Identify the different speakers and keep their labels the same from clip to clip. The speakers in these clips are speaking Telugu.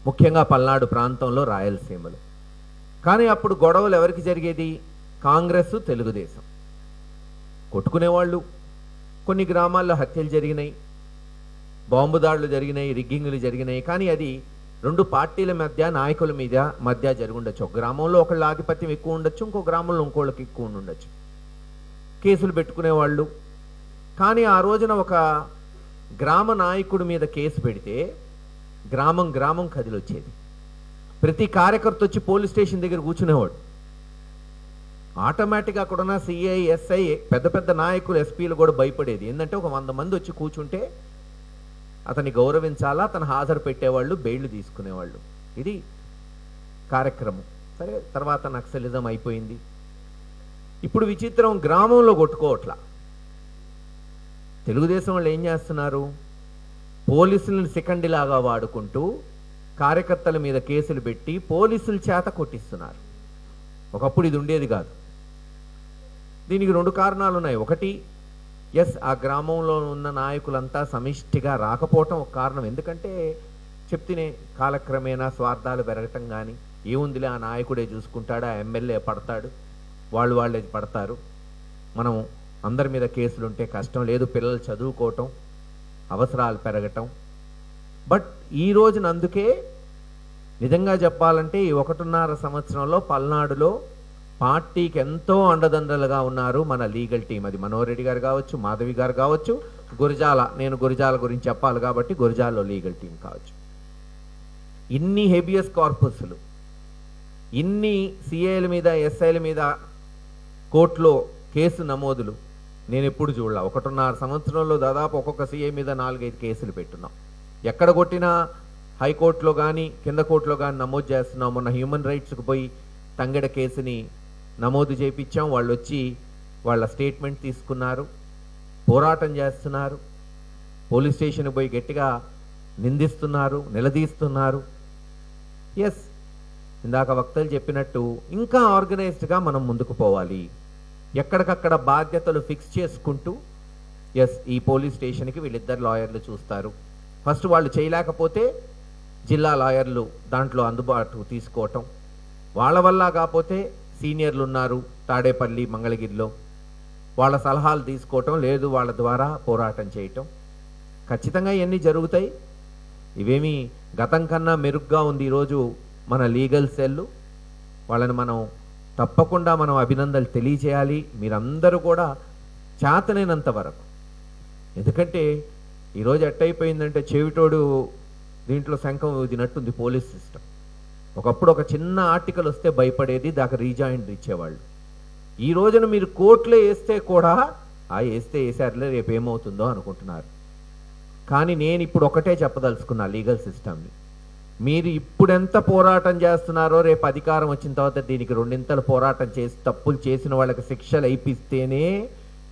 Speaker 1: ముఖ్యంగా పల్నాడు ప్రాంతంలో, రాయలసీమలో. కానీ అప్పుడు గొడవలు ఎవరికి జరిగేది? కాంగ్రెస్, తెలుగుదేశం కొట్టుకునేవాళ్ళు. కొన్ని గ్రామాల్లో హత్యలు జరిగినాయి, బాంబు దాడులు జరిగినాయి, రిగ్గింగ్లు జరిగినాయి. కానీ అది రెండు పార్టీల మధ్య, నాయకుల మధ్య జరుగుండొచ్చు. ఒక గ్రామంలో ఒకళ్ళ ఆధిపత్యం ఎక్కువ ఉండొచ్చు, ఇంకో గ్రామంలో ఇంకోళ్ళకి ఎక్కువ ఉండొచ్చు. కేసులు పెట్టుకునేవాళ్ళు. కానీ ఆ రోజున ఒక గ్రామ నాయకుడి మీద కేసు పెడితే గ్రామం గ్రామం కదిలొచ్చేది. ప్రతి కార్యకర్త వచ్చి పోలీస్ స్టేషన్ దగ్గర కూర్చునేవాడు. ఆటోమేటిక్గా అక్కడున్న సిఐ, ఎస్ఐ, పెద్ద పెద్ద నాయకులు, ఎస్పీలు కూడా భయపడేది. ఏంటంటే ఒక 100 మంది వచ్చి కూర్చుంటే అతన్ని గౌరవించాలా, అతను హాజరు పెట్టేవాళ్ళు, బెయిళ్లు తీసుకునేవాళ్ళు. ఇది కార్యక్రమం. సరే, తర్వాత నక్సలిజం అయిపోయింది. ఇప్పుడు విచిత్రం, గ్రామంలో కొట్టుకోవట్లా. తెలుగుదేశం వాళ్ళు ఏం చేస్తున్నారు? పోలీసులను సెకండ్లాగా వాడుకుంటూ కార్యకర్తల మీద కేసులు పెట్టి పోలీసుల చేత కొట్టిస్తున్నారు. ఒకప్పుడు ఇది ఉండేది కాదు. దీనికి 2 కారణాలు ఉన్నాయి. ఒకటి, ఆ గ్రామంలో ఉన్న నాయకులంతా సమిష్టిగా రాకపోవటం ఒక కారణం. ఎందుకంటే చెప్తేనే కాలక్రమేణా స్వార్థాలు పెరగటం. కానీ ఏముందిలే, ఆ నాయకుడే చూసుకుంటాడు, ఆ ఎమ్మెల్యే పడతాడు, వాళ్ళే పడతారు, మనం అందరి మీద కేసులుంటే కష్టం లేదు, పిల్లలు చదువుకోవటం, అవసరాలు పెరగటం. బట్ ఈ రోజున అందుకే నిజంగా చెప్పాలంటే ఈ 1.5 సంవత్సరంలో పల్నాడులో పార్టీకి ఎంతో అండదండలుగా ఉన్నారు మన లీగల్ టీం. అది మనోహర్ రెడ్డి గారు కావచ్చు, మాధవి గారు కావచ్చు, గురజాల, నేను గురజాల గురించి చెప్పాలి కాబట్టి గురజాలలో లీగల్ టీం కావచ్చు. ఇన్ని హెబియస్ కార్పస్లు, ఇన్ని సిఐల మీద, ఎస్ఐల మీద కోర్టులో కేసు నమోదులు నేను ఎప్పుడు చూడలే. 1.5 సంవత్సరంలో దాదాపు ఒక్కొక్క సిఐ మీద 4-5 కేసులు పెట్టున్నాం. ఎక్కడ కొట్టినా హైకోర్టులో కానీ కింద కోర్టులో కానీ నమోదు చేస్తున్నాం. మొన్న హ్యూమన్ రైట్స్కి పోయి తంగెడ కేసుని నమోదు చేయించాం. వాళ్ళు వచ్చి వాళ్ళ స్టేట్మెంట్ తీసుకున్నారు, పోరాటం చేస్తున్నారు, పోలీస్ స్టేషన్కి పోయి గట్టిగా నిందిస్తున్నారు, నిలదీస్తున్నారు. ఇందాక వక్తలు చెప్పినట్టు ఇంకా ఆర్గనైజ్డ్గా మనం ముందుకు పోవాలి. ఎక్కడికక్కడ బాధ్యతలు ఫిక్స్ చేసుకుంటూ ఈ పోలీస్ స్టేషన్కి వీళ్ళిద్దరు లాయర్లు చూస్తారు. ఫస్ట్ వాళ్ళు చేయలేకపోతే జిల్లా లాయర్లు దాంట్లో అందుబాటు తీసుకోవటం, వాళ్ళ వల్ల కాకపోతే సీనియర్లు ఉన్నారు తాడేపల్లి, మంగళగిరిలో, వాళ్ళ సలహాలు తీసుకోవటం, లేదు వాళ్ళ ద్వారా పోరాటం చేయటం. ఖచ్చితంగా ఇవన్నీ జరుగుతాయి. ఇవేమీ గతం కన్నా మెరుగ్గా ఉంది ఈరోజు మన లీగల్ సెల్. వాళ్ళని మనం తప్పకుండా అభినందనలు తెలియజేయాలి. మీరందరూ కూడా చేతనైనంత వరకు. ఎందుకంటే ఈరోజు ఎట్టయిపోయిందంటే చెవిటోడు దీంట్లో శంఖం ఊదినట్టుంది పోలీస్ సిస్టమ్. ఒకప్పుడు ఒక చిన్న ఆర్టికల్ వస్తే భయపడేది, దాకా రీజాయింట్ ఇచ్చేవాళ్ళు. ఈ రోజున మీరు కోర్టులో వేస్తే కూడా వేసారులే, రేపు ఏమవుతుందో అనుకుంటున్నారు. కానీ నేను ఇప్పుడు ఒకటే చెప్పదలుచుకున్నా లీగల్ సిస్టమ్ని. మీరు ఇప్పుడెంత పోరాటం చేస్తున్నారో రేపు అధికారం వచ్చిన తర్వాత దీనికి 2 పోరాటం చేసి తప్పులు చేసిన వాళ్ళకి శిక్షలు అయిపిస్తేనే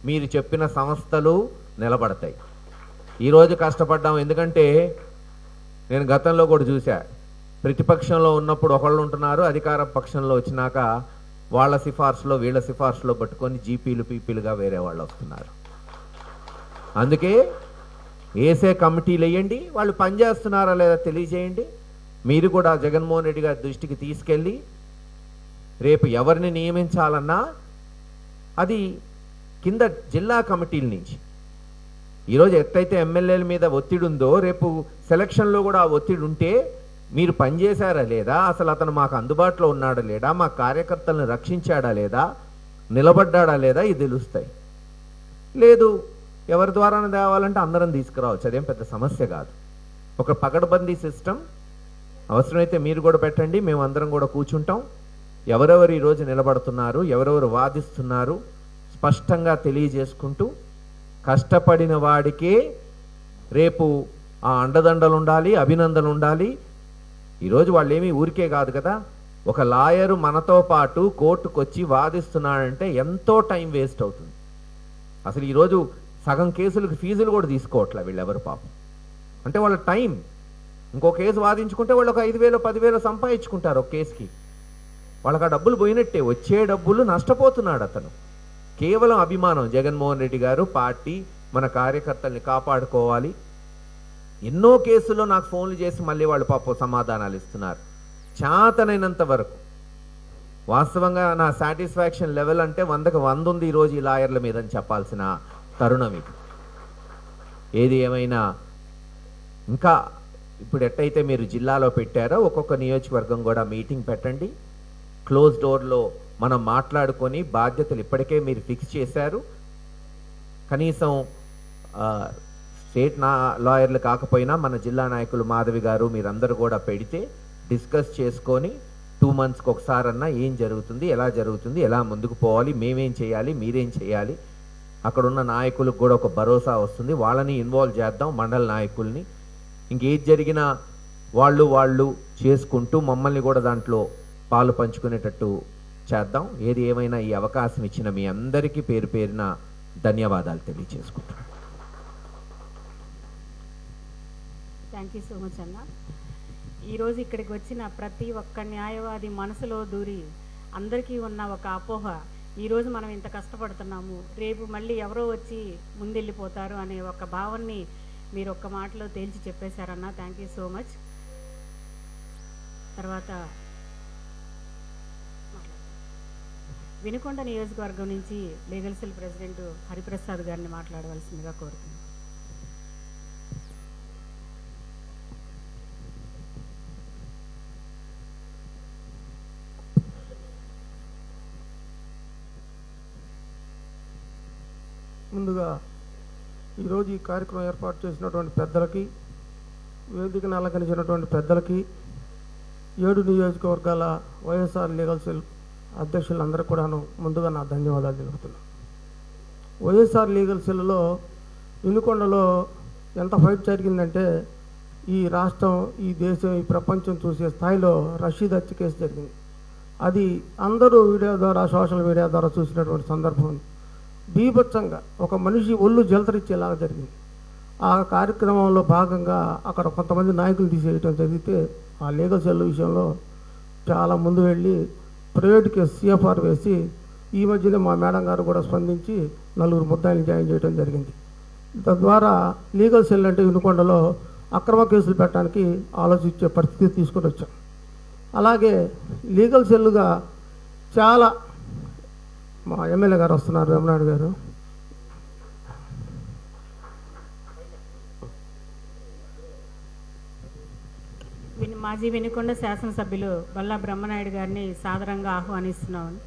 Speaker 1: మీరు చెప్పిన సంస్థలు నిలబడతాయి. ఈరోజు కష్టపడ్డాం. ఎందుకంటే నేను గతంలో కూడా చూసా, ప్రతిపక్షంలో ఉన్నప్పుడు ఒకళ్ళు ఉంటున్నారు, అధికార పక్షంలో వచ్చినాక వాళ్ళ సిఫార్సులో వీళ్ళ సిఫార్సులో పట్టుకొని జీపీలు పీపీలుగా వేరే వాళ్ళు వస్తున్నారు. అందుకే వేసే కమిటీలు వేయండి, వాళ్ళు పనిచేస్తున్నారా లేదా తెలియజేయండి. మీరు కూడా జగన్మోహన్ రెడ్డి గారి దృష్టికి తీసుకెళ్ళి రేపు ఎవరిని నియమించాలన్నా అది కింద జిల్లా కమిటీల నుంచి. ఈరోజు ఎట్టయితే ఎమ్మెల్యేల మీద ఒత్తిడి ఉందో రేపు సెలక్షన్లో కూడా ఆ ఒత్తిడి ఉంటే మీరు పనిచేశారా లేదా, అసలు అతను మాకు అందుబాటులో ఉన్నాడా లేదా, మా కార్యకర్తలను రక్షించాడా లేదా, నిలబడ్డా లేదా, ఇది తెలుస్తాయి. లేదు ఎవరి ద్వారానే తేవాలంటే అందరం తీసుకురావచ్చు, అదేం పెద్ద సమస్య కాదు. ఒక పకడ్బందీ సిస్టమ్ అవసరమైతే మీరు కూడా పెట్టండి, మేము అందరం కూడా కూర్చుంటాం. ఎవరెవరు ఈరోజు నిలబడుతున్నారు, ఎవరెవరు వాదిస్తున్నారు స్పష్టంగా తెలియజేసుకుంటూ కష్టపడిన వాడికే రేపు ఆ అండదండలు ఉండాలి, అభినందనలు ఉండాలి. ఈరోజు వాళ్ళు ఏమీ ఊరికే కాదు కదా. ఒక లాయరు మనతో పాటు కోర్టుకు వచ్చి వాదిస్తున్నాడంటే ఎంతో టైం వేస్ట్ అవుతుంది. అసలు ఈరోజు సగం కేసులకు ఫీజులు కూడా తీసుకోవట్లే వీళ్ళెవరు పాపం. అంటే వాళ్ళ టైం, ఇంకో కేసు వాదించుకుంటే వాళ్ళు ఒక 5,000 10,000 సంపాదించుకుంటారు ఒక కేసుకి. వాళ్ళకి ఆ డబ్బులు పోయినట్టే, వచ్చే డబ్బులు నష్టపోతున్నాడు అతను. కేవలం అభిమానం, జగన్మోహన్ రెడ్డి గారు, పార్టీ, మన కార్యకర్తల్ని కాపాడుకోవాలి, ఎన్నో కేసుల్లో నాకు ఫోన్లు చేసి మళ్ళీ వాళ్ళు పాపం సమాధానాలు ఇస్తున్నారు. చేతనైనంత వరకు వాస్తవంగా నా సాటిస్ఫాక్షన్ లెవెల్ అంటే 100కి 100 ఉంది ఈరోజు ఈ లాయర్ల మీద అని చెప్పాల్సిన తరుణం ఇది. ఏది ఏమైనా ఇంకా ఇప్పుడు ఎట్టయితే మీరు జిల్లాలో పెట్టారో ఒక్కొక్క నియోజకవర్గం కూడా మీటింగ్ పెట్టండి. క్లోజ్ డోర్లో మనం మాట్లాడుకొని బాధ్యతలు ఇప్పటికే మీరు ఫిక్స్ చేశారు. కనీసం స్టేట్ లాయర్లు కాకపోయినా మన జిల్లా నాయకులు మాధవి గారు మీరందరూ కూడా పెడితే డిస్కస్ చేసుకొని 2 monthsకి ఒకసారన్నా ఏం జరుగుతుంది, ఎలా జరుగుతుంది, ఎలా ముందుకు పోవాలి, మేమేం చేయాలి, మీరేం చేయాలి, అక్కడున్న నాయకులకు కూడా ఒక భరోసా వస్తుంది. వాళ్ళని ఇన్వాల్వ్ చేద్దాం, మండల నాయకుల్ని. ఇంకేది జరిగినా వాళ్ళు చేసుకుంటూ మమ్మల్ని కూడా దాంట్లో పాలు పంచుకునేటట్టు చేద్దాం. ఏది ఏమైనా ఈ అవకాశం ఇచ్చిన మీ అందరికీ పేరు పేరున ధన్యవాదాలు తెలియజేసుకుంటున్నాను.
Speaker 2: థ్యాంక్ యూ సో మచ్ అన్న. ఈరోజు ఇక్కడికి వచ్చిన ప్రతి ఒక్క న్యాయవాది మనసులో దూరి అందరికీ ఉన్న ఒక అపోహ, ఈరోజు మనం ఇంత కష్టపడుతున్నాము, రేపు మళ్ళీ ఎవరో వచ్చి ముందెళ్ళిపోతారు అనే ఒక భావాన్ని మీరు ఒక్క మాటలో తేల్చి చెప్పేశారన్న. Thank you so much. తర్వాత వినుకొండ నియోజకవర్గం నుంచి లీగల్ సెల్ ప్రెసిడెంట్ హరిప్రసాద్ గారిని మాట్లాడవలసిందిగా కోరుతున్నాను.
Speaker 3: ముందుగా ఈరోజు ఈ కార్యక్రమం ఏర్పాటు చేసినటువంటి పెద్దలకి, వేదికను అలంకరించినటువంటి పెద్దలకి, 7 నియోజకవర్గాల వైఎస్ఆర్ లీగల్ సెల్ అధ్యక్షులందరూ కూడాను ముందుగా నా ధన్యవాదాలు తెలుపుతున్నాను. వైఎస్ఆర్ లీగల్ సెల్లో వినుకొండలో ఎంత ఫైట్ జరిగిందంటే ఈ రాష్ట్రం, ఈ దేశం, ఈ ప్రపంచం చూసే స్థాయిలో రషీద్ హత్య కేసు జరిగింది. అది అందరూ వీడియో ద్వారా, సోషల్ మీడియా ద్వారా చూసినటువంటి సందర్భం. బీభత్సంగా ఒక మనిషి ఒళ్ళు జలతరిచ్చేలాగా జరిగింది. ఆ కార్యక్రమంలో భాగంగా అక్కడ కొంతమంది నాయకులు తీసేయటం జరిగితే ఆ లీగల్ సెల్ విషయంలో చాలా ముందు వెళ్ళి ప్రైవేట్ కేసు సిఎఫ్ఆర్ వేసి ఈ మధ్యనే మా మేడం గారు కూడా స్పందించి 4 ముద్దాయిలు జాయిన్ చేయడం జరిగింది. తద్వారా లీగల్ సెల్ అంటే వినుకొండలో అక్రమ కేసులు పెట్టడానికి ఆలోచించే పరిస్థితి తీసుకొని వచ్చాం. అలాగే లీగల్ సెల్లుగా చాలా మా ఎమ్మెల్యే గారు వస్తున్నారు, వేమనాయుడు గారు.
Speaker 2: మాజీ వినుకొండ శాసనసభ్యులు బల్లా బ్రహ్మనాయుడు గారిని సాదరంగా ఆహ్వానిస్తున్నాను.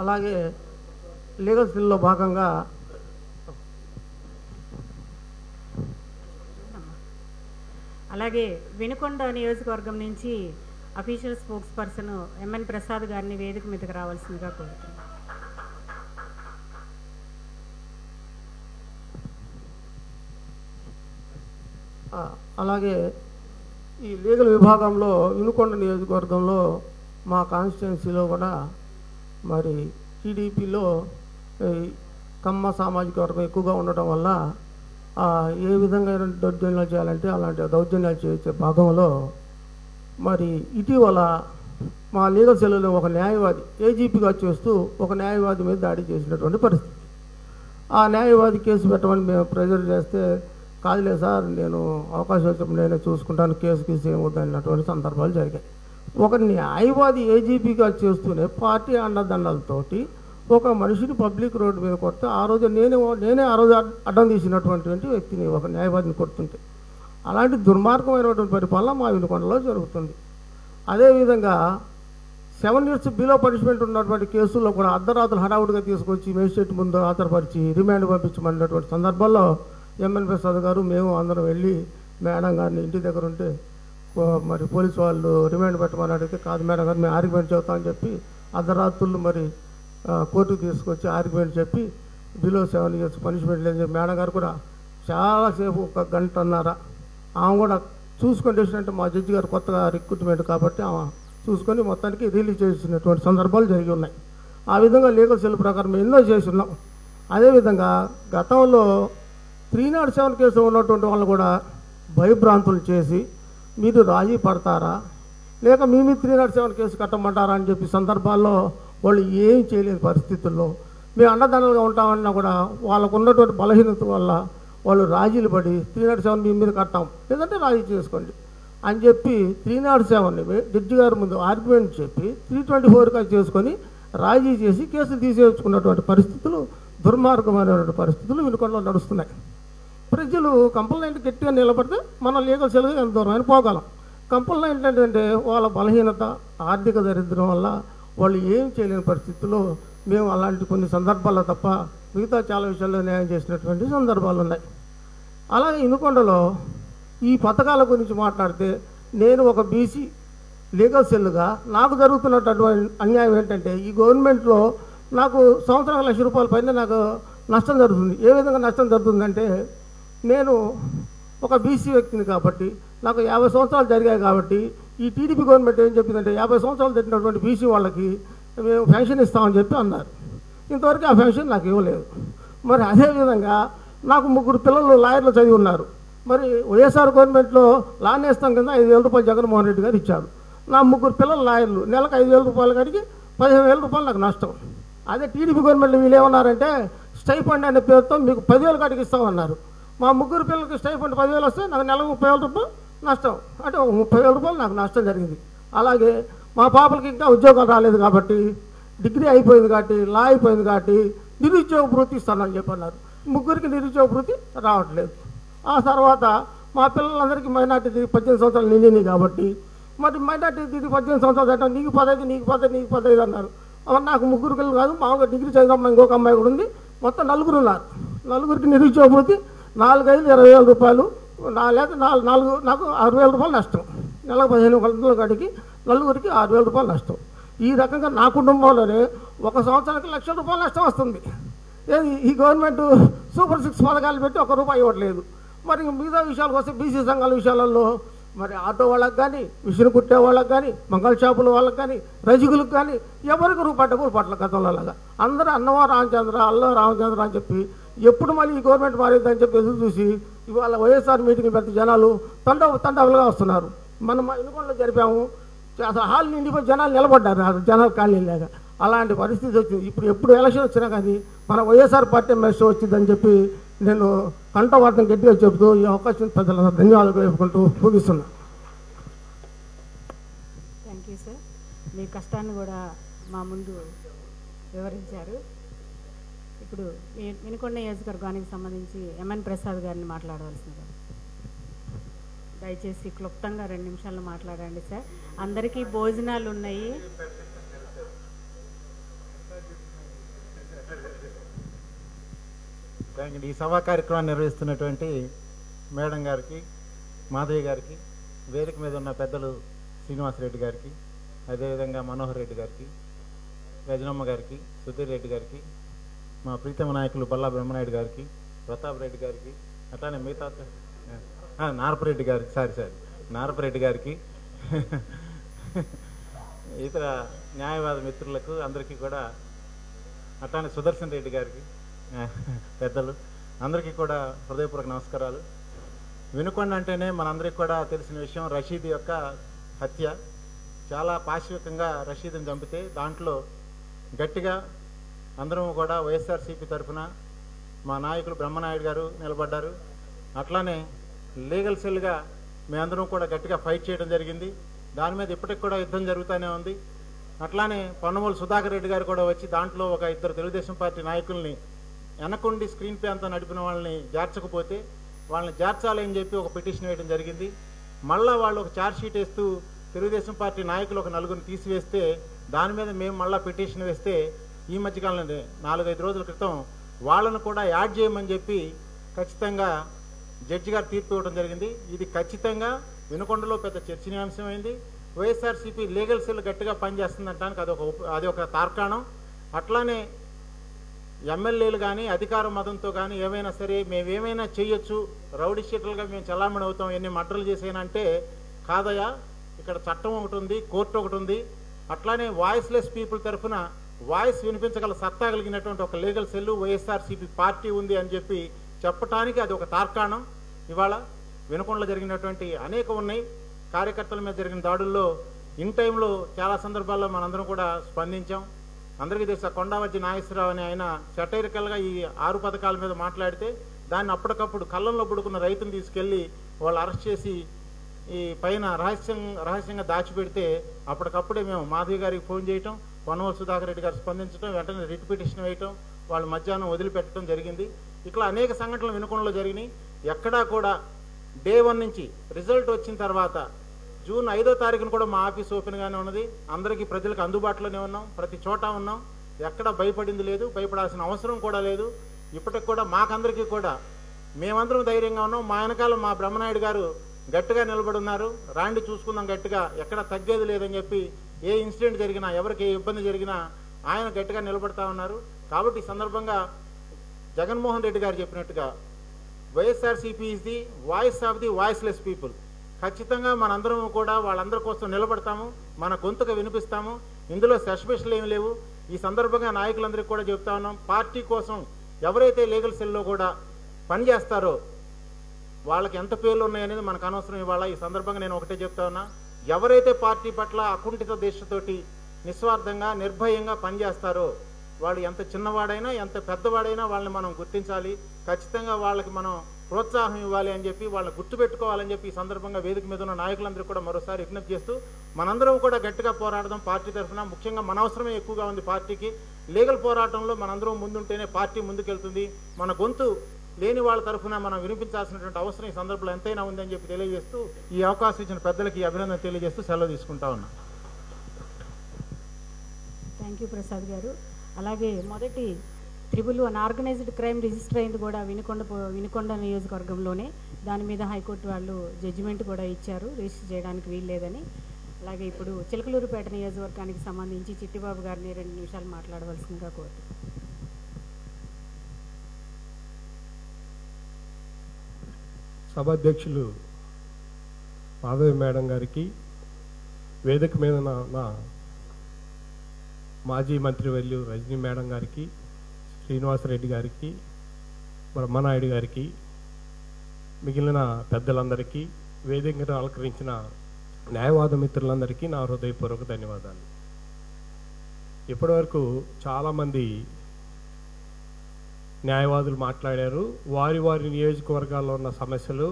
Speaker 3: అలాగే లీగల్ సెల్లో భాగంగా
Speaker 2: అలాగే వినుకొండ నియోజకవర్గం నుంచి official spokesperson M N Prasad గారిని వేదిక మీదకి రావాల్సిందిగా కోరుతున్నాను.
Speaker 3: అలాగే ఈ లీగల్ విభాగంలో వినుకొండ నియోజకవర్గంలో మా కాన్స్టిట్యున్సీలో కూడా మరి టీడీపీలో కమ్మ సామాజిక వర్గం ఎక్కువగా ఉండటం వల్ల ఏ విధంగా దౌర్జన్యాలు చేయాలంటే అలాంటి దౌర్జన్యాలు చేసే భాగంలో మరి ఇటీవల మా లీగల్ సెల్లో ఒక న్యాయవాది ఏజీపీగా చేస్తూ ఒక న్యాయవాది మీద దాడి చేసినటువంటి పరిస్థితి. ఆ న్యాయవాది కేసు పెట్టమని మేము ప్రెజర్ చేస్తే కాదులే సార్, నేను అవకాశం వచ్చినప్పుడు నేనే చూసుకుంటాను, కేసు ఏమవుద్దన్నటువంటి సందర్భాలు జరిగాయి. ఒక న్యాయవాది ఏజీపీగా చేస్తూనే పార్టీ అండదండలతోటి ఒక మనిషిని పబ్లిక్ రోడ్డు మీద కొడితే ఆ రోజు నేనే ఆ రోజు అడ్డం తీసినటువంటి వ్యక్తిని, ఒక న్యాయవాదిని కొడుతుంటే, అలాంటి దుర్మార్గమైనటువంటి పరిపాలన మా వినుకొండలో జరుగుతుంది. అదేవిధంగా 7 years బిలో పనిష్మెంట్ ఉన్నటువంటి కేసుల్లో కూడా అర్ధరాత్రులు హడావుడిగా తీసుకొచ్చి మేజిస్ట్రేట్ ముందు ఆధారపరిచి రిమాండ్ పంపించమన్నటువంటి సందర్భంలో ఎంఎన్ ప్రసాద్ గారు మేము అందరం వెళ్ళి మేడం గారిని ఇంటి దగ్గర ఉంటే మరి పోలీసు వాళ్ళు రిమాండ్ పెట్టమని అడిగితే, కాదు మేడం గారు మేము ఆర్గ్యుమెంట్ చెబుతామని చెప్పి అర్ధరాత్రులు మరి కోర్టుకు తీసుకొచ్చి ఆర్గ్యుమెంట్ చెప్పి బిలో 7 years పనిష్మెంట్ లేదని చెప్పి మేడం గారు కూడా చాలాసేపు 1 గంటన్నర ఆమె కూడా చూసుకొని అంటే మా జడ్జి గారు కొత్తగా రిక్రూట్మెంట్ కాబట్టి ఆమె చూసుకొని మొత్తానికి రిలీజ్ చేసినటువంటి సందర్భాలు జరిగి ఉన్నాయి. ఆ విధంగా లీగల్ సెల్ ప్రకారం ఎన్నో చేసి ఉన్నాం. అదేవిధంగా గతంలో 307 కేసు ఉన్నటువంటి వాళ్ళు కూడా భయభ్రాంతులు చేసి మీరు రాజీ పడతారా లేక మీ 307 కేసు కట్టమంటారా అని చెప్పి సందర్భాల్లో వాళ్ళు ఏం చేయలేని పరిస్థితుల్లో మేము అండదండలుగా ఉంటామన్నా కూడా వాళ్ళకు ఉన్నటువంటి బలహీనత వల్ల వాళ్ళు రాజీలు పడి 307 మీ మీద కట్టాం లేదంటే రాజీ చేసుకోండి అని చెప్పి 307ని జడ్జి గారి ముందు ఆర్గ్యుమెంట్ చెప్పి 324గా చేసుకొని రాజీ చేసి కేసులు తీసేసుకున్నటువంటి పరిస్థితులు దుర్మార్గమైనటువంటి పరిస్థితులు వినుకొండలో నడుస్తున్నాయి. ప్రజలు కంప్లైంట్ గట్టిగా నిలబడితే మనం లీగల్ సెల్గా ఎంత దూరమైన పోగలం. కంప్లైంట్ ఏంటంటే వాళ్ళ బలహీనత ఆర్థిక దరిద్రం వల్ల వాళ్ళు ఏం చేయలేని పరిస్థితుల్లో మేము అలాంటి కొన్ని సందర్భాల్లో తప్ప మిగతా చాలా విషయాల్లో న్యాయం చేసినటువంటి సందర్భాలు ఉన్నాయి. అలాగే వినుకొండలో ఈ పథకాల గురించి మాట్లాడితే నేను ఒక బీసీ లీగల్ సెల్గా నాకు జరుగుతున్నటువంటి అన్యాయం ఏంటంటే ఈ గవర్నమెంట్లో నాకు సంవత్సరానికి ₹1,00,000 పైన నాకు నష్టం జరుగుతుంది. ఏ విధంగా నష్టం జరుగుతుందంటే నేను ఒక బీసీ వ్యక్తిని కాబట్టి నాకు 50 సంవత్సరాలు జరిగాయి కాబట్టి ఈ టీడీపీ గవర్నమెంట్ ఏం చెప్పిందంటే 50 సంవత్సరాలు జరిగినటువంటి బీసీ వాళ్ళకి మేము పెన్షన్ ఇస్తామని చెప్పి అన్నారు. ఇంతవరకు ఆ పెన్షన్ నాకు ఇవ్వలేదు. మరి అదేవిధంగా నాకు 3 పిల్లలు లాయర్లు చదివి ఉన్నారు. మరి వైఎస్ఆర్ గవర్నమెంట్లో లా నేస్తం కింద ₹5,000 జగన్మోహన్ రెడ్డి గారు ఇచ్చాడు. నా 3 పిల్లలు లాయర్లు నెలకు ₹5,000 కాడికి ₹15,000 నాకు నష్టం. అదే టీడీపీ గవర్నమెంట్లో వీళ్ళు ఏమన్నారంటే స్టైఫండ్ అనే పేరుతో మీకు 10,000 కాడికి ఇస్తామన్నారు. మా 3 పిల్లలకి స్టైఫండ్ 10,000 వస్తే నాకు నెలకు ₹30,000 నష్టం, అంటే ₹30,000 నాకు నష్టం జరిగింది. అలాగే మా పాపలకి ఇంకా ఉద్యోగాలు రాలేదు కాబట్టి డిగ్రీ అయిపోయింది కాబట్టి లా అయిపోయింది కాబట్టి నిరుద్యోగ భృతి ఇస్తానని చెప్పన్నారు. 3కి నిరుద్యోగ భృతి రావట్లేదు. ఆ తర్వాత మా పిల్లలందరికీ మైనార్టీ 18 సంవత్సరాలు నిండినాయి కాబట్టి మరి మైనార్టీ 18 సంవత్సరాలు అంటే నీకు 15 నీకు 15 నీకు 15 అన్నారు. నాకు 3 పిల్లలు కాదు, మామూలుగా డిగ్రీ చదివాం, ఇంకొక అమ్మాయి కూడా ఉంది, మొత్తం 4 ఉన్నారు. 4కి నిరుద్యోగ భృతి 4 5 ₹20,000, లేదా 4 నాకు ₹6,000 నష్టం. నెలకు 15,000 కాడికి 4కి ₹6,000 నష్టం. ఈ రకంగా నా కుటుంబంలోనే ఒక సంవత్సరానికి ₹1,00,000 నష్టం వస్తుంది. ఏది ఈ గవర్నమెంట్ సూపర్ 6 పథకాలు పెట్టి ₹1 ఇవ్వట్లేదు. మరి మిగతా విషయాలకు వస్తే బీసీ సంఘాల విషయాలలో మరి ఆటో వాళ్ళకి కానీ మిషన్ కుట్టే వాళ్ళకి కానీ మంగళ షాపుల వాళ్ళకి కానీ రజకులకు కానీ ఎవరికి రూపాయలు పట్ల గతంలో లాగా అందరూ అన్నవా రామచంద్ర అల్ల రామచంద్ర అని చెప్పి ఎప్పుడు మళ్ళీ ఈ గవర్నమెంట్ మారేద్దని చెప్పి ఎదురు చూసి ఇవాళ వైఎస్ఆర్ మీటింగ్ పెద్ద జనాలు తండవులుగా వస్తున్నారు. మనం వినుకొండలో జరిపాము, అసలు హాల్ నిండిపోయి జనాలు నిలబడ్డారు, జనాలు ఖాళీ లేక అలాంటి పరిస్థితి వచ్చింది. ఇప్పుడు ఎప్పుడు ఎలక్షన్ వచ్చినా కానీ మన వైఎస్ఆర్ పార్టీ మెసేజ్ వచ్చిందని చెప్పి నేను కంఠవార్తం గట్టిగా చెబుతూ ఈ అవకాశం ప్రజలందరూ ధన్యవాదాలు చెప్పుకుంటూ ముగిస్తున్నా.
Speaker 2: Thank you sir. మీ కష్టాన్ని కూడా మా ముందు వివరించారు. ఇప్పుడు వినుకొండ నియోజకవర్గానికి సంబంధించి ఎంఎన్ ప్రసాద్ గారిని మాట్లాడవలసింది. దయచేసి క్లుప్తంగా 2 నిమిషాలు మాట్లాడండి సార్. అందరికీ భోజనాలు ఉన్నాయి.
Speaker 4: ఈ సభా కార్యక్రమాన్ని నిర్వహిస్తున్నటువంటి మేడం గారికి, మాధవి గారికి, వేదిక మీద ఉన్న పెద్దలు శ్రీనివాసరెడ్డి గారికి, అదేవిధంగా మనోహర్ రెడ్డి గారికి, గజనమ్మ గారికి, సుధీర్ రెడ్డి గారికి, మా ప్రీతమ నాయకులు బల్లా బ్రహ్మనాయుడు గారికి, ప్రతాప్ రెడ్డి గారికి, అట్లానే మిగతా నారపరెడ్డి గారికి నారపరెడ్డి గారికి, ఇతర న్యాయవాద మిత్రులకు అందరికీ కూడా, అట్లానే సుదర్శన్ రెడ్డి గారికి, పెద్దలు అందరికీ కూడా హృదయపూర్వక నమస్కారాలు. వినుకొండ అంటేనే మనందరికీ కూడా తెలిసిన విషయం, రషీద్ యొక్క హత్య. చాలా పాశవికంగా రషీద్ని చంపితే దాంట్లో గట్టిగా అందరం కూడా వైఎస్ఆర్సీపీ తరఫున మా నాయకులు బ్రహ్మనాయుడు గారు నిలబడ్డారు. అట్లానే లీగల్ సెల్గా మేమందరం కూడా గట్టిగా ఫైట్ చేయడం జరిగింది. దాని మీద ఇప్పటికి కూడా యుద్ధం జరుగుతూనే ఉంది. అట్లానే పొన్నమూలు సుధాకర్ రెడ్డి గారు కూడా వచ్చి దాంట్లో ఒక 2 తెలుగుదేశం పార్టీ నాయకుల్ని వెనకుండి స్క్రీన్ పే అంతా నడిపిన వాళ్ళని చేర్చకపోతే వాళ్ళని చేర్చాలని చెప్పి ఒక పిటిషన్ వేయడం జరిగింది. మళ్ళీ వాళ్ళు ఒక ఛార్జ్షీట్ వేస్తూ తెలుగుదేశం పార్టీ నాయకులు ఒక 4 తీసివేస్తే దాని మీద మేము మళ్ళీ పిటిషన్ వేస్తే ఈ మధ్యకాలంలో 4-5 రోజుల క్రితం వాళ్ళను కూడా యాడ్ చేయమని చెప్పి ఖచ్చితంగా జడ్జి గారు తీర్పు ఇవ్వడం జరిగింది. ఇది ఖచ్చితంగా వినుకొండలో పెద్ద చర్చనీయాంశమైంది. వైఎస్ఆర్సీపీ లీగల్ సెల్ గట్టిగా పనిచేస్తుందంటానికి అది ఒక తార్కాణం. అట్లానే ఎమ్మెల్యేలు కానీ అధికార మతంతో కానీ ఏమైనా సరే మేమేమైనా చేయొచ్చు, రౌడీ షీటర్లుగా మేము చలామణి అవుతాం, ఎన్ని మర్డర్లు చేసేనంటే కాదయా, ఇక్కడ చట్టం ఒకటి ఉంది, కోర్టు ఒకటి ఉంది. అట్లానే వాయిస్లెస్ పీపుల్ తరఫున వాయిస్ వినిపించగల సత్తా కలిగినటువంటి ఒక లీగల్ సెల్లు వైఎస్ఆర్సీపీ పార్టీ ఉంది అని చెప్పి చెప్పటానికి అది ఒక తార్కాణం. ఇవాళ వినుకొండలో జరిగినటువంటి అనేక ఉన్నాయి. కార్యకర్తల మీద జరిగిన దాడుల్లో ఇన్ టైంలో చాలా సందర్భాల్లో మనందరం కూడా స్పందించాం. అందరికీ తెలుసు కొండావజ్జి నాగేశ్వరరావు అని ఆయన సెటైరికల్గా ఈ 6 పథకాల మీద మాట్లాడితే దాన్ని అప్పటికప్పుడు కళ్ళంలో పడుకున్న రైతును తీసుకెళ్ళి వాళ్ళు అరెస్ట్ చేసి ఈ పైన రహస్యంగా దాచిపెడితే అప్పటికప్పుడే మేము మాధవి గారికి ఫోన్ చేయటం, పొన్నవల్ సుధాకర్ రెడ్డి గారు స్పందించడం, వెంటనే రిట్ పిటిషన్ వేయటం, వాళ్ళు మధ్యాహ్నం వదిలిపెట్టడం జరిగింది. ఇట్లా అనేక సంఘటనలు వినుకొండలో జరిగినాయి. ఎక్కడా కూడా డే 1 నుంచి రిజల్ట్ వచ్చిన తర్వాత జూన్ 5వ తారీఖున కూడా మా ఆఫీస్ ఓపెన్గానే ఉన్నది. అందరికీ ప్రజలకు అందుబాటులోనే ఉన్నాం, ప్రతి చోట ఉన్నాం. ఎక్కడ భయపడింది లేదు, భయపడాల్సిన అవసరం కూడా లేదు. ఇప్పటికి కూడా మాకందరికీ కూడా మేమందరం ధైర్యంగా ఉన్నాం. మా వెనకాల మా బ్రహ్మనాయుడు గారు గట్టిగా నిలబడి ఉన్నారు. రాండి చూసుకుందాం గట్టిగా, ఎక్కడ తగ్గేది లేదని చెప్పి ఏ ఇన్సిడెంట్ జరిగినా ఎవరికి ఏ ఇబ్బంది జరిగినా ఆయన గట్టిగా నిలబడతా ఉన్నారు. కాబట్టి ఈ సందర్భంగా జగన్మోహన్ రెడ్డి గారు చెప్పినట్టుగా YSRCP is the voice of the voiceless people. ఖచ్చితంగా మనందరం కూడా వాళ్ళందరి కోసం నిలబడతాము, మన గొంతుగా వినిపిస్తాము. ఇందులో సస్పెషల్ ఏమి లేవు. ఈ సందర్భంగా నాయకులందరికీ కూడా చెప్తా ఉన్నాం, పార్టీ కోసం ఎవరైతే లీగల్ సెల్లో కూడా పనిచేస్తారో వాళ్ళకి ఎంత పేర్లు ఉన్నాయనేది మనకు అనవసరం. ఇవాళ ఈ సందర్భంగా నేను ఒకటే చెప్తా ఉన్నా, ఎవరైతే పార్టీ పట్ల అకుంఠిత దీక్షతోటి నిస్వార్థంగా నిర్భయంగా పనిచేస్తారో వాళ్ళు ఎంత చిన్నవాడైనా ఎంత పెద్దవాడైనా వాళ్ళని మనం గుర్తించాలి. ఖచ్చితంగా వాళ్ళకి మనం ప్రోత్సాహం ఇవ్వాలి అని చెప్పి వాళ్ళని గుర్తుపెట్టుకోవాలని చెప్పి ఈ సందర్భంగా వేదిక మీద ఉన్న నాయకులందరూ కూడా మరోసారి విజ్ఞప్తి చేస్తూ మనందరం కూడా గట్టిగా పోరాడదాం పార్టీ తరఫున. ముఖ్యంగా మన అవసరమే ఎక్కువగా ఉంది పార్టీకి. లీగల్ పోరాటంలో మనందరం ముందుంటేనే పార్టీ ముందుకెళ్తుంది. మన గొంతు లేని వాళ్ళ తరఫున మనం వినిపించాల్సినటువంటి అవసరం ఈ సందర్భంలో ఎంతైనా ఉందని చెప్పి తెలియజేస్తూ ఈ అవకాశం ఇచ్చిన పెద్దలకి అభినందన తెలియజేస్తూ సెలవు తీసుకుంటా ఉన్నా.
Speaker 2: థ్యాంక్ యూ ప్రసాద్ గారు. అలాగే మొదటి 111 ఆర్గనైజ్డ్ క్రైమ్ రిజిస్టర్ అయింది కూడా వినుకొండ నియోజకవర్గంలోనే. దాని మీద హైకోర్టు వాళ్ళు జడ్జిమెంట్ కూడా ఇచ్చారు, రిజిస్టర్ చేయడానికి వీల్లేదని. అలాగే ఇప్పుడు చిలకలూరుపేట నియోజకవర్గానికి సంబంధించి చిట్టిబాబు గారిని 2 నిమిషాలు మాట్లాడవలసిందిగా కోరుతున్నాను.
Speaker 5: సభాధ్యక్షులు మాధవి మేడం గారికి, వేదిక మీద నా మాజీ మంత్రివర్యులు రజనీ మేడం గారికి, శ్రీనివాసరెడ్డి గారికి, బ్రహ్మనాయుడు గారికి, మిగిలిన పెద్దలందరికీ, వేదికను అలంకరించిన న్యాయవాద మిత్రులందరికీ నా హృదయపూర్వక ధన్యవాదాలు. ఇప్పటివరకు చాలామంది న్యాయవాదులు మాట్లాడారు. వారి వారి నియోజకవర్గాల్లో ఉన్న సమస్యలు,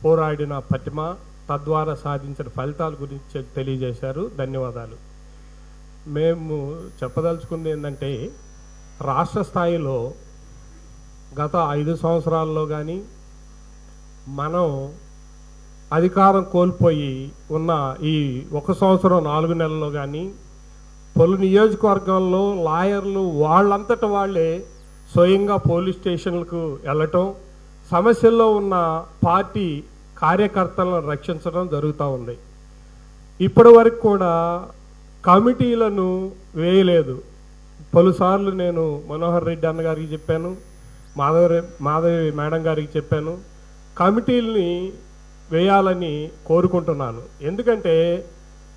Speaker 5: పోరాడిన పటిమ, తద్వారా సాధించిన ఫలితాల గురించి తెలియజేశారు. ధన్యవాదాలు. మేము చెప్పదలుచుకుంది ఏంటంటే, రాష్ట్ర స్థాయిలో గత 5 సంవత్సరాల్లో కానీ మనం అధికారం కోల్పోయి ఉన్న ఈ 1 సంవత్సరం 4 నెలల్లో కానీ పలు నియోజకవర్గాల్లో లాయర్లు వాళ్ళంతట వాళ్ళే స్వయంగా పోలీస్ స్టేషన్లకు వెళ్ళటం, సమస్యల్లో ఉన్న పార్టీ కార్యకర్తలను రక్షించడం జరుగుతూ ఉంది. ఇప్పటి వరకు కూడా కమిటీలను వేయలేదు. పలుసార్లు నేను మనోహర్ రెడ్డి అన్న గారికి చెప్పాను, మాధవి మేడం గారికి చెప్పాను, కమిటీలని వేయాలని కోరుకుంటున్నాను. ఎందుకంటే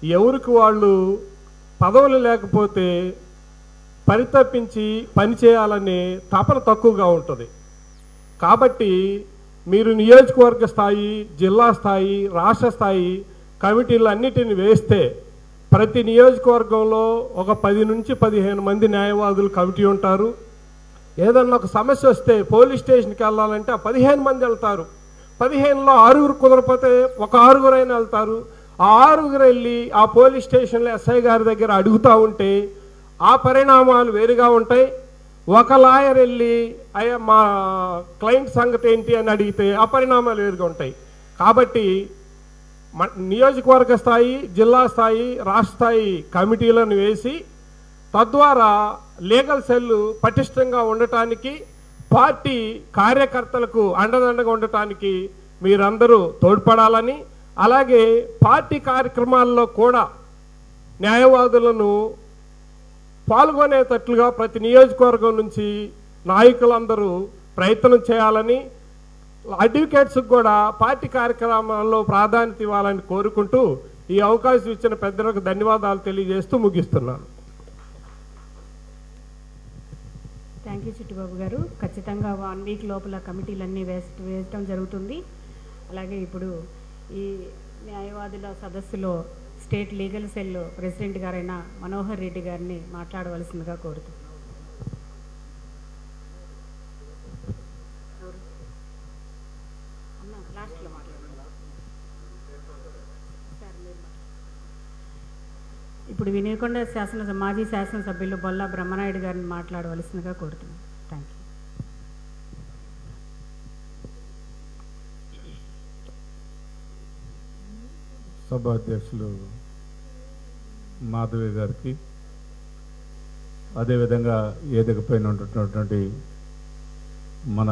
Speaker 5: ఎవరికి వాళ్ళు పదవులు లేకపోతే పరితపించి పనిచేయాలనే తపన తక్కువగా ఉంటుంది. కాబట్టి మీరు నియోజకవర్గ స్థాయి, జిల్లా స్థాయి, రాష్ట్ర స్థాయి కమిటీలు అన్నిటిని వేస్తే ప్రతి నియోజకవర్గంలో ఒక 10 నుంచి 15 మంది న్యాయవాదులు కమిటీ ఉంటారు. ఏదన్నా ఒక సమస్య వస్తే పోలీస్ స్టేషన్కి వెళ్ళాలంటే ఆ 15 మంది వెళ్తారు. 15లో 6 కుదరపోతే ఒక 6 వెళ్తారు. ఆ 6 వెళ్ళి ఆ పోలీస్ స్టేషన్లో ఎస్ఐ గారి దగ్గర అడుగుతూ ఉంటే ఆ పరిణామాలు వేరుగా ఉంటాయి. ఒక లాయర్ వెళ్ళి అయ్యా మా క్లయింట్ సంగతి ఏంటి అని అడిగితే ఆ పరిణామాలు వేరుగా ఉంటాయి. కాబట్టి నియోజకవర్గ స్థాయి, జిల్లా స్థాయి, రాష్ట్ర స్థాయి కమిటీలను వేసి తద్వారా లీగల్ సెల్లు పటిష్టంగా ఉండటానికి, పార్టీ కార్యకర్తలకు అండదండగా ఉండటానికి మీరందరూ తోడ్పడాలని, అలాగే పార్టీ కార్యక్రమాల్లో కూడా న్యాయవాదులను పాల్గొనేటట్లుగా ప్రతి నియోజకవర్గం నుంచి నాయకులందరూ ప్రయత్నం చేయాలని, అడ్వకేట్స్కి కూడా పార్టీ కార్యక్రమాల్లో ప్రాధాన్యత ఇవ్వాలని కోరుకుంటూ ఈ అవకాశం ఇచ్చిన పెద్దలకు ధన్యవాదాలు తెలియజేస్తూ ముగిస్తున్నాను.
Speaker 2: చిట్టిబాబు గారు. ఖచ్చితంగా 1 వీక్ లోపల కమిటీలన్నీ వేయటం జరుగుతుంది. అలాగే ఇప్పుడు ఈ న్యాయవాదుల సదస్సులో స్టేట్ లీగల్ సెల్ ప్రెసిడెంట్ గారైన మనోహర్ రెడ్డి గారిని మాట్లాడవలసిందిగా కోరుతున్నాను. ఇప్పుడు వినుకొండ మాజీ శాసనసభ్యులు బొల్లా బ్రహ్మనాయుడు గారిని మాట్లాడవలసిందిగా కోరుతున్నాను. Thank you.
Speaker 6: సభాధ్యక్షులు మాధవి గారికి, అదేవిధంగా వేదికపైన ఉంటున్నటువంటి మన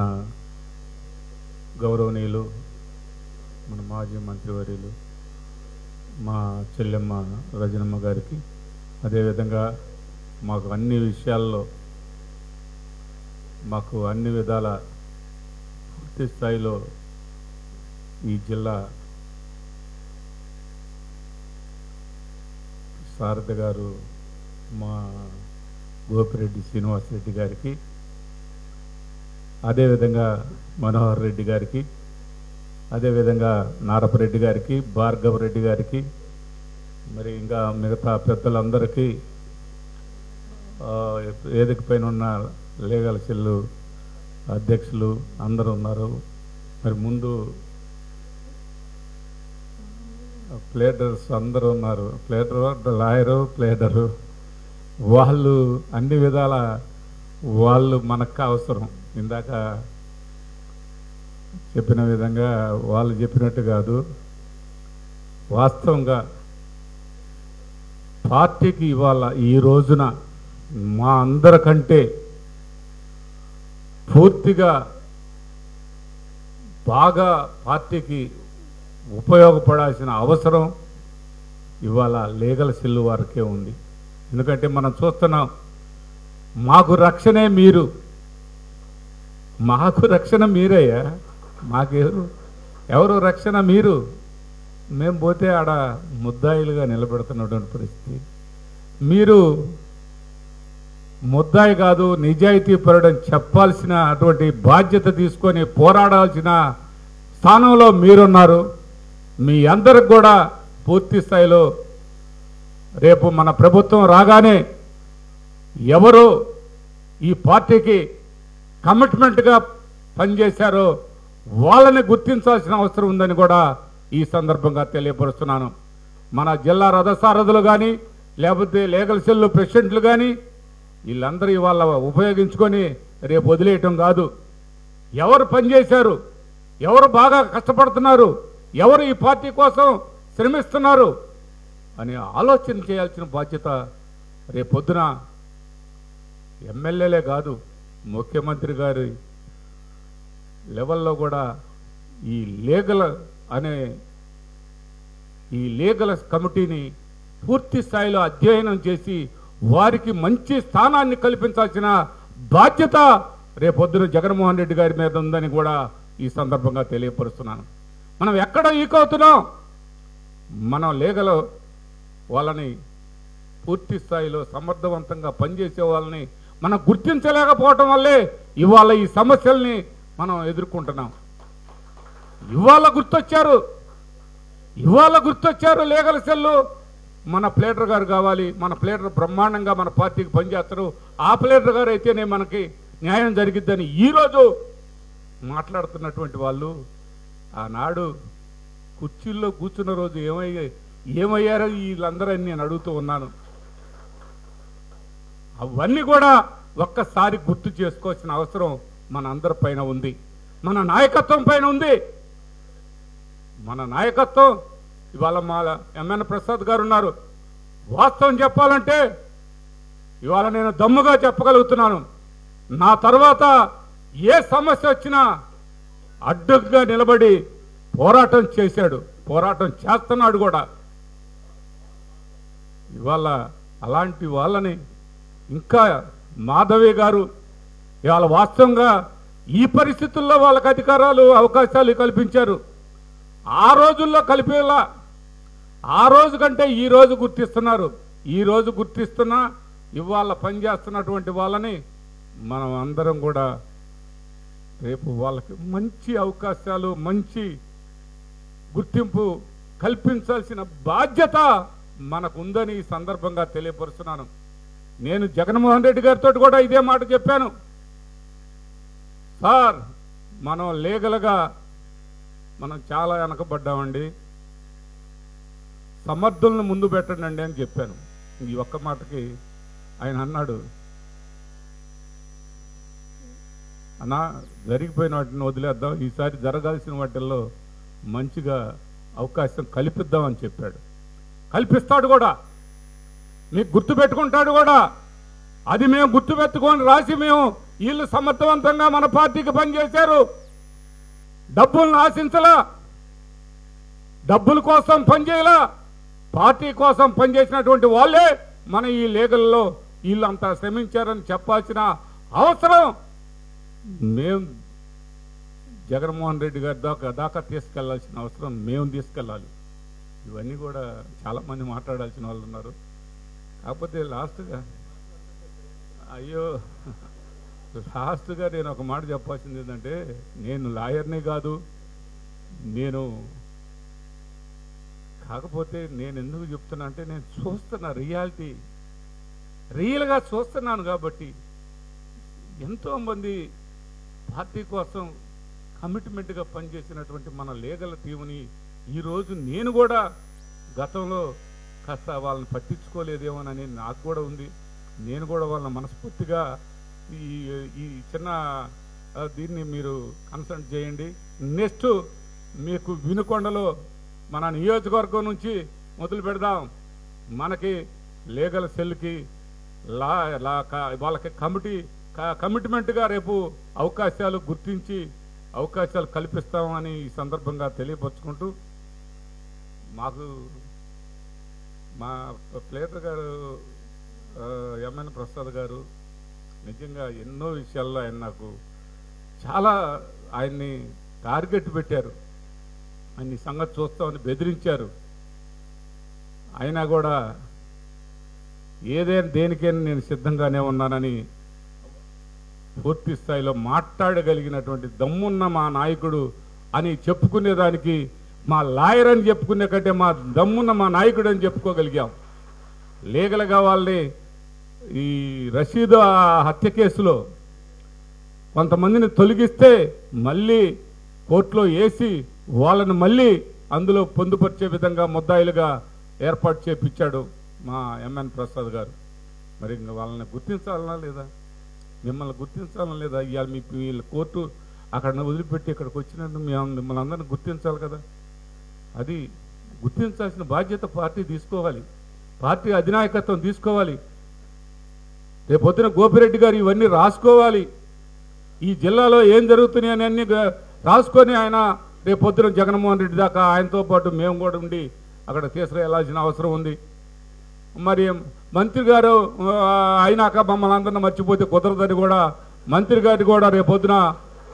Speaker 6: గౌరవనీయులు, మన మాజీ మంత్రివర్యులు మా చెల్లెమ్మ రజనమ్మ గారికి, అదేవిధంగా మాకు అన్ని విషయాల్లో మాకు అన్ని విధాల పూర్తి స్థాయిలో ఈ జిల్లా సారథి గారు మా గోపిరెడ్డి శ్రీనివాసరెడ్డి గారికి, అదేవిధంగా మనోహర్ రెడ్డి గారికి, అదేవిధంగా నారపరెడ్డి గారికి, భార్గవ రెడ్డి గారికి, మరి ఇంకా మిగతా పెద్దలందరికీ, వేదిక పైన ఉన్న లీగల్ సెల్లు అధ్యక్షులు అందరూ ఉన్నారు. మరి ముందు ప్లేడర్స్ అందరూ ఉన్నారు. లాయరు, ప్లేడరు, వాళ్ళు అన్ని విధాల వాళ్ళు మనకు అవసరం. ఇందాక చెప్పిన విధంగా వాళ్ళు చెప్పినట్టు కాదు, వాస్తవంగా పార్టీకి ఇవాళ ఈ రోజున మా అందరికంటే పూర్తిగా బాగా పార్టీకి ఉపయోగపడాల్సిన అవసరం ఇవాళ లీగల్ సెల్ వారికే ఉంది. ఎందుకంటే మనం చూస్తున్నాం, మాకు రక్షణే మీరు, మాకు రక్షణ మీరయ్యా, ఎవరు రక్షణ మీరు. మేము పోతే ఆడ ముద్దాయిలుగా నిలబెడుతున్నటువంటి పరిస్థితి. మీరు ముద్దాయి కాదు, నిజాయితీ పరుడని చెప్పాల్సిన అటువంటి బాధ్యత తీసుకొని పోరాడాల్సిన స్థానంలో మీరున్నారు. మీ అందరికి కూడా పూర్తి స్థాయిలో రేపు మన ప్రభుత్వం రాగానే ఎవరు ఈ పార్టీకి కమిట్మెంట్గా పనిచేశారో వాళ్ళని గుర్తించాల్సిన అవసరం ఉందని కూడా ఈ సందర్భంగా తెలియపరుస్తున్నాను. మన జిల్లా రథసారథులు కానీ, లేకపోతే లీగల్ సెల్ ప్రెసిడెంట్లు కానీ, వీళ్ళందరూ ఇవాళ ఉపయోగించుకొని రేపు వదిలేయటం కాదు. ఎవరు పనిచేశారు, ఎవరు బాగా కష్టపడుతున్నారు, ఎవరు ఈ పార్టీ కోసం శ్రమిస్తున్నారు అని ఆలోచన చేయాల్సిన బాధ్యత రేపొద్దున ఎమ్మెల్యేలే కాదు, ముఖ్యమంత్రి గారి లెవెల్లో కూడా ఈ లీగల్ కమిటీని పూర్తి స్థాయిలో అధ్యయనం చేసి వారికి మంచి స్థానాన్ని కల్పించాల్సిన బాధ్యత రేపొద్దున జగన్మోహన్ రెడ్డి గారి మీద ఉందని కూడా ఈ సందర్భంగా తెలియపరుస్తున్నాను. మనం ఎక్కడ ఈకవుతున్నాం, మనం లీగల్ వాళ్ళని పూర్తి స్థాయిలో సమర్థవంతంగా పనిచేసే వాళ్ళని మనం గుర్తించలేకపోవటం వల్లే ఇవాళ ఈ సమస్యల్ని మనం ఎదుర్కొంటున్నాం. ఇవాళ గుర్తొచ్చారు లీగల్ సెల్లు. మన ప్లేటర్ గారు కావాలి, మన ప్లేటర్ బ్రహ్మాండంగా మన పార్టీకి పనిచేస్తారు, ఆ ప్లేటర్ గారు అయితేనే మనకి న్యాయం జరిగిద్దని ఈరోజు మాట్లాడుతున్నటువంటి వాళ్ళు ఆనాడు కుర్చీల్లో కూర్చున్న రోజు ఏమయ్యారో వీళ్ళందరూ నేను అడుగుతూ ఉన్నాను. అవన్నీ కూడా ఒక్కసారి గుర్తు చేసుకోవాల్సిన అవసరం మన అందరి పైన ఉంది, మన నాయకత్వం పైన ఉంది. మన నాయకత్వం ఇవాళ మా ఎంఎన్ ప్రసాద్ గారు ఉన్నారు. వాస్తవం చెప్పాలంటే ఇవాళ నేను దమ్ముగా చెప్పగలుగుతున్నాను, నా తర్వాత ఏ సమస్య వచ్చినా అడ్డుగా నిలబడి పోరాటం చేశాడు, పోరాటం చేస్తున్నాడు కూడా. ఇవాళ అలాంటి వాళ్ళని ఇంకా మాధవి గారు ఇవాళ వాస్తవంగా ఈ పరిస్థితుల్లో వాళ్ళకి అధికారాలు అవకాశాలు కల్పించారు. ఆ రోజుల్లో కలిపేలా ఆ రోజు కంటే ఈ రోజు గుర్తిస్తున్నారు. ఈ రోజు గుర్తిస్తున్నా ఇవాళ పనిచేస్తున్నటువంటి వాళ్ళని మనం అందరం కూడా రేపు వాళ్ళకి మంచి అవకాశాలు, మంచి గుర్తింపు కల్పించాల్సిన బాధ్యత మనకుందని ఈ సందర్భంగా తెలియపరుస్తున్నాను. నేను జగన్మోహన్ రెడ్డి గారితో కూడా ఇదే మాట చెప్పాను. సార్, మనం లీగల్గా మనం చాలా వెనకబడ్డామండి, సమర్థులను ముందు పెట్టండి అని చెప్పాను. ఈ ఒక్క మాటకి ఆయన అన్నాడు, అన్నా జరిగిపోయిన వాటిని వదిలేద్దాం, ఈసారి జరగాల్సిన వాటిల్లో మంచిగా అవకాశం కల్పిద్దామని చెప్పాడు. కల్పిస్తాడు కూడా, మీకు గుర్తుపెట్టుకుంటాడు కూడా. అది మేము గుర్తుపెట్టుకొని రాసి మేము వీళ్ళు సమర్థవంతంగా మన పార్టీకి పనిచేశారు, డబ్బులను ఆశించలా, డబ్బుల కోసం పనిచేయలా, పార్టీ కోసం పనిచేసినటువంటి వాళ్ళే మన ఈ లీగల్లో వీళ్ళంతా శ్రమించారని చెప్పాల్సిన అవసరం మేము జగన్మోహన్ రెడ్డి గారి దాకా తీసుకెళ్లాల్సిన అవసరం మేము తీసుకెళ్ళాలి. ఇవన్నీ కూడా చాలామంది మాట్లాడాల్సిన వాళ్ళు ఉన్నారు. కాకపోతే లాస్ట్గా నేను ఒక మాట చెప్పాల్సింది ఏంటంటే, నేను లాయర్ని కాదు, కాకపోతే నేను ఎందుకు చెప్తున్నా అంటే, నేను చూస్తున్నా రియల్గా చూస్తున్నాను. కాబట్టి ఎంతోమంది పార్టీ కోసం కమిట్మెంట్గా పనిచేసినటువంటి మన లీగల్ టీముని ఈరోజు నేను కూడా గతంలో కాస్త వాళ్ళని పట్టించుకోలేదేమోనని నాకు కూడా ఉంది. నేను కూడా వాళ్ళని మనస్ఫూర్తిగా ఈ చిన్న దీన్ని మీరు కన్సల్ట్ చేయండి. నెక్స్ట్ మీకు వినుకొండలో మన నియోజకవర్గం నుంచి మొదలు పెడదాం. మనకి లీగల్ సెల్కి వాళ్ళకి కమిట్మెంట్గా రేపు అవకాశాలు గుర్తించి అవకాశాలు కల్పిస్తామని ఈ సందర్భంగా తెలియపరుచుకుంటూ, మాకు మా ప్లేటర్ గారు ఎంఎన్ ప్రసాద్ గారు నిజంగా ఎన్నో విషయాల్లో ఆయన నాకు చాలా ఆయన్ని టార్గెట్ పెట్టారు, ఆయన సంగతి చూస్తామని బెదిరించారు. అయినా కూడా ఏదైనా దేనికైనా నేను సిద్ధంగానే ఉన్నానని పూర్తి స్థాయిలో మాట్లాడగలిగినటువంటి దమ్మున్న మా నాయకుడు అని చెప్పుకునేదానికి, మా లాయర్ అని చెప్పుకునే కంటే మా దమ్మున్న మా నాయకుడు అని చెప్పుకోగలిగాం. లీగల్గా వాళ్ళని ఈ రషీద్ హత్య కేసులో కొంతమందిని తొలగిస్తే మళ్ళీ కోర్టులో వేసి వాళ్ళని మళ్ళీ అందులో పొందుపరిచే విధంగా ముద్దాయిలుగా ఏర్పాటు చేపించాడు మా ఎంఎన్ ప్రసాద్ గారు. మరి ఇంకా వాళ్ళని గుర్తించాలనా లేదా, మిమ్మల్ని గుర్తించాలనా లేదా? ఇవాళ మీ వీళ్ళ కోర్టు అక్కడ వదిలిపెట్టి ఇక్కడికి వచ్చినట్టు మిమ్మల్ని అందరిని గుర్తించాలి కదా. అది గుర్తించాల్సిన బాధ్యత పార్టీ తీసుకోవాలి, పార్టీ అధినాయకత్వం తీసుకోవాలి. రేపొద్దున గోపిరెడ్డి గారు ఇవన్నీ రాసుకోవాలి, ఈ జిల్లాలో ఏం జరుగుతున్నాయని అన్ని రాసుకొని ఆయన రేపొద్దున జగన్మోహన్ రెడ్డి దాకా ఆయనతో పాటు మేము కూడా ఉండి అక్కడ తీసుకెళ్లాల్సిన అవసరం ఉంది. మరి మంత్రి గారు అయినాక మమ్మల్ని అందరినీ మర్చిపోతే కుదరదని కూడా మంత్రి గారు కూడా రేపొద్దున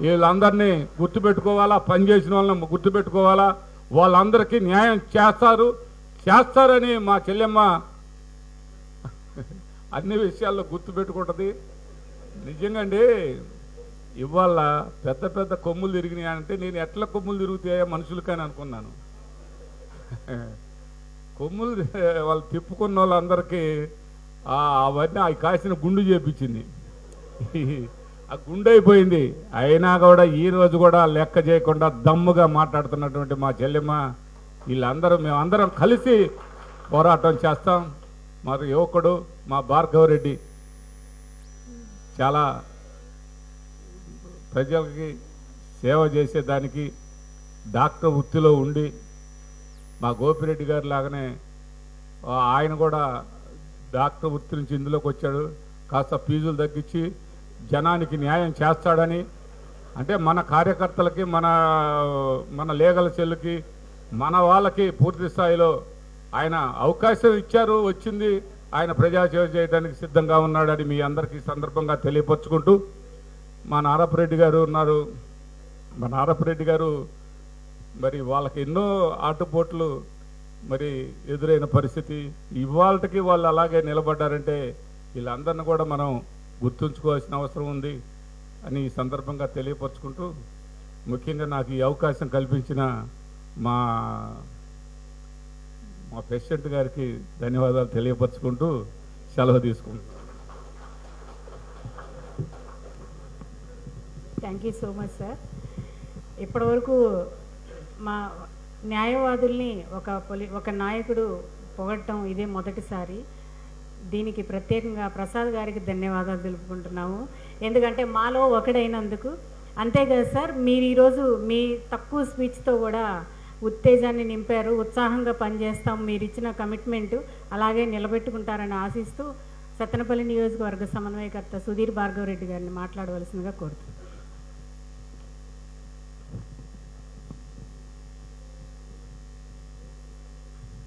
Speaker 6: వీళ్ళందరినీ గుర్తుపెట్టుకోవాలా, పనిచేసిన వాళ్ళని గుర్తుపెట్టుకోవాలా, వాళ్ళందరికీ న్యాయం చేస్తారని మా చెల్లెమ్మ అన్ని విషయాల్లో గుర్తుపెట్టుకుంటుంది. నిజంగా అండి, ఇవాళ పెద్ద పెద్ద కొమ్ములు తిరిగినాయంటే నేను ఎట్లా కొమ్ములు తిరుగుతాయో మనుషులకని అనుకున్నాను. కొమ్ములు వాళ్ళు తిప్పుకున్న వాళ్ళందరికీ అవన్నీ ఆ కాసిన గుండు చేపించింది, ఆ గుండు అయిపోయింది. అయినా కూడా ఈరోజు కూడా లెక్క చేయకుండా దమ్ముగా మాట్లాడుతున్నటువంటి మా చెల్లెమ్మ, మేమందరం కలిసి పోరాటం చేస్తాం. మరి యువకుడు మా భార్గవరెడ్డి చాలా ప్రజలకి సేవ చేసేదానికి డాక్టర్ వృత్తిలో ఉండి, మా గోపిరెడ్డి గారి లాగానే ఆయన కూడా డాక్టర్ వృత్తి నుంచి ఇందులోకి వచ్చాడు. కాస్త ఫీజులు తగ్గించి జనానికి న్యాయం చేస్తాడని, అంటే మన కార్యకర్తలకి మన లీగల్ సెల్కి మన వాళ్ళకి పూర్తి స్థాయిలో ఆయన అవకాశం ఇచ్చారు, వచ్చింది. ఆయన ప్రజాసేవ చేయడానికి సిద్ధంగా ఉన్నాడని మీ అందరికీ సందర్భంగా తెలియపరుచుకుంటూ, మా నారపరెడ్డి గారు ఉన్నారు. మా నారపరెడ్డి గారు మరి వాళ్ళకి ఎన్నో ఆటుపోట్లు మరి ఎదురైన పరిస్థితి, ఇవాళకి వాళ్ళు అలాగే నిలబడ్డారంటే వీళ్ళందరినీ కూడా మనం గుర్తుంచుకోవాల్సిన అవసరం ఉంది అని ఈ సందర్భంగా తెలియపరుచుకుంటూ, ముఖ్యంగా నాకు ఈ అవకాశం కల్పించిన మా ప్రెసిడెంట్ గారికి ధన్యవాదాలు తెలియపరుచుకుంటూ సెలవు తీసుకుంటాం.
Speaker 2: Thank you so much sir. ఇప్పటివరకు మా న్యాయవాదుల్ని ఒక నాయకుడు పొగడటం ఇదే మొదటిసారి. దీనికి ప్రత్యేకంగా ప్రసాద్ గారికి ధన్యవాదాలు తెలుపుకుంటున్నాము. ఎందుకంటే మాలో ఒకడైనందుకు. అంతే కదా సార్, మీరు ఈరోజు మీ తక్కువ స్పీచ్తో కూడా ఉత్తేజాన్ని నింపారు. ఉత్సాహంగా పనిచేస్తాం, మీరు ఇచ్చిన కమిట్మెంట్ అలాగే నిలబెట్టుకుంటారని ఆశిస్తూ సత్తెనపల్లి నియోజకవర్గ సమన్వయకర్త సుధీర్ భార్గవరెడ్డి గారిని మాట్లాడవలసిందిగా కోరుతున్నాను.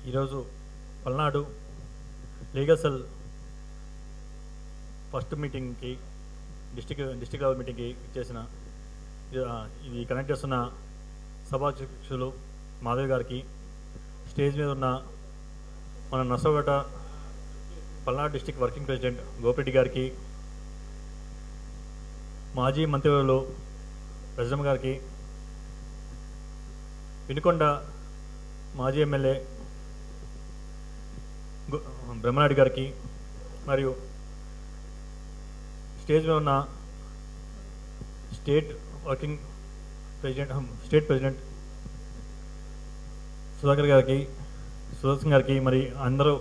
Speaker 7: ఈరోజు పల్నాడు లీగల్ సెల్ ఫస్ట్ మీటింగ్కి డిస్టిక్ లెవెల్ మీటింగ్కి చేసిన ఇది కనెక్ట్ చేస్తున్న సభాధ్యక్షులు మాధవ్ గారికి, స్టేజ్ మీద ఉన్న మన Narasaraopet Palnadu district working president Gopireddy గారికి, మాజీ మంత్రివర్యులు రజమ్మ గారికి, వినుకొండ మాజీ ఎమ్మెల్యే బ్రహ్మనాయుడు గారికి, మరియు స్టేజ్ మీద ఉన్న స్టేట్ ప్రెసిడెంట్ సుధాకర్ గారికి, సుదర్శన్ గారికి, మరి అందరూ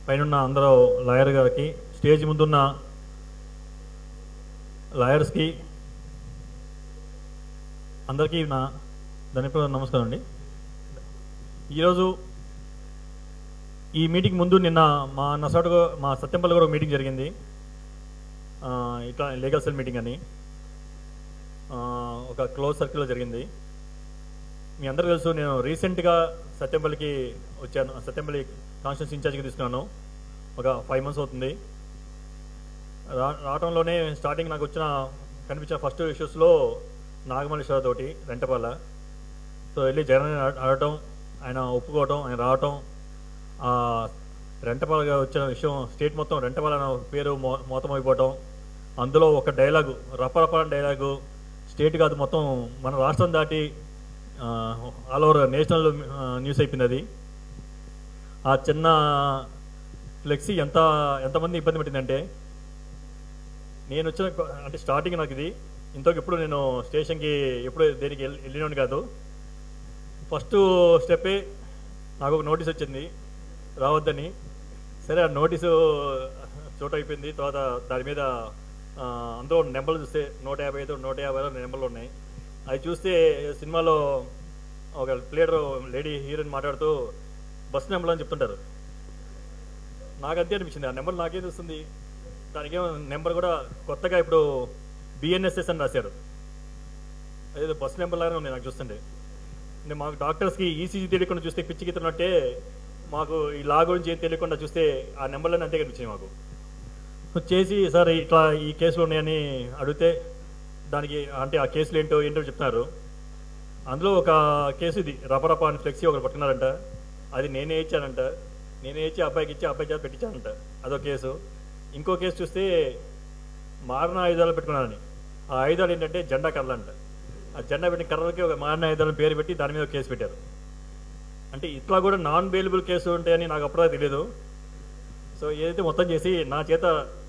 Speaker 7: పైన అందరూ లాయర్ గారికి, స్టేజ్ ముందున్న లాయర్స్కి అందరికీ నా ధన్యవాదాలు, నమస్కారం అండి. ఈరోజు ఈ మీటింగ్ ముందు నిన్న మా సత్యంపల్లి కూడా ఒక మీటింగ్ జరిగింది, ఇట్లా లీగల్ సెల్ మీటింగ్ అని ఒక క్లోజ్ సర్కిల్లో జరిగింది. మీ అందరికీ తెలుసు, నేను రీసెంట్గా సత్యంపల్లికి వచ్చాను. సత్యంపల్లి కాన్స్టిట్యూన్సీ ఇన్ఛార్జ్గా తీసుకున్నాను. ఒక 5 months అవుతుంది. రావడంలోనే స్టార్టింగ్ నాకు కనిపించిన ఫస్ట్ ఇష్యూస్లో నాగమల్లేశ్వర తోటి రెంటపాల. సో వెళ్ళి జగన్ అడగటం, ఆయన ఒప్పుకోవటం, ఆయన రావటం, రెంటపాలగా వచ్చిన విషయం స్టేట్ మొత్తం రెంటపాల పేరు మోతమైపోవటం, అందులో ఒక డైలాగు, రపరప డైలాగు స్టేట్ కాదు మొత్తం మన రాష్ట్రం దాటి ఆల్ ఓవర్ నేషనల్ న్యూస్ అయిపోయింది. అది ఆ చిన్న ఫ్లెక్సీ ఎంతమంది ఇబ్బంది పెట్టిందంటే, నేను వచ్చిన అంటే స్టార్టింగ్ నాకు ఇది ఇంతకు ఎప్పుడు నేను స్టేషన్కి ఎప్పుడు దేనికి వెళ్ళినోని కాదు. ఫస్ట్ స్టెప్పే నాకు ఒక నోటీస్ వచ్చింది రావద్దని. సరే, ఆ నోటీసు చోట అయిపోయింది. తర్వాత దాని మీద అందులో నెంబర్లు చూస్తే 155, 150 నెంబర్లు ఉన్నాయి. అవి చూస్తే సినిమాలో ఒక ప్లేయర్ లేడీ హీరోయిన్ మాట్లాడుతూ బస్ నెంబర్ అని చెప్తుంటారు. నాకు అంతే అనిపించింది. ఆ నెంబర్ నాకేం చూస్తుంది, దానికేమో నెంబర్ కూడా కొత్తగా ఇప్పుడు BNSS అని రాశారు. అదే బస్ నెంబర్ లాగానే ఉంది నాకు చూస్తుంటే. నేను మాకు డాక్టర్స్కి ECG తెలియకుండా చూస్తే పిచ్చికితున్నట్టే, మాకు ఈ లా గురించి ఏం తెలియకుండా చూస్తే ఆ నెంబర్లని అంతే కనిపించింది మాకు. చేసి సార్ ఇట్లా ఈ కేసులు ఉన్నాయని అడిగితే దానికి అంటే ఆ కేసులు ఏంటో చెప్తున్నారు. అందులో ఒక కేసు ఇది రపరప అని ఫ్లెక్సీ ఒకరు పట్టుకున్నారంట. అది నేనే ఇచ్చానంట. నేనే ఇచ్చి అబ్బాయికి ఇచ్చి అబ్బాయి చేత పెట్టించానంట. అదొక కేసు. ఇంకో కేసు చూస్తే మారణ ఆయుధాలు పెట్టుకున్నారని. ఆ ఆయుధాలు ఏంటంటే జెండా కర్రలు అంట. ఆ జెండా పెట్టిన కర్రలకి ఒక మారణ ఆయుధాలను పేరు పెట్టి దాని మీద ఒక కేసు పెట్టారు. అంటే ఇట్లా కూడా నాన్ బెయిలబుల్ కేసు ఉంటాయని నాకు అప్పుడే తెలియదు. సో ఏదైతే మొత్తం చేసి నా చేత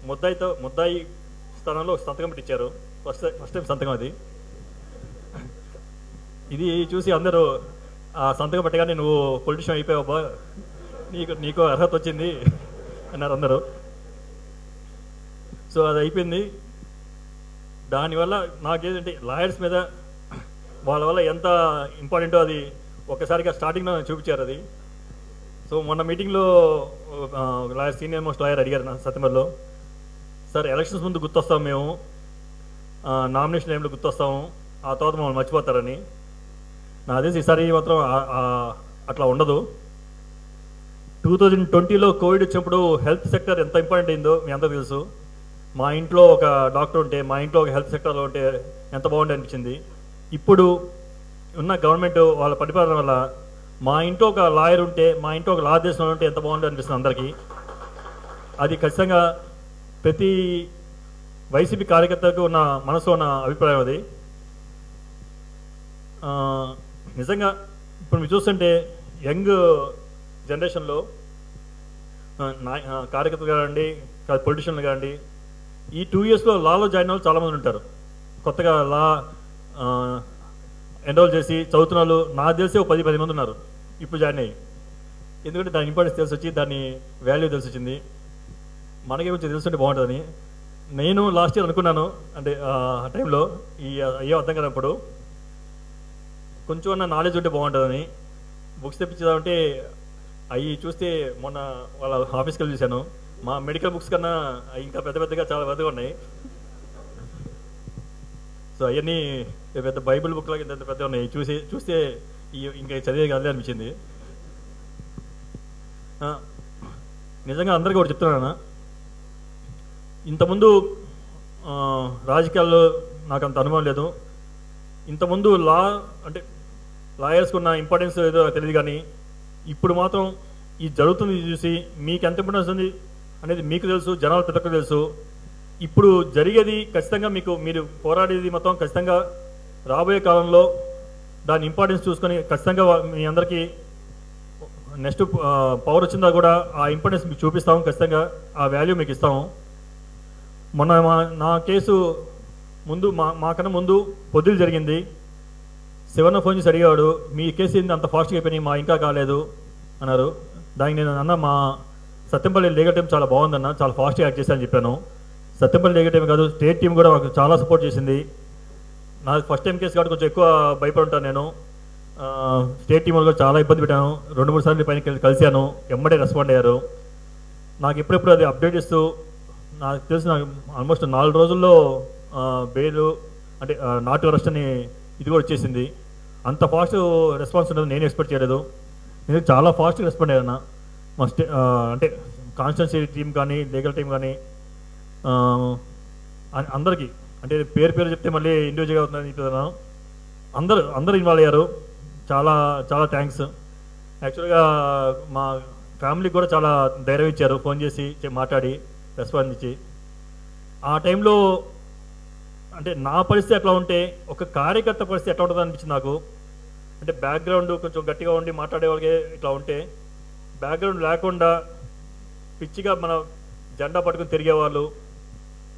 Speaker 7: ముద్దాయి స్థానంలో సంతకం పెట్టించారు. ఫస్ట్ టైం సంతకం అది. ఇది చూసి అందరూ ఆ సంతకం పెట్టగానే నువ్వు పొలిటీషియన్ అయిపోయావబ్బా, నీకు అర్హత వచ్చింది అన్నారు అందరూ. సో అది అయిపోయింది. దానివల్ల నాకేంటంటే లాయర్స్ మీద వాళ్ళ వల్ల ఎంత ఇంపార్టెంటో అది ఒక్కసారిగా స్టార్టింగ్లో చూపించారు అది. సో మొన్న మీటింగ్లో లాయర్ సీనియర్ మోస్ట్ లాయర్ అడిగారు నా సత్యమల్లో, సార్ ఎలక్షన్స్ ముందు గుర్తొస్తాం మేము, నామినేషన్ టైంలో గుర్తొస్తాము, ఆ తర్వాత మమ్మల్ని మర్చిపోతారని. నా తెలిసి ఈసారి మాత్రం అట్లా ఉండదు. 2020లో కోవిడ్ వచ్చినప్పుడు హెల్త్ సెక్టర్ ఎంత ఇంపార్టెంట్ అయిందో మీ అందరూ తెలుసు. మా ఇంట్లో ఒక డాక్టర్ ఉంటే, మా ఇంట్లో ఒక హెల్త్ సెక్టర్లో ఉంటే ఎంత బాగుంది అనిపించింది. ఇప్పుడు ఉన్న గవర్నమెంట్ వాళ్ళ పరిపాలన వల్ల మా ఇంట్లో ఒక లాయర్ ఉంటే, మా ఇంట్లో ఒక లా దేశంలో ఉంటే ఎంత బాగుంది అనిపిస్తుంది అందరికీ. అది ఖచ్చితంగా ప్రతి వైసీపీ కార్యకర్తకు ఉన్న మనసులో ఉన్న అభిప్రాయం అది. నిజంగా ఇప్పుడు మీరు చూస్తుంటే యంగ్ జనరేషన్లో కార్యకర్తలు కానివ్వండి, పొలిటీషియన్లు కానివ్వండి, ఈ 2 ఇయర్స్లో లాలో జాయిన్ వాళ్ళు చాలామంది ఉంటారు. కొత్తగా లా ఎన్రోల్ చేసి చదువుతున్న వాళ్ళు నాకు తెలిసి 10 మంది ఉన్నారు ఇప్పుడు జాయిన్ అయ్యి. ఎందుకంటే దాని ఇంపార్టెన్స్ తెలిసి వచ్చి, దాని వాల్యూ తెలిసి వచ్చింది. మనకి కొంచెం తెలుస్తుంటే బాగుంటుందని నేను లాస్ట్ ఇయర్ అనుకున్నాను. అంటే ఆ టైంలో అయ్యో అర్థం కానప్పుడు కొంచెం అన్న నాలెడ్జ్ ఉంటే బాగుంటుందని బుక్స్ తెప్పించేదామంటే అవి చూస్తే మొన్న వాళ్ళ ఆఫీస్కి వెళ్ళి చూశాను. మా మెడికల్ బుక్స్ కన్నా ఇంకా పెద్దగా చాలా పెద్దగా ఉన్నాయి. సో అవన్నీ పెద్ద బైబిల్ బుక్ లాగా ఇంత పెద్దగా ఉన్నాయి. చూస్తే ఇంకా చదివే కాదు అనిపించింది. నిజంగా అందరికీ ఒకటి చెప్తున్నాను, ఇంతకుముందు రాజకీయాల్లో నాకు అంత అనుభవం లేదు. ఇంతకుముందు అంటే లాయర్స్కి ఉన్న ఇంపార్టెన్స్ ఏదో తెలియదు, కానీ ఇప్పుడు మాత్రం ఈ జరుగుతుంది చూసి మీకు ఎంత ఇంపార్టెన్స్ ఉంది అనేది మీకు తెలుసు, జనాలు ప్రతి ఒక్కరు తెలుసు. ఇప్పుడు జరిగేది ఖచ్చితంగా మీరు పోరాడేది మొత్తం ఖచ్చితంగా రాబోయే కాలంలో దాని ఇంపార్టెన్స్ చూసుకొని ఖచ్చితంగా మీ అందరికీ నెక్స్ట్ పవర్ వచ్చిందా కూడా ఆ ఇంపార్టెన్స్ మీకు చూపిస్తాము, ఖచ్చితంగా ఆ వాల్యూ మీకు ఇస్తాము. మొన్న నా కేసు ముందు మాకన్నా ముందు పొద్దులు జరిగింది. శివన్న ఫోన్ చేసి అడిగాడు, మీ కేసు ఏంది అంత ఫాస్ట్గా అయిపోయినాయి, మా ఇంకా కాలేదు అన్నారు. దానికి నేను అన్న, మా సత్యంపల్లి లీగల్ టీం చాలా బాగుందన్న, చాలా ఫాస్ట్గా యాక్ట్ చేశానని చెప్పాను. సత్యంపల్లి లీగల్ టీం కాదు, స్టేట్ టీం కూడా మాకు చాలా సపోర్ట్ చేసింది. నాకు ఫస్ట్ టైం కేసు కాబట్టి కొంచెం ఎక్కువ భయపడి ఉంటాను నేను. స్టేట్ టీం కూడా చాలా ఇబ్బంది పెట్టాను. 2-3 సార్లు పైన కలిశాను, ఎమ్మడే రెస్పాండ్ అయ్యారు. నాకు ఎప్పుడెప్పుడు అది అప్డేట్ ఇస్తూ, నాకు తెలిసి నాకు ఆల్మోస్ట్ 4 రోజుల్లో బెయిల్ అంటే నాట్ అరెస్ట్ అని ఇది కూడా వచ్చేసింది. అంత ఫాస్ట్ రెస్పాన్స్ ఉండదు నేను ఎక్స్పెక్ట్ చేయలేదు. నేను చాలా ఫాస్ట్గా రెస్పాండ్ అయ్యాను. మా అంటే కాన్స్టిట్యున్సీ టీం కానీ లీగల్ టీం కానీ అందరికీ, అంటే పేరు చెప్తే మళ్ళీ ఇండివిజువల్గా అవుతుందని చెప్తున్నాను. అందరూ ఇన్వాల్వ్ అయ్యారు. చాలా చాలా థ్యాంక్స్. యాక్చువల్గా మా ఫ్యామిలీకి కూడా చాలా ధైర్యం ఇచ్చారు, ఫోన్ చేసి మాట్లాడి రెస్పాన్స్ ఇచ్చి. ఆ టైంలో అంటే నా పరిస్థితి ఎట్లా ఉంటే ఒక కార్యకర్త పరిస్థితి ఎట్లా ఉంటుంది అనిపించింది నాకు. అంటే బ్యాక్గ్రౌండ్ కొంచెం గట్టిగా ఉండి మాట్లాడే వాళ్ళకి ఇట్లా ఉంటే, బ్యాక్గ్రౌండ్ లేకుండా పిచ్చిగా మన జెండా పట్టుకుని తిరిగేవాళ్ళు,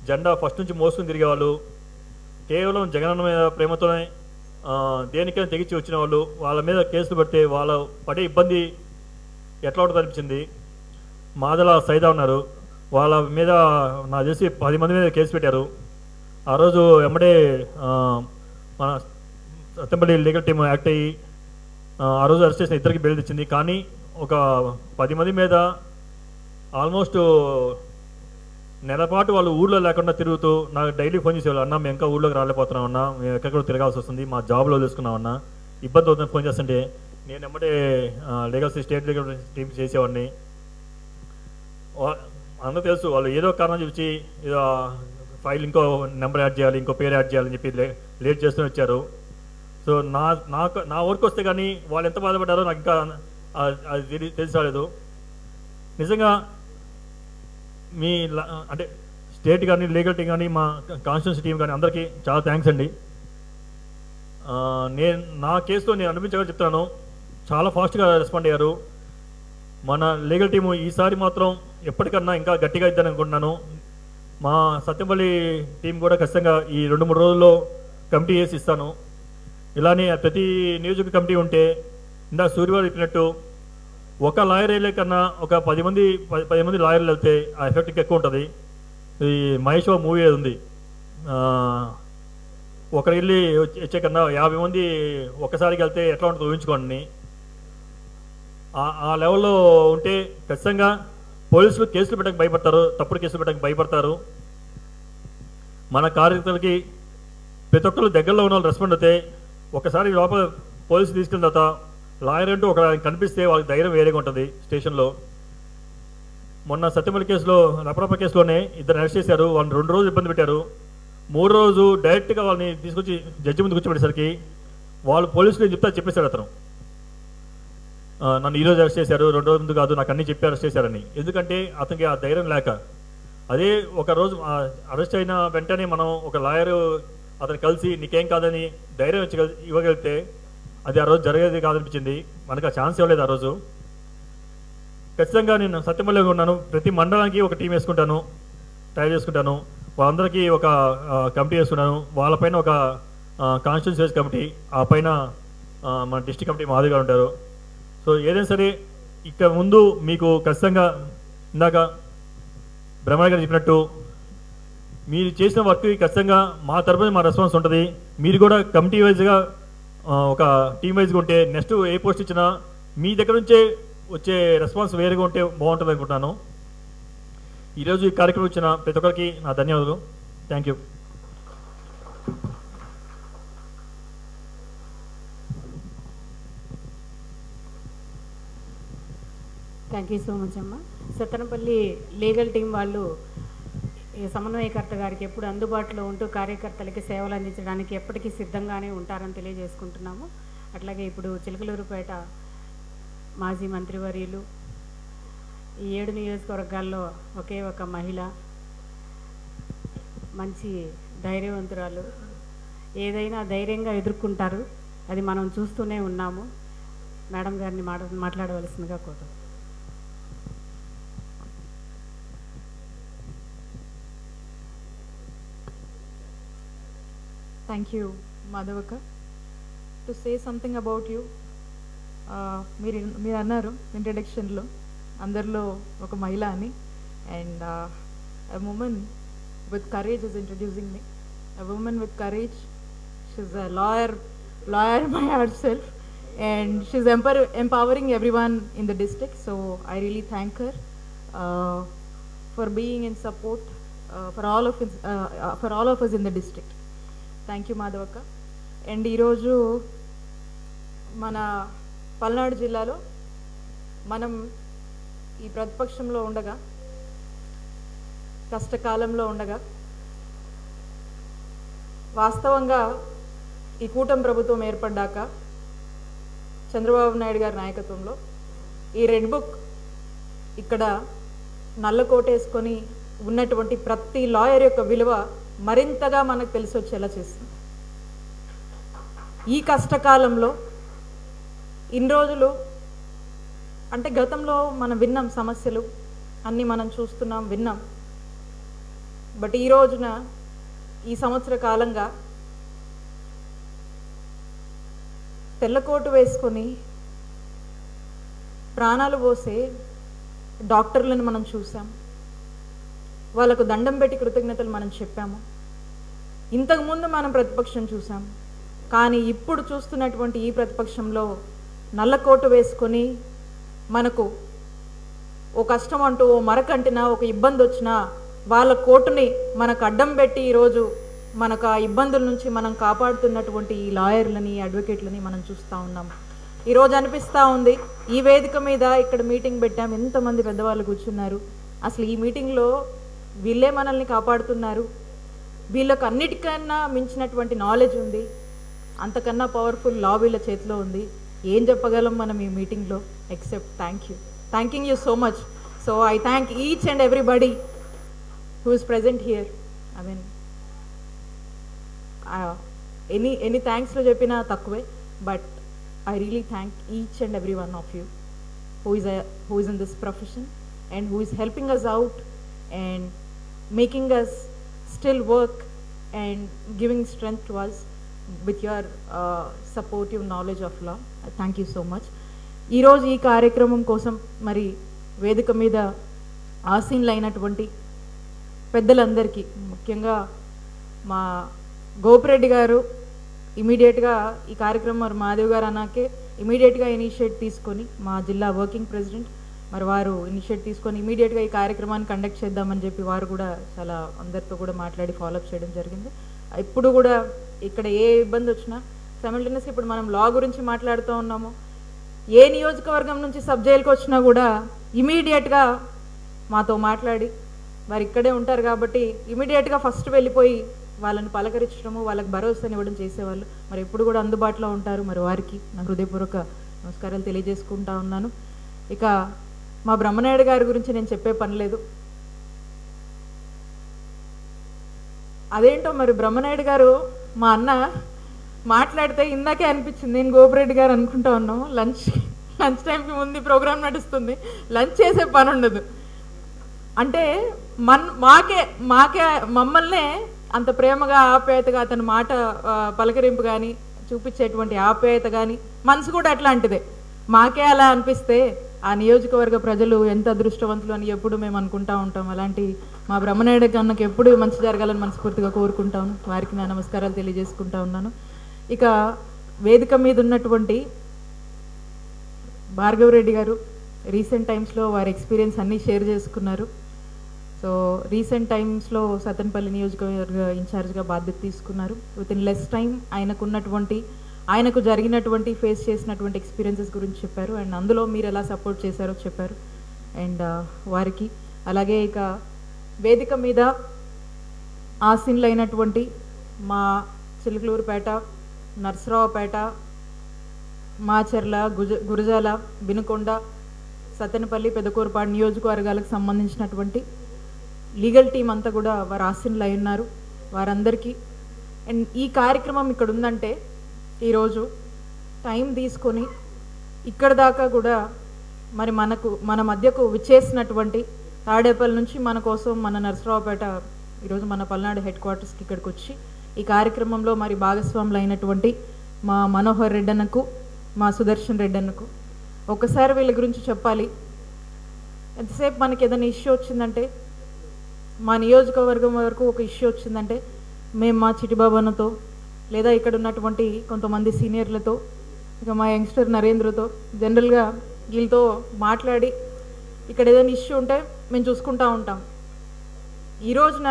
Speaker 7: జెండా ఫస్ట్ నుంచి మోసుకుని తిరిగేవాళ్ళు, కేవలం జగనన్న మీద ప్రేమతోనే దేనికైనా తెగించి వచ్చిన వాళ్ళు, వాళ్ళ మీద కేసులు పెడితే వాళ్ళ పడే ఇబ్బంది ఎట్లా ఉంటుంది అనిపించింది. మాదల సైదా ఉన్నారు, వాళ్ళ మీద నాకు తెలిసి 10 మంది మీద కేసు పెట్టారు. ఆ రోజు ఎమ్మడే మన సత్యంపల్లి లీగల్ టీం యాక్ట్ అయ్యి ఆ రోజు అరెస్ట్ చేసిన 2కి బెయిల్ ఇచ్చింది. కానీ ఒక 10 మంది మీద ఆల్మోస్ట్ నెల పాటు వాళ్ళు ఊళ్ళో లేకుండా తిరుగుతూ నాకు డైలీ ఫోన్ చేసేవాళ్ళు, అన్న మేము ఇంకా ఊళ్ళోకి రాలేకపోతున్నామన్నా, మేము ఎక్కడెక్కడ తిరగాల్సి వస్తుంది, మా జాబ్లో తెలుసుకున్నామన్నా, ఇబ్బంది అవుతుందని ఫోన్ చేస్తుంటే నేను ఎమ్మటే స్టేట్ లీగల్ టీం చేసేవాడిని. అందరూ తెలుసు, వాళ్ళు ఏదో కారణం చూసి ఏదో ఫైల్ ఇంకో నెంబర్ యాడ్ చేయాలి, ఇంకో పేరు యాడ్ చేయాలని చెప్పి లేట్ చేస్తూ వచ్చారు. సో నా వర్క్ వస్తే కానీ వాళ్ళు ఎంత బాధపడ్డారో నాకు ఇంకా అది తెలిసి రాలేదు. నిజంగా మీ అంటే స్టేట్ కానీ లీగల్ టీం కానీ మా కాన్స్టిట్యున్సీ టీం కానీ అందరికీ చాలా థ్యాంక్స్ అండి. నా కేసులో నేను అనిపించగా చెప్తాను, చాలా ఫాస్ట్గా రెస్పాండ్ అయ్యారు. మన లీగల్ టీము ఈసారి మాత్రం ఎప్పటికన్నా ఇంకా గట్టిగా ఇద్దని అనుకుంటున్నాను. మా సత్యంపల్లి టీం కూడా ఖచ్చితంగా ఈ 2-3 రోజుల్లో కమిటీ వేసి ఇస్తాను. ఇలానే ప్రతి నియోజక కమిటీ ఉంటే ఇందాక సూర్యవారు చెప్పినట్టు ఒక లాయర్ వెళ్ళే కన్నా ఒక 10 మంది లాయర్లు వెళ్తే ఆ ఎఫెక్ట్ ఎక్కువ ఉంటుంది. ఈ మహేష్ మూవీ ఉంది, ఒకరు వెళ్ళి వచ్చే కన్నా 50 మంది ఒక్కసారికి వెళ్తే ఎట్లా ఉంటుందో ఊహించుకోండి. ఆ లెవెల్లో ఉంటే ఖచ్చితంగా పోలీసులు కేసులు పెట్టడానికి భయపడతారు, తప్పుడు కేసులు పెట్టడానికి భయపడతారు. మన కార్యకర్తలకి ప్రతి ఒక్కరు దగ్గరలో ఉన్న వాళ్ళు రెస్పాండ్ అయితే ఒకసారి లోపల పోలీసులు తీసుకెళ్ళిన తర్వాత లాయర్ అంటూ ఒక కనిపిస్తే వాళ్ళకి ధైర్యం వేరేగా ఉంటుంది స్టేషన్లో. మొన్న సత్యమల్లి కేసులో రపరప కేసులోనే 2 అరెస్ట్ చేశారు. వాళ్ళని 2 రోజులు ఇబ్బంది పెట్టారు. 3వ రోజు డైరెక్ట్గా వాళ్ళని తీసుకొచ్చి జడ్జి ముందు కూర్చోబెట్టేసరికి వాళ్ళు పోలీసులు చెప్పేశాడు అతను, నన్ను ఈరోజు అరెస్ట్ చేశారు, 2 రోజుల ముందు కాదు, నాకు అన్నీ చెప్పి అరెస్ట్ చేశారని. ఎందుకంటే అతనికి ఆ ధైర్యం లేక అదే ఒక రోజు అరెస్ట్ అయిన వెంటనే మనం ఒక లాయరు అతను కలిసి నీకేం కాదని ధైర్యం ఇవ్వగలిగితే అది ఆ రోజు జరిగేది కాదనిపించింది. మనకు ఆ ఛాన్స్ ఇవ్వలేదు ఆ రోజు. ఖచ్చితంగా నేను సత్యమల్లిగా ఉన్నాను. ప్రతి మండలానికి ఒక టీం వేసుకుంటాను, తయారు చేసుకుంటాను. వాళ్ళందరికీ ఒక కమిటీ వేసుకున్నాను. వాళ్ళపైన ఒక కాన్స్టిట్యూన్సీ కమిటీ, ఆ పైన మన డిస్ట్రిక్ట్ కమిటీ మాదిరిగా ఉంటారు. సో ఏదైనా సరే ఇక ముందు మీకు ఖచ్చితంగా ఇందాక బ్రహ్మయ్య గారు చెప్పినట్టు మీరు చేసిన వర్క్కి ఖచ్చితంగా మా తరఫున మా రెస్పాన్స్ ఉంటుంది. మీరు కూడా కమిటీ వైజ్గా ఒక టీమ్ వైజ్గా ఉంటే నెక్స్ట్ ఏ పోస్ట్ ఇచ్చినా మీ దగ్గర నుంచే వచ్చే రెస్పాన్స్ వేరుగా ఉంటే బాగుంటుంది అనుకుంటున్నాను. ఈరోజు ఈ కార్యక్రమం ఇచ్చిన ప్రతి ఒక్కరికి నా ధన్యవాదాలు. Thank you.
Speaker 2: Thank you so much అమ్మ. సత్తెనపల్లి లీగల్ టీం వాళ్ళు ఈ సమన్వయకర్త గారికి ఎప్పుడు అందుబాటులో ఉంటూ కార్యకర్తలకి సేవలు అందించడానికి ఎప్పటికీ సిద్ధంగానే ఉంటారని తెలియజేసుకుంటున్నాము. అట్లాగే ఇప్పుడు చిలకలూరుపేట మాజీ మంత్రివర్యులు, ఈ 7 నియోజకవర్గాల్లో ఒకే ఒక మహిళ, మంచి ధైర్యవంతురాలు, ఏదైనా ధైర్యంగా ఎదుర్కొంటారు. అది మనం చూస్తూనే ఉన్నాము. మేడం గారిని మాట్లాడవలసిందిగా కోరుతాం.
Speaker 8: Thank you, Madhavaka. To say something about you, మీరు అన్నారు ఇంట్రడక్షన్లో అందరిలో ఒక మహిళ అని, and a woman with courage is introducing me. A woman with courage. She's a lawyer by herself, and she's empowering everyone in the district. So I really thank her for being in support for all of us in the district. Thank you మాధవక్క. అండ్ ఈరోజు మన పల్నాడు జిల్లాలో మనం ఈ ప్రతిపక్షంలో ఉండగా, కష్టకాలంలో ఉండగా, వాస్తవంగా ఈ కూటమి ప్రభుత్వం ఏర్పడ్డాక చంద్రబాబు నాయుడు గారి నాయకత్వంలో ఈ రెడ్ బుక్ ఇక్కడ నల్లకోటేసుకొని ఉన్నటువంటి ప్రతి లాయర్ యొక్క విలువ మరింతగా మనకు తెలిసి వచ్చేలా చేస్తుంది. ఈ కష్టకాలంలో ఇన్ని రోజులు అంటే గతంలో మనం విన్నాం, సమస్యలు అన్నీ మనం చూస్తున్నాం, విన్నాం. బట్ ఈ రోజున ఈ సంవత్సర కాలంగా తెల్లకోటు వేసుకొని ప్రాణాలు పోసే డాక్టర్లను మనం చూసాం. వాళ్ళకు దండం పెట్టి కృతజ్ఞతలు మనం చెప్పాము. ఇంతకుముందు మనం ప్రతిపక్షం చూసాం. కానీ ఇప్పుడు చూస్తున్నటువంటి ఈ ప్రతిపక్షంలో నల్లకోటు వేసుకొని మనకు ఓ కష్టం అంటూ, ఓ మరకంటినా, ఒక ఇబ్బంది వచ్చినా వాళ్ళ కోటుని మనకు అడ్డం పెట్టి ఈరోజు మనకు ఆ ఇబ్బందుల నుంచి మనం కాపాడుతున్నటువంటి ఈ లాయర్లని, అడ్వకేట్లని మనం చూస్తూ ఉన్నాం. ఈరోజు అనిపిస్తూ ఉంది, ఈ వేదిక మీద ఇక్కడ మీటింగ్ పెట్టాం, ఎంతమంది పెద్దవాళ్ళు కూర్చున్నారు. అసలు ఈ మీటింగ్లో వీళ్ళే మనల్ని కాపాడుతున్నారు, వీళ్ళకు అన్నిటికన్నా మించినటువంటి నాలెడ్జ్ ఉంది, అంతకన్నా పవర్ఫుల్ లా వీళ్ళ చేతిలో ఉంది. ఏం చెప్పగలం మనం ఈ మీటింగ్లో except thanking you so much. So I thank each and everybody who is present here. I mean any థ్యాంక్స్లో చెప్పినా తక్కువే, but I really thank each and every one of you who is in this profession and who is helping us out and making us still work and giving strength to us with your supportive knowledge of law. Thank you so much. ఈ రోజు ఈ కార్యక్రమం కోసం మరి వేదిక మీద ఆసీనులైనటువంటి పెద్దలందరికీ, ముఖ్యంగా మా గోపిరెడ్డి గారు ఇమీడియట్గా ఈ కార్యక్రమం మరి మాధవ్ గారు అన్నాకే ఇమీడియట్గా ఇనిషియేట్ తీసుకొని, మా జిల్లా వర్కింగ్ ప్రెసిడెంట్ మరి వారు ఇనిషియేట్ తీసుకొని ఇమీడియట్గా ఈ కార్యక్రమాన్ని కండక్ట్ చేద్దామని చెప్పి వారు కూడా చాలా అందరితో కూడా మాట్లాడి ఫాలోఅప్ చేయడం జరిగింది. ఇప్పుడు కూడా ఇక్కడ ఏ ఇబ్బంది వచ్చినా సైమల్టేనియస్ ఇప్పుడు మనం లా గురించి మాట్లాడుతూ ఉన్నాము, ఏ నియోజకవర్గం నుంచి సబ్ జైలుకి వచ్చినా కూడా ఇమీడియట్గా మాతో మాట్లాడి, వారు ఇక్కడే ఉంటారు కాబట్టి ఇమీడియట్గా ఫస్ట్ వెళ్ళిపోయి వాళ్ళని పలకరించడము, వాళ్ళకి భరోసాని ఇవ్వడం చేసేవాళ్ళు. మరి ఎప్పుడు కూడా అందుబాటులో ఉంటారు. మరి వారికి నా హృదయపూర్వక నమస్కారాలు తెలియజేసుకుంటా ఉన్నాను. ఇక మా బ్రహ్మనాయుడు గారి గురించి నేను చెప్పే పని లేదు. అదేంటో మరి బ్రహ్మనాయుడు గారు మా అన్న మాట్లాడితే ఇందాకే అనిపించింది, నేను గోపిరెడ్డి గారు అనుకుంటా ఉన్నాం, లంచ్ టైంకి ముందు ప్రోగ్రామ్ నడుస్తుంది, లంచ్ చేసే పని ఉండదు అంటే మాకే మమ్మల్నే అంత ప్రేమగా ఆప్యాయతగా అతని మాట పలకరింపు కానీ చూపించేటువంటి ఆప్యాయత కానీ మనసు కూడా అట్లాంటిదే. మాకే అలా అనిపిస్తే ఆ నియోజకవర్గ ప్రజలు ఎంత అదృష్టవంతులు అని ఎప్పుడు మేము అనుకుంటా ఉంటాం. అలాంటి మా బ్రహ్మనాయుడు అన్నకు ఎప్పుడు మంచి జరగాలని మనస్ఫూర్తిగా కోరుకుంటాను. వారికి నా నమస్కారాలు తెలియజేసుకుంటా ఉన్నాను. ఇక వేదిక మీద ఉన్నటువంటి భార్గవరెడ్డి గారు రీసెంట్ టైమ్స్లో వారి ఎక్స్పీరియన్స్ అన్నీ షేర్ చేసుకున్నారు. సో రీసెంట్ టైమ్స్లో సత్తెనపల్లి నియోజకవర్గ ఇన్ఛార్జ్గా బాధ్యత తీసుకున్నారు. విత్ ఇన్ లెస్ టైం ఆయనకు జరిగినటువంటి ఫేస్ చేసినటువంటి ఎక్స్పీరియన్సెస్ గురించి చెప్పారు. అండ్ అందులో మీరు ఎలా సపోర్ట్ చేశారో చెప్పారు. అండ్ వారికి అలాగే ఇక వేదిక మీద ఆసీనులైనటువంటి మా చిలుకలూరుపేట, నర్సరావుపేట, మాచర్ల, గురజాల, వినుకొండ, సత్తెనపల్లి, పెదకూరుపాడు నియోజకవర్గాలకు సంబంధించినటువంటి లీగల్ టీం అంతా కూడా వారు ఆసీనులు అయి ఉన్నారు. వారందరికీ అండ్ ఈ కార్యక్రమం ఇక్కడ ఉందంటే ఈరోజు టైం తీసుకొని ఇక్కడ దాకా కూడా మరి మన మధ్యకు విచ్చేసినటువంటి తాడేపల్లి నుంచి మన కోసం మన నర్సరావుపేట ఈరోజు మన పల్నాడు హెడ్ క్వార్టర్స్కి ఇక్కడికి వచ్చి ఈ కార్యక్రమంలో మరి భాగస్వాములు అయినటువంటి మా మనోహర్ రెడ్డి అన్నకు, మా సుదర్శన్ రెడ్డి అన్నకు ఒకసారి వీళ్ళ గురించి చెప్పాలి. ఎంతసేపు మనకి ఏదైనా ఇష్యూ వచ్చిందంటే, మా నియోజకవర్గం వరకు ఒక ఇష్యూ వచ్చిందంటే మేము మా చిటిబాబు అన్నతో లేదా ఇక్కడ ఉన్నటువంటి కొంతమంది సీనియర్లతో, ఇక మా యంగ్స్టర్ నరేంద్రతో, జనరల్గా వీళ్ళతో మాట్లాడి ఇక్కడ ఏదైనా ఇష్యూ ఉంటే మేము చూసుకుంటూ ఉంటాం. ఈ రోజున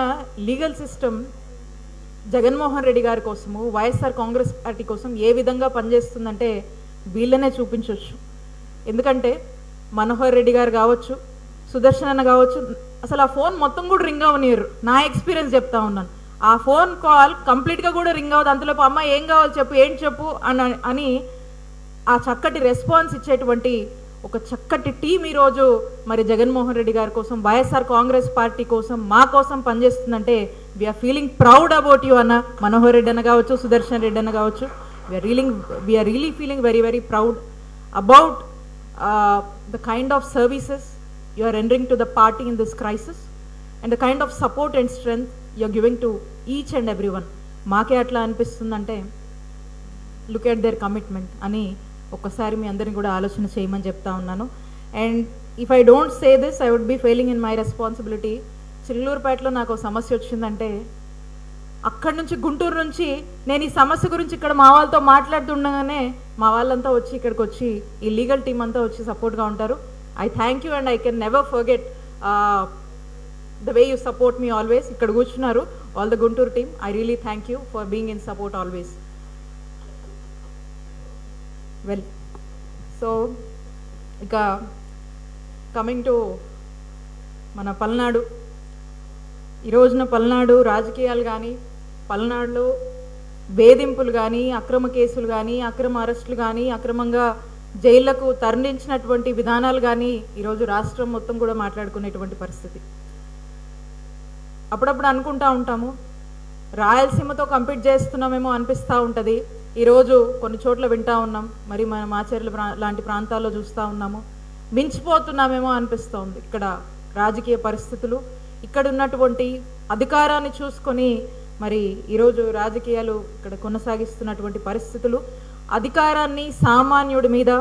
Speaker 8: లీగల్ సిస్టమ్ జగన్మోహన్ రెడ్డి గారి కోసము, వైఎస్ఆర్ కాంగ్రెస్ పార్టీ కోసం ఏ విధంగా పనిచేస్తుందంటే వీళ్ళనే చూపించవచ్చు. ఎందుకంటే మనోహర్ రెడ్డి గారు కావచ్చు, సుదర్శన్ అన్న కావచ్చు, అసలు ఆ ఫోన్ మొత్తం కూడా రింగ్ అవనియరు. నా ఎక్స్పీరియన్స్ చెప్తా ఉన్నాను. ఆ ఫోన్ కాల్ కంప్లీట్గా కూడా రింగ్ అవ్వదు. అంతలోపు అమ్మ ఏం కావాలి చెప్పు, ఏంటి చెప్పు అని ఆ చక్కటి రెస్పాన్స్ ఇచ్చేటువంటి ఒక చక్కటి టీం ఈరోజు మరి జగన్మోహన్ రెడ్డి గారి కోసం, వైఎస్ఆర్ కాంగ్రెస్ పార్టీ కోసం, మా కోసం పనిచేస్తుందంటే we are feeling proud about you అన్న. మనోహర్ రెడ్డి అన్న కావచ్చు, సుదర్శన్ రెడ్డి అన్న కావచ్చు, we are really feeling very very proud about the kind of services you are rendering to the party in this crisis and the kind of support and strength you are giving to each and everyone. మాకే అట్లా అనిపిస్తుందంటే లుక్ ఎట్ దేర్ కమిట్మెంట్ అని ఒక్కసారి మీ అందరిని కూడా ఆలోచన చేయమని చెప్తా ఉన్నాను. And if I don't say this I would be failing in my responsibility. చిల్లూరుపేటలో నాకు సమస్య వచ్చిందంటే అక్కడి నుంచి, గుంటూరు నుంచి నేను ఈ సమస్య గురించి ఇక్కడ మా వాళ్ళతో మాట్లాడుతుండగానే మా వాళ్ళంతా వచ్చి ఇక్కడికి వచ్చి ఈ లీగల్ టీం అంతా వచ్చి సపోర్ట్గా ఉంటారు. I thank you and I can never forget the way you support me always. ఇక్కడ కూర్చున్నారు all the Guntur team. I really thank you for being in support always. Well, so ఇక కమింగ్ టు మన పల్నాడు. ఈ రోజున పల్నాడు రాజకీయాలు కానీ, పల్నాడులో వేధింపులు కానీ, అక్రమ కేసులు కానీ, అక్రమ అరెస్టులు కానీ, అక్రమంగా జైళ్లకు తరలించినటువంటి విధానాలు కానీ ఈరోజు రాష్ట్రం మొత్తం కూడా మాట్లాడుకునేటువంటి పరిస్థితి. అప్పుడప్పుడు అనుకుంటా ఉంటాము రాయలసీమతో కంపీట్ చేస్తున్నామేమో అనిపిస్తూ ఉంటుంది. ఈరోజు కొన్ని చోట్ల వింటా ఉన్నాం, మరి మన మాచర్ల లాంటి ప్రాంతాల్లో చూస్తూ ఉన్నాము, మించిపోతున్నామేమో అనిపిస్తోంది. ఇక్కడ రాజకీయ పరిస్థితులు, ఇక్కడ ఉన్నటువంటి అధికారాన్ని చూసుకొని మరి ఈరోజు రాజకీయాలు ఇక్కడ కొనసాగిస్తున్నటువంటి పరిస్థితులు, అధికారాన్ని సామాన్యుడి మీద,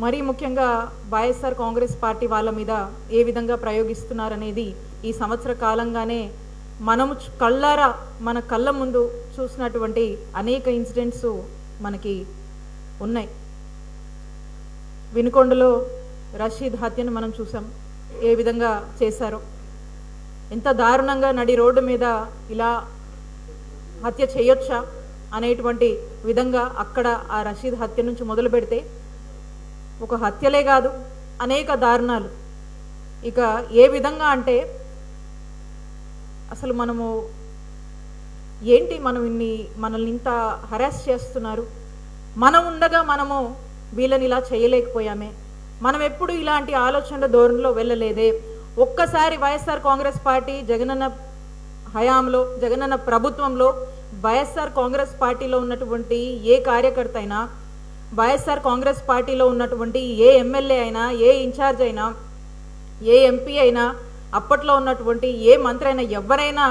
Speaker 8: మరీ ముఖ్యంగా వైఎస్ఆర్ కాంగ్రెస్ పార్టీ వాళ్ళ మీద ఏ విధంగా ప్రయోగిస్తున్నారనేది ఈ సంవత్సర కాలంగానే మనము కళ్ళారా మన కళ్ళ ముందు చూసినటువంటి అనేక ఇన్సిడెంట్స్ మనకి ఉన్నాయి. వినుకొండలో రషీద్ హత్యను మనం చూసాం, ఏ విధంగా చేశారో, ఎంత దారుణంగా నడి రోడ్డు మీద ఇలా హత్య చేయొచ్చా అనేటువంటి విధంగా అక్కడ ఆ రషీద్ హత్య నుంచి మొదలు పెడితే ఒక హత్యలే కాదు అనేక దారుణాలు. ఇక ఏ విధంగా అంటే అసలు మనము ఏంటి, మనల్ని ఇంత హరాస్ చేస్తున్నారు, మనం ఉండగా మనము వీళ్ళని ఇలా చేయలేకపోయామే, మనం ఎప్పుడు ఇలాంటి ఆలోచనల ధోరణిలో వెళ్ళలేదే, ఒక్కసారి వైఎస్ఆర్ కాంగ్రెస్ పార్టీ జగనన్న హయాంలో జగనన్న ప్రభుత్వంలో వైఎస్ఆర్ కాంగ్రెస్ పార్టీలో ఉన్నటువంటి ఏ కార్యకర్త అయినా, వైఎస్ఆర్ కాంగ్రెస్ పార్టీలో ఉన్నటువంటి ఏ ఎమ్మెల్యే అయినా, ఏ ఇన్ఛార్జ్ అయినా, ఏ ఎంపీ అయినా, అప్పట్లో ఉన్నటువంటి ఏ మంత్రి అయినా, ఎవరైనా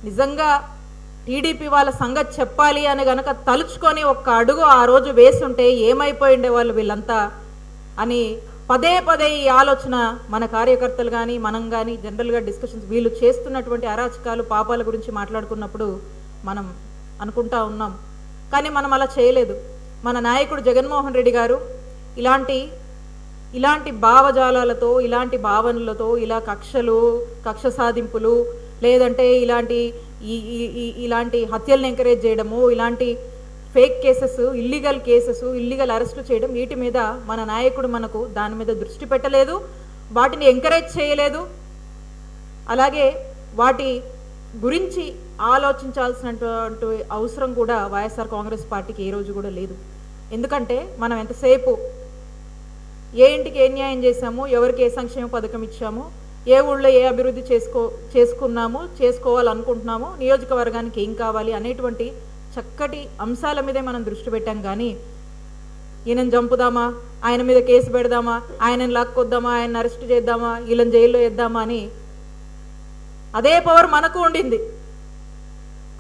Speaker 8: నిజంగా టీడీపీ వాళ్ళ సంగతి చెప్పాలి అని గనక తలుచుకొని ఒక్క అడుగు ఆ రోజు వేసుంటే ఏమైపోయి ఉండేవాళ్ళు వీళ్ళంతా అని పదే పదే ఈ ఆలోచన మన కార్యకర్తలు కానీ మనం కానీ జనరల్గా డిస్కషన్స్ వీళ్ళు చేస్తున్నటువంటి అరాచకాలు పాపాల గురించి మాట్లాడుకున్నప్పుడు మనం అనుకుంటా ఉన్నాం. కానీ మనం అలా చేయలేదు. మన నాయకుడు జగన్మోహన్ రెడ్డి గారు ఇలాంటి భావజాలాలతో, ఇలాంటి భావనలతో, ఇలా కక్ష సాధింపులు, లేదంటే ఇలాంటి హత్యలను ఎంకరేజ్ చేయడము, ఇలాంటి ఫేక్ కేసెస్, ఇల్లీగల్ అరెస్టు చేయడం, వీటి మీద మన నాయకుడు మనకు దాని మీద దృష్టి పెట్టలేదు, వాటిని ఎంకరేజ్ చేయలేదు. అలాగే వాటి గురించి ఆలోచించాల్సినటువంటి అవసరం కూడా వైఎస్ఆర్ కాంగ్రెస్ పార్టీకి ఏ రోజు కూడా లేదు. ఎందుకంటే మనం ఎంతసేపు ఏ ఇంటికి ఏ న్యాయం చేశాము, ఎవరికి ఏ సంక్షేమ పథకం ఇచ్చాము, ఏ ఊళ్ళో ఏ అభివృద్ధి చేసుకోవాలనుకుంటున్నాము, నియోజకవర్గానికి ఏం కావాలి అనేటువంటి చక్కటి అంశాల మీదే మనం దృష్టి పెట్టాం. కానీ ఈయనను చంపుదామా, ఆయన మీద కేసు పెడదామా, ఆయనను లాక్కొద్దామా, ఆయన అరెస్ట్ చేద్దామా, వీళ్ళని జైల్లో వేద్దామా అని అదే పవర్ మనకు ఉండింది,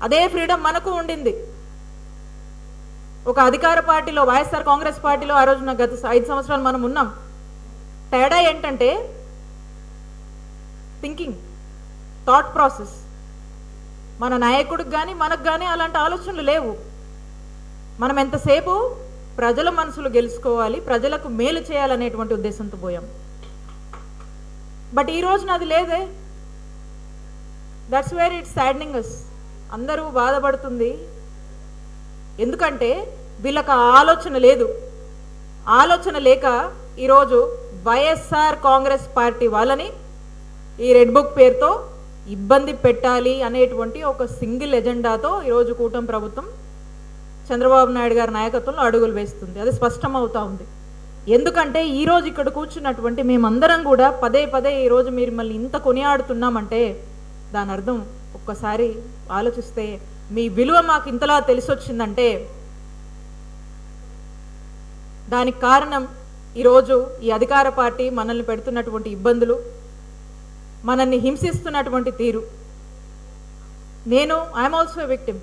Speaker 8: అదే ఫ్రీడమ్ మనకు ఉండింది. ఒక అధికార పార్టీలో, వైఎస్ఆర్ కాంగ్రెస్ పార్టీలో ఆ రోజున గత 5 సంవత్సరాలు మనం ఉన్నాం. తేడా ఏంటంటే థింకింగ్, థాట్ ప్రాసెస్. మన నాయకుడికి కానీ మనకు కానీ అలాంటి ఆలోచనలు లేవు. మనం ఎంతసేపు ప్రజల మనసులు గెలుచుకోవాలి, ప్రజలకు మేలు చేయాలనేటువంటి ఉద్దేశంతో పోయాం. బట్ ఈ రోజున అది లేదే. దట్స్ వేర్ ఇట్స్ సాడ్నింగ్ అస్. అందరూ బాధపడుతుంది. ఎందుకంటే వీళ్ళకి ఆలోచన లేదు. ఆలోచన లేక ఈరోజు వైఎస్ఆర్ కాంగ్రెస్ పార్టీ వాళ్ళని ఈ రెడ్ బుక్ పేరుతో ఇబ్బంది పెట్టాలి అనేటువంటి ఒక సింగిల్ ఎజెండాతో ఈరోజు కూటమి ప్రభుత్వం చంద్రబాబు నాయుడు గారి నాయకత్వంలో అడుగులు వేస్తుంది. అది స్పష్టమవుతా ఉంది. ఎందుకంటే ఈరోజు ఇక్కడ కూర్చున్నటువంటి మేమందరం కూడా పదే పదే ఈరోజు మీరు మళ్ళీ ఇంత కొనియాడుతున్నామంటే దాని అర్థం ఒక్కసారి ఆలోచిస్తే మీ విలువ మాకు ఇంతలా తెలిసొచ్చిందంటే దానికి కారణం ఈరోజు ఈ అధికార పార్టీ మనల్ని పెడుతున్నటువంటి ఇబ్బందులు, మనల్ని హింసిస్తున్నటువంటి తీరు. I'm also a victim.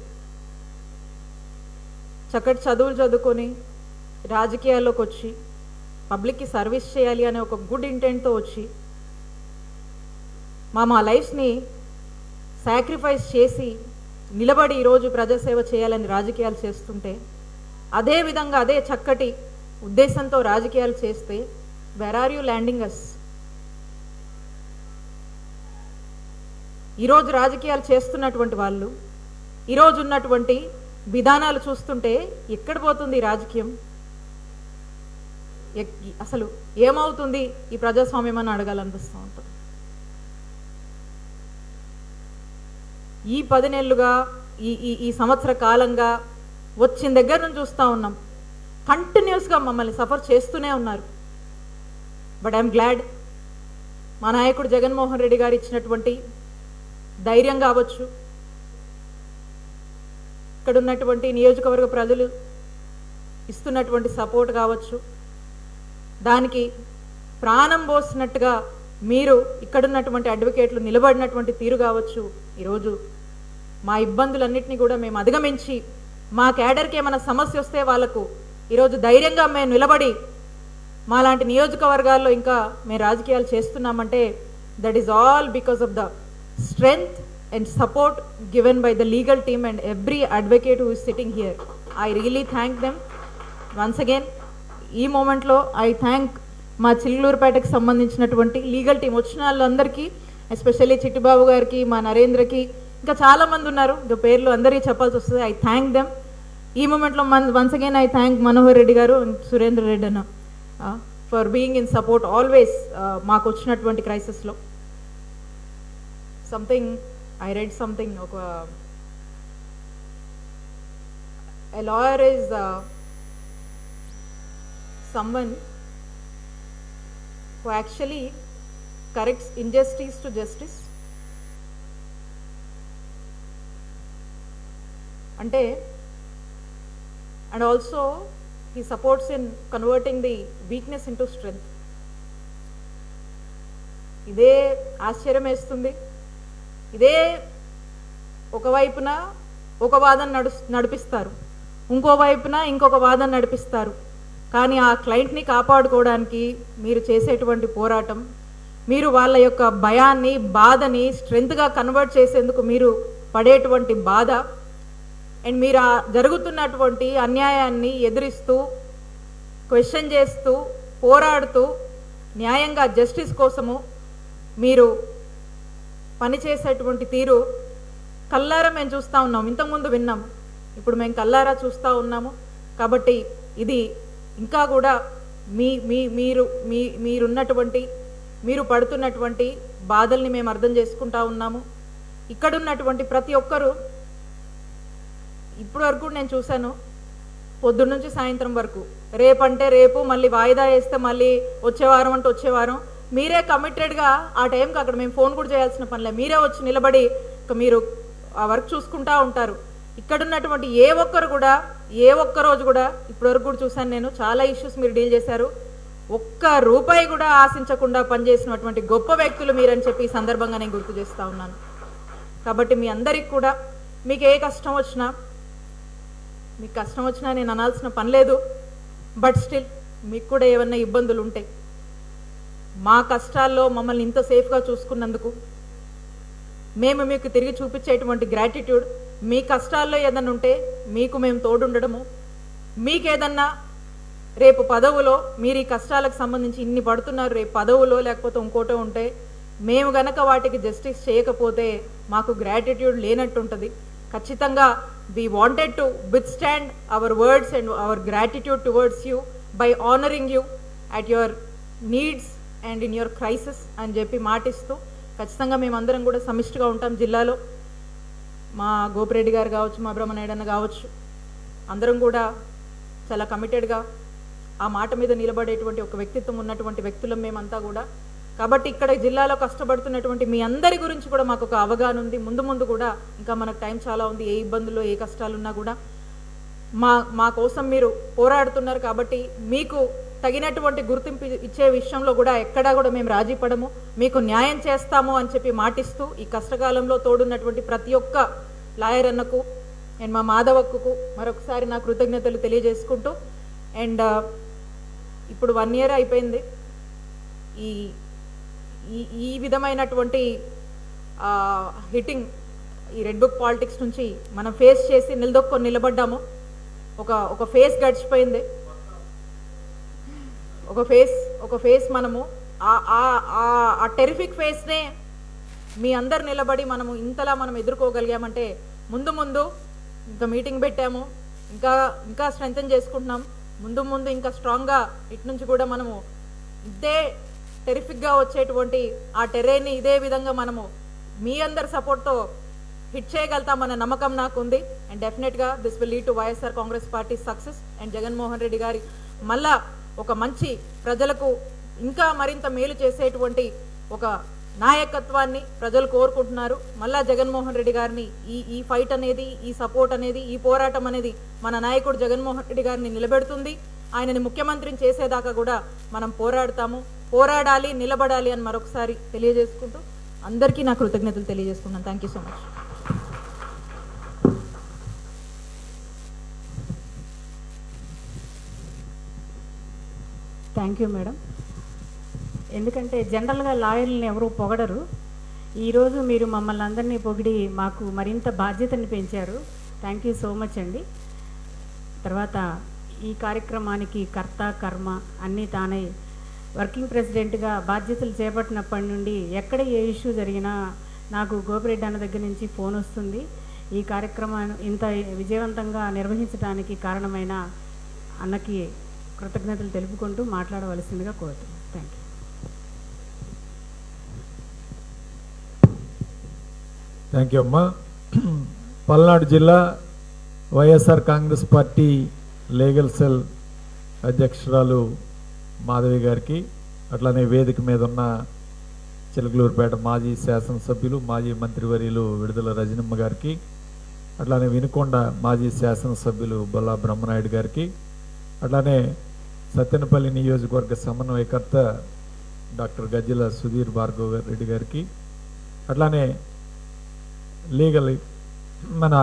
Speaker 8: చక్కటి చదువులు చదువుకొని రాజకీయాల్లోకి వచ్చి పబ్లిక్కి సర్వీస్ చేయాలి అనే ఒక గుడ్ ఇంటెంట్తో వచ్చి మా లైఫ్స్ని సాక్రిఫైస్ చేసి నిలబడి ఈరోజు ప్రజాసేవ చేయాలని రాజకీయాలు చేస్తుంటే, అదేవిధంగా అదే చక్కటి ఉద్దేశంతో రాజకీయాలు చేస్తే వేర్ ఆర్ యూ ల్యాండింగ్ అస్? ఈరోజు రాజకీయాలు చేస్తున్నటువంటి వాళ్ళు, ఈరోజు ఉన్నటువంటి విధానాలు చూస్తుంటే ఎక్కడ పోతుంది రాజకీయం? అసలు ఏమవుతుంది ఈ ప్రజాస్వామ్యం అని అడగాలనిపిస్తూ ఉంటుంది. ఈ 10 నెలలుగా ఈ సంవత్సర కాలంగా వచ్చిన దగ్గర నుంచి చూస్తూ ఉన్నాం, కంటిన్యూస్గా మమ్మల్ని సఫర్ చేస్తూనే ఉన్నారు. బట్ ఐఎమ్ గ్లాడ్ మా నాయకుడు జగన్మోహన్ రెడ్డి గారు ఇచ్చినటువంటి ధైర్యం కావచ్చు, ఇక్కడ ఉన్నటువంటి నియోజకవర్గ ప్రజలు ఇస్తున్నటువంటి సపోర్ట్ కావచ్చు, దానికి ప్రాణం పోసినట్టుగా మీరు ఇక్కడున్నటువంటి అడ్వకేట్లు నిలబడినటువంటి తీరు కావచ్చు, ఈరోజు మా ఇబ్బందులన్నింటినీ కూడా మేము అధిగమించి మా క్యాడర్కి ఏమైనా సమస్య వస్తే వాళ్ళకు ఈరోజు ధైర్యంగా మేము నిలబడి మాలాంటి నియోజకవర్గాల్లో ఇంకా మేము రాజకీయాలు చేస్తున్నామంటే that is all because of the strength and support given by the legal team and every advocate who is sitting here. I really thank them once again. ఈ మూమెంట్లో I thank మా చిల్లూరుపేటకి సంబంధించినటువంటి లీగల్ టీం వచ్చిన వాళ్ళందరికీ, ఎస్పెషల్లీ చిట్టిబాబు గారికి, మా నరేంద్రకి, ఇంకా చాలామంది ఉన్నారు, ఇంకా పేర్లు అందరికీ చెప్పాల్సి వస్తుంది. I thank them. ఈ మూమెంట్లో once again I thank Manohar Reddy గారు and సురేంద్ర రెడ్డి అన్న for being in support always మాకు వచ్చినటువంటి క్రైసిస్లో. I read something, a lawyer is someone who actually corrects injustice to justice అంటే and also he supports in converting the weakness into strength. ఇదే ఆశ్చర్యం వేస్తుంది. ఇదే ఒకవైపున ఒక వాదన నడిపిస్తారు, ఇంకో వైపున ఇంకొక వాదన నడిపిస్తారు. కానీ ఆ క్లయింట్ని కాపాడుకోవడానికి మీరు చేసేటువంటి పోరాటం, మీరు వాళ్ళ యొక్క భయాన్ని, బాధని స్ట్రెంగ్త్గా కన్వర్ట్ చేసేందుకు మీరు పడేటువంటి బాధ, అండ్ మీరు ఆ జరుగుతున్నటువంటి అన్యాయాన్ని ఎదిరిస్తూ, క్వశ్చన్ చేస్తూ, పోరాడుతూ, న్యాయంగా జస్టిస్ కోసము మీరు పనిచేసేటువంటి తీరు కల్లారా మేము చూస్తూ ఉన్నాం. ఇంతకుముందు విన్నాము, ఇప్పుడు మేము కల్లారా చూస్తూ ఉన్నాము. కాబట్టి ఇది ఇంకా కూడా మీరున్నటువంటి, మీరు పడుతున్నటువంటి బాధల్ని మేము అర్థం చేసుకుంటా ఉన్నాము. ఇక్కడున్నటువంటి ప్రతి ఒక్కరూ ఇప్పటి వరకు నేను చూశాను, పొద్దున్న నుంచి సాయంత్రం వరకు, రేపంటే రేపు, మళ్ళీ వాయిదా వేస్తే మళ్ళీ వచ్చేవారం అంటే వచ్చేవారం, మీరే కమిటెడ్గా ఆ టైంకి అక్కడ మేము ఫోన్ కూడా చేయాల్సిన పనిలే, మీరే వచ్చి నిలబడి మీరు ఆ వర్క్ చూసుకుంటూ ఉంటారు. ఇక్కడున్నటువంటి ఏ ఒక్కరు కూడా, ఏ ఒక్క రోజు కూడా ఇప్పటివరకు కూడా చూశాను నేను, చాలా ఇష్యూస్ మీరు డీల్ చేశారు. ఒక్క రూపాయి కూడా ఆశించకుండా పనిచేసినటువంటి గొప్ప వ్యక్తులు మీరని చెప్పి ఈ సందర్భంగా నేను గుర్తు చేస్తూ ఉన్నాను. కాబట్టి మీ అందరికి కూడా మీకు ఏ కష్టం వచ్చినా, మీకు కష్టం వచ్చినా నేను అనాల్సిన పని లేదు. బట్ స్టిల్ మీకు కూడా ఏమన్నా ఇబ్బందులు ఉంటాయి. మా కష్టాల్లో మమ్మల్ని ఇంత సేఫ్గా చూసుకున్నందుకు మేము మీకు తిరిగి చూపించేటువంటి గ్రాటిట్యూడ్, మీ కష్టాల్లో ఏదన్నా ఉంటే మీకు మేము తోడుండడము, మీకేదన్నా రేపు పదవులో మీరు ఈ కష్టాలకు సంబంధించి ఇన్ని పడుతున్నారు, రేపు పదవులో లేకపోతే ఇంకోటో ఉంటే మేము గనక వాటికి జస్టిస్ చేయకపోతే మాకు గ్రాటిట్యూడ్ లేనట్టుంటుంది. ఖచ్చితంగా we wanted to withstand our words and our gratitude towards you by honoring you at your needs and in your crisis అని చెప్పి మాటిస్తూ ఖచ్చితంగా మేమందరం కూడా సమిష్టిగా ఉంటాం. జిల్లాలో మా గోపిరెడ్డి గారు కావచ్చు, మా బ్రహ్మనాయుడు అన్న కావచ్చు, అందరం కూడా చాలా కమిటెడ్గా ఆ మాట మీద నిలబడేటువంటి ఒక వ్యక్తిత్వం ఉన్నటువంటి వ్యక్తులం మేమంతా కూడా. కాబట్టి ఇక్కడ జిల్లాలో కష్టపడుతున్నటువంటి మీ అందరి గురించి కూడా మాకు ఒక అవగాహన ఉంది. ముందు ముందు కూడా ఇంకా మనకు టైం చాలా ఉంది. ఏ ఇబ్బందులు, ఏ కష్టాలున్నా కూడా మా కోసం మీరు పోరాడుతున్నారు. కాబట్టి మీకు తగినటువంటి గుర్తింపు ఇచ్చే విషయంలో కూడా ఎక్కడా కూడా మేము రాజీ పడము, మీకు న్యాయం చేస్తాము అని చెప్పి మాటిస్తూ ఈ కష్టకాలంలో తోడున్నటువంటి ప్రతి ఒక్క లాయర్ అన్నకు అండ్ మా మాధవక్కకు మరొకసారి నా కృతజ్ఞతలు తెలియజేసుకుంటూ, అండ్ ఇప్పుడు 1 year అయిపోయింది. ఈ విధమైనటువంటి హిట్టింగ్, ఈ రెడ్ బుక్ పాలిటిక్స్ నుంచి మనం ఫేస్ చేసి నిలబడ్డాము. ఒక ఫేస్ గడిచిపోయింది, ఒక ఫేస్ మనము ఆ టెరిఫిక్ ఫేస్నే మీ అందరు నిలబడి మనము ఇంతలా మనం ఎదుర్కోగలిగామంటే ముందు ఇంకా మీటింగ్ పెట్టాము, ఇంకా స్ట్రెంథెన్ చేసుకుంటున్నాం. ముందు ఇంకా స్ట్రాంగ్గా ఇటు నుంచి కూడా మనము ఇదే టెరిఫిక్గా వచ్చేటువంటి ఆ టెర్రైన్ని ఇదే విధంగా మనము మీ అందరి సపోర్ట్తో హిట్ చేయగలుగుతామన్న నమ్మకం నాకు ఉంది. అండ్ డెఫినెట్గా this will lead to YSR Congress party success and Jaganmohan Reddy గారి మళ్ళా ఒక మంచి ప్రజలకు ఇంకా మరింత మేలు చేసేటువంటి ఒక నాయకత్వాన్ని ప్రజలు కోరుకుంటున్నారు. మళ్ళా జగన్మోహన్ రెడ్డి గారిని ఈ ఫైట్ అనేది, ఈ సపోర్ట్ అనేది, ఈ పోరాటం అనేది మన నాయకుడు జగన్మోహన్ రెడ్డి గారిని నిలబెడుతుంది. ఆయనని ముఖ్యమంత్రిని చేసేదాకా కూడా మనం పోరాడాలి, నిలబడాలి అని మరొకసారి తెలియజేసుకుంటూ అందరికీ నా కృతజ్ఞతలు తెలియజేసుకున్నాను. Thank you so much.
Speaker 2: Thank you madam. ఎందుకంటే జనరల్గా లాయర్లను ఎవరు పొగడరు. ఈరోజు మీరు మమ్మల్ని అందరినీ పొగిడి మాకు మరింత బాధ్యతని పెంచారు. థ్యాంక్ యూ సో మచ్ అండి. తర్వాత ఈ కార్యక్రమానికి కర్త కర్మ అన్నీ తానై వర్కింగ్ ప్రెసిడెంట్గా బాధ్యతలు చేపట్టినప్పటి నుండి ఎక్కడ ఏ ఇష్యూ జరిగినా నాకు గోపిరెడ్డి అన్న దగ్గర నుంచి ఫోన్ వస్తుంది. ఈ కార్యక్రమాన్ని ఇంత విజయవంతంగా నిర్వహించడానికి కారణమైన అన్నకి కృతజ్ఞతలు తెలుపుకుంటూ మాట్లాడవలసిందిగా కోరుతున్నాను. Thank you.
Speaker 9: థ్యాంక్ యూ అమ్మా. పల్నాడు జిల్లా YSR Congress party legal cell అధ్యక్షురాలు మాధవి గారికి, అట్లానే వేదిక మీద ఉన్న చిలకలూరుపేట మాజీ శాసనసభ్యులు, మాజీ మంత్రివర్యులు విడుదల రజనమ్మ గారికి, అట్లానే వినుకొండ మాజీ శాసనసభ్యులు బొల్లా బ్రహ్మనాయుడు గారికి, అట్లానే సత్తెనపల్లి నియోజకవర్గ సమన్వయకర్త డాక్టర్ గజ్జల సుధీర్ భార్గవ్ రెడ్డి గారికి, అట్లానే లీగల్ మన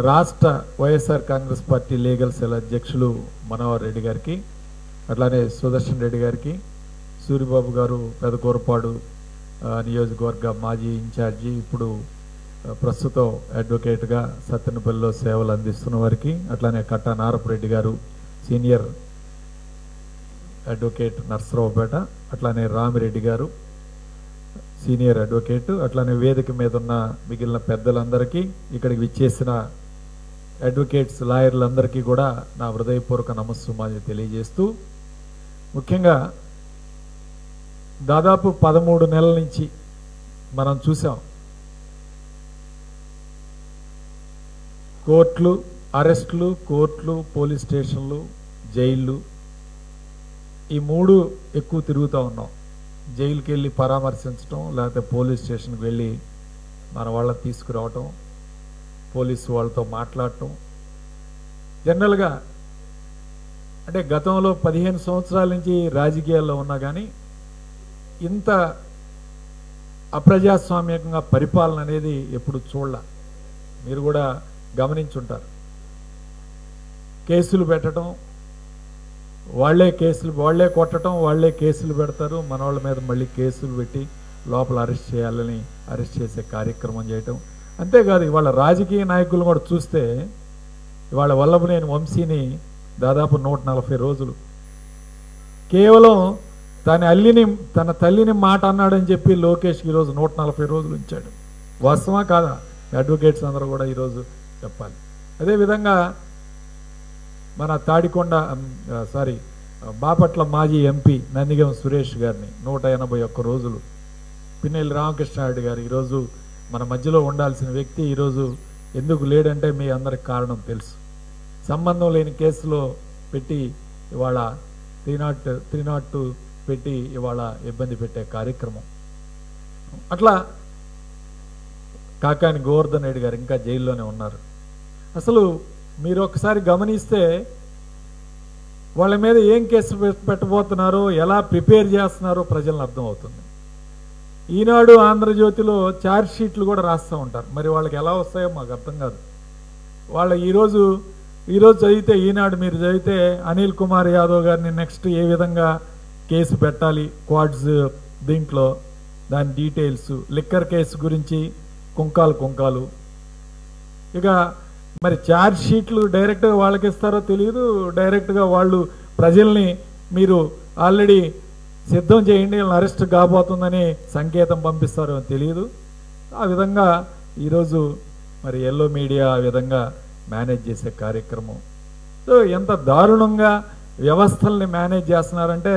Speaker 9: రాష్ట్ర YSR Congress party legal cell అధ్యక్షులు మనోహర్ రెడ్డి గారికి, అట్లానే సుదర్శన్ రెడ్డి గారికి, సూరిబాబు గారు పెదకూరపాడు నియోజకవర్గ మాజీ ఇన్ఛార్జి, ఇప్పుడు ప్రస్తుతం అడ్వకేట్గా సత్తెనపల్లిలో సేవలు అందిస్తున్న వారికి, అట్లానే కట్టా నారపరెడ్డి గారు సీనియర్ అడ్వకేట్ నర్సరావుపేట, అట్లానే రామిరెడ్డి గారు సీనియర్ అడ్వకేట్, అట్లానే వేదిక మీద ఉన్న మిగిలిన పెద్దలందరికీ, ఇక్కడికి విచ్చేసిన అడ్వకేట్స్ లాయర్లందరికీ కూడా నా హృదయపూర్వక నమస్సుమాన్ని తెలియజేస్తూ, ముఖ్యంగా దాదాపు 13 నెలల నుంచి మనం చూసాం కోర్టులు, అరెస్టులు, కోర్టులు, పోలీస్ స్టేషన్లు, జైళ్ళు, ఈ 3 ఎక్కువ తిరుగుతూ ఉన్నాం. జైలుకి వెళ్ళి పరామర్శించడం, లేకపోతే పోలీస్ స్టేషన్కి వెళ్ళి మన వాళ్ళని తీసుకురావటం, పోలీసు వాళ్ళతో మాట్లాడటం. జనరల్గా అంటే గతంలో 15 సంవత్సరాల నుంచి రాజకీయాల్లో ఉన్నా కానీ ఇంత అప్రజాస్వామ్యంగా పరిపాలన అనేది ఎప్పుడు చూడలే. మీరు కూడా గమనించుంటారు. కేసులు పెట్టడం, వాళ్ళే కొట్టడం, వాళ్ళే కేసులు పెడతారు, మన వాళ్ళ మీద మళ్ళీ కేసులు పెట్టి లోపల అరెస్ట్ చేయాలని అరెస్ట్ చేసే కార్యక్రమం చేయటం. అంతేకాదు ఇవాళ రాజకీయ నాయకులు కూడా చూస్తే ఇవాళ వల్లభనేని వంశీని దాదాపు 140 రోజులు కేవలం తన తల్లిని మాట అన్నాడని చెప్పి లోకేష్కి ఈరోజు 140 రోజులు ఉంచాడు. వాస్తవా కాదా? అడ్వకేట్స్ అందరూ కూడా ఈరోజు చెప్పాలి. అదేవిధంగా మన బాపట్ల మాజీ ఎంపీ నందిగం సురేష్ గారిని 181 రోజులు, పిన్నెల్లి రామకృష్ణారెడ్డి గారు ఈరోజు మన మధ్యలో ఉండాల్సిన వ్యక్తి ఈరోజు ఎందుకు లేడంటే మీ అందరికి కారణం తెలుసు. సంబంధం లేని కేసులో పెట్టి ఇవాళ 302 పెట్టి ఇవాళ ఇబ్బంది పెట్టే కార్యక్రమం. అట్లా కాకాని గోవర్ధన్ రెడ్డి గారు ఇంకా జైల్లోనే ఉన్నారు. అసలు మీరు ఒకసారి గమనిస్తే వాళ్ళ మీద ఏం కేసు పెట్టబోతున్నారో, ఎలా ప్రిపేర్ చేస్తున్నారో ప్రజలను అర్థమవుతుంది. ఈనాడు, ఆంధ్రజ్యోతిలో ఛార్జ్ షీట్లు కూడా రాస్తూ ఉంటారు. మరి వాళ్ళకి ఎలా వస్తాయో మాకు అర్థం కాదు. వాళ్ళ ఈరోజు చదివితే, ఈనాడు మీరు చదివితే అనిల్ కుమార్ యాదవ్ గారిని నెక్స్ట్ ఏ విధంగా కేసు పెట్టాలి క్వాడ్స్ దీంట్లో, దాని డీటెయిల్స్, లిక్కర్ కేసు గురించి కుంకాలు. ఇక మరి ఛార్జ్ షీట్లు డైరెక్ట్గా వాళ్ళకి ఇస్తారో తెలియదు, డైరెక్ట్గా వాళ్ళు ప్రజల్ని మీరు ఆల్రెడీ సిద్ధం చేయండి వాళ్ళని అరెస్ట్ కాబోతుందని సంకేతం పంపిస్తారో తెలియదు. ఆ విధంగా ఈరోజు మరి ఎల్లో మీడియా ఆ విధంగా మేనేజ్ చేసే కార్యక్రమం. సో ఎంత దారుణంగా వ్యవస్థల్ని మేనేజ్ చేస్తున్నారంటే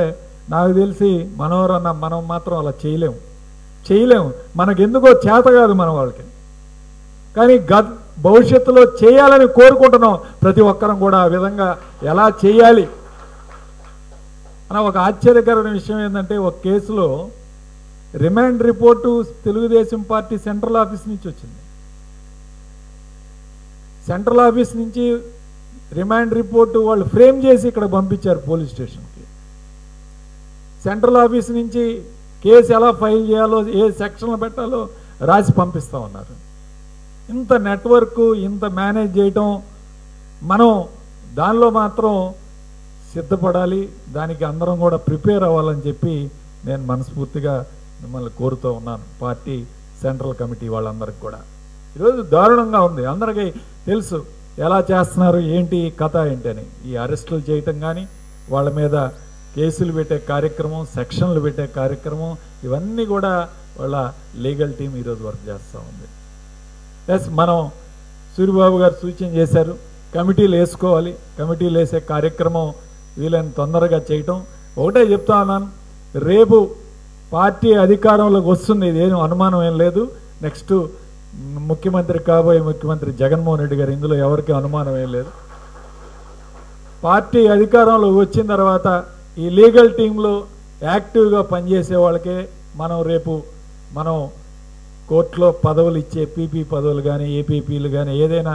Speaker 9: నాకు తెలిసి మనం మాత్రం అలా చేయలేము. మనకెందుకో చేత కాదు మన వాళ్ళకి. కానీ భవిష్యత్తులో చేయాలని కోరుకుంటున్నాం ప్రతి ఒక్కరం కూడా. ఆ విధంగా ఎలా చేయాలి అన్న ఒక ఆశ్చర్యకరమైన విషయం ఏంటంటే, ఒక కేసులో remand report Telugu Desam party central office నుంచి వచ్చింది. సెంట్రల్ ఆఫీస్ నుంచి రిమాండ్ రిపోర్టు వాళ్ళు ఫ్రేమ్ చేసి ఇక్కడ పంపించారు పోలీస్ స్టేషన్కి. సెంట్రల్ ఆఫీస్ నుంచి కేసు ఎలా ఫైల్ చేయాలో, ఏ సెక్షన్లు పెట్టాలో రాసి పంపిస్తా ఉన్నారు. ఇంత నెట్వర్క్, ఇంత మేనేజ్ చేయటం, మనం దానిలో మాత్రం సిద్ధపడాలి. దానికి అందరం కూడా ప్రిపేర్ అవ్వాలని చెప్పి నేను మనస్ఫూర్తిగా మిమ్మల్ని కోరుతూ ఉన్నాను. పార్టీ సెంట్రల్ కమిటీ వాళ్ళందరికీ కూడా ఈరోజు దారుణంగా ఉంది. అందరికీ తెలుసు ఎలా చేస్తున్నారు, ఏంటి కథ ఏంటి అని. ఈ అరెస్టులు చేయటం కానీ, వాళ్ళ మీద కేసులు పెట్టే కార్యక్రమం, సెక్షన్లు పెట్టే కార్యక్రమం, ఇవన్నీ కూడా వాళ్ళ లీగల్ టీం ఈరోజు వర్క్ చేస్తూ ఉంది. ప్లస్ మనం సూరిబాబు గారు సూచన చేశారు, కమిటీలు వేసుకోవాలి. కమిటీలు వేసే కార్యక్రమం వీళ్ళని తొందరగా చేయటం. ఒకటే చెప్తా ఉన్నాను, రేపు పార్టీ అధికారంలోకి వస్తుంది, ఇదేం అనుమానం ఏం లేదు. నెక్స్ట్ కాబోయే ముఖ్యమంత్రి జగన్మోహన్ రెడ్డి గారు, ఇందులో ఎవరికి అనుమానం ఏం లేదు. పార్టీ అధికారంలోకి వచ్చిన తర్వాత ఈ లీగల్ టీంలో యాక్టివ్గా పనిచేసే వాళ్ళకే మనం కోర్టులో పదవులు ఇచ్చే పీపీ పదవులు కానీ ఏపీపీలు కానీ ఏదైనా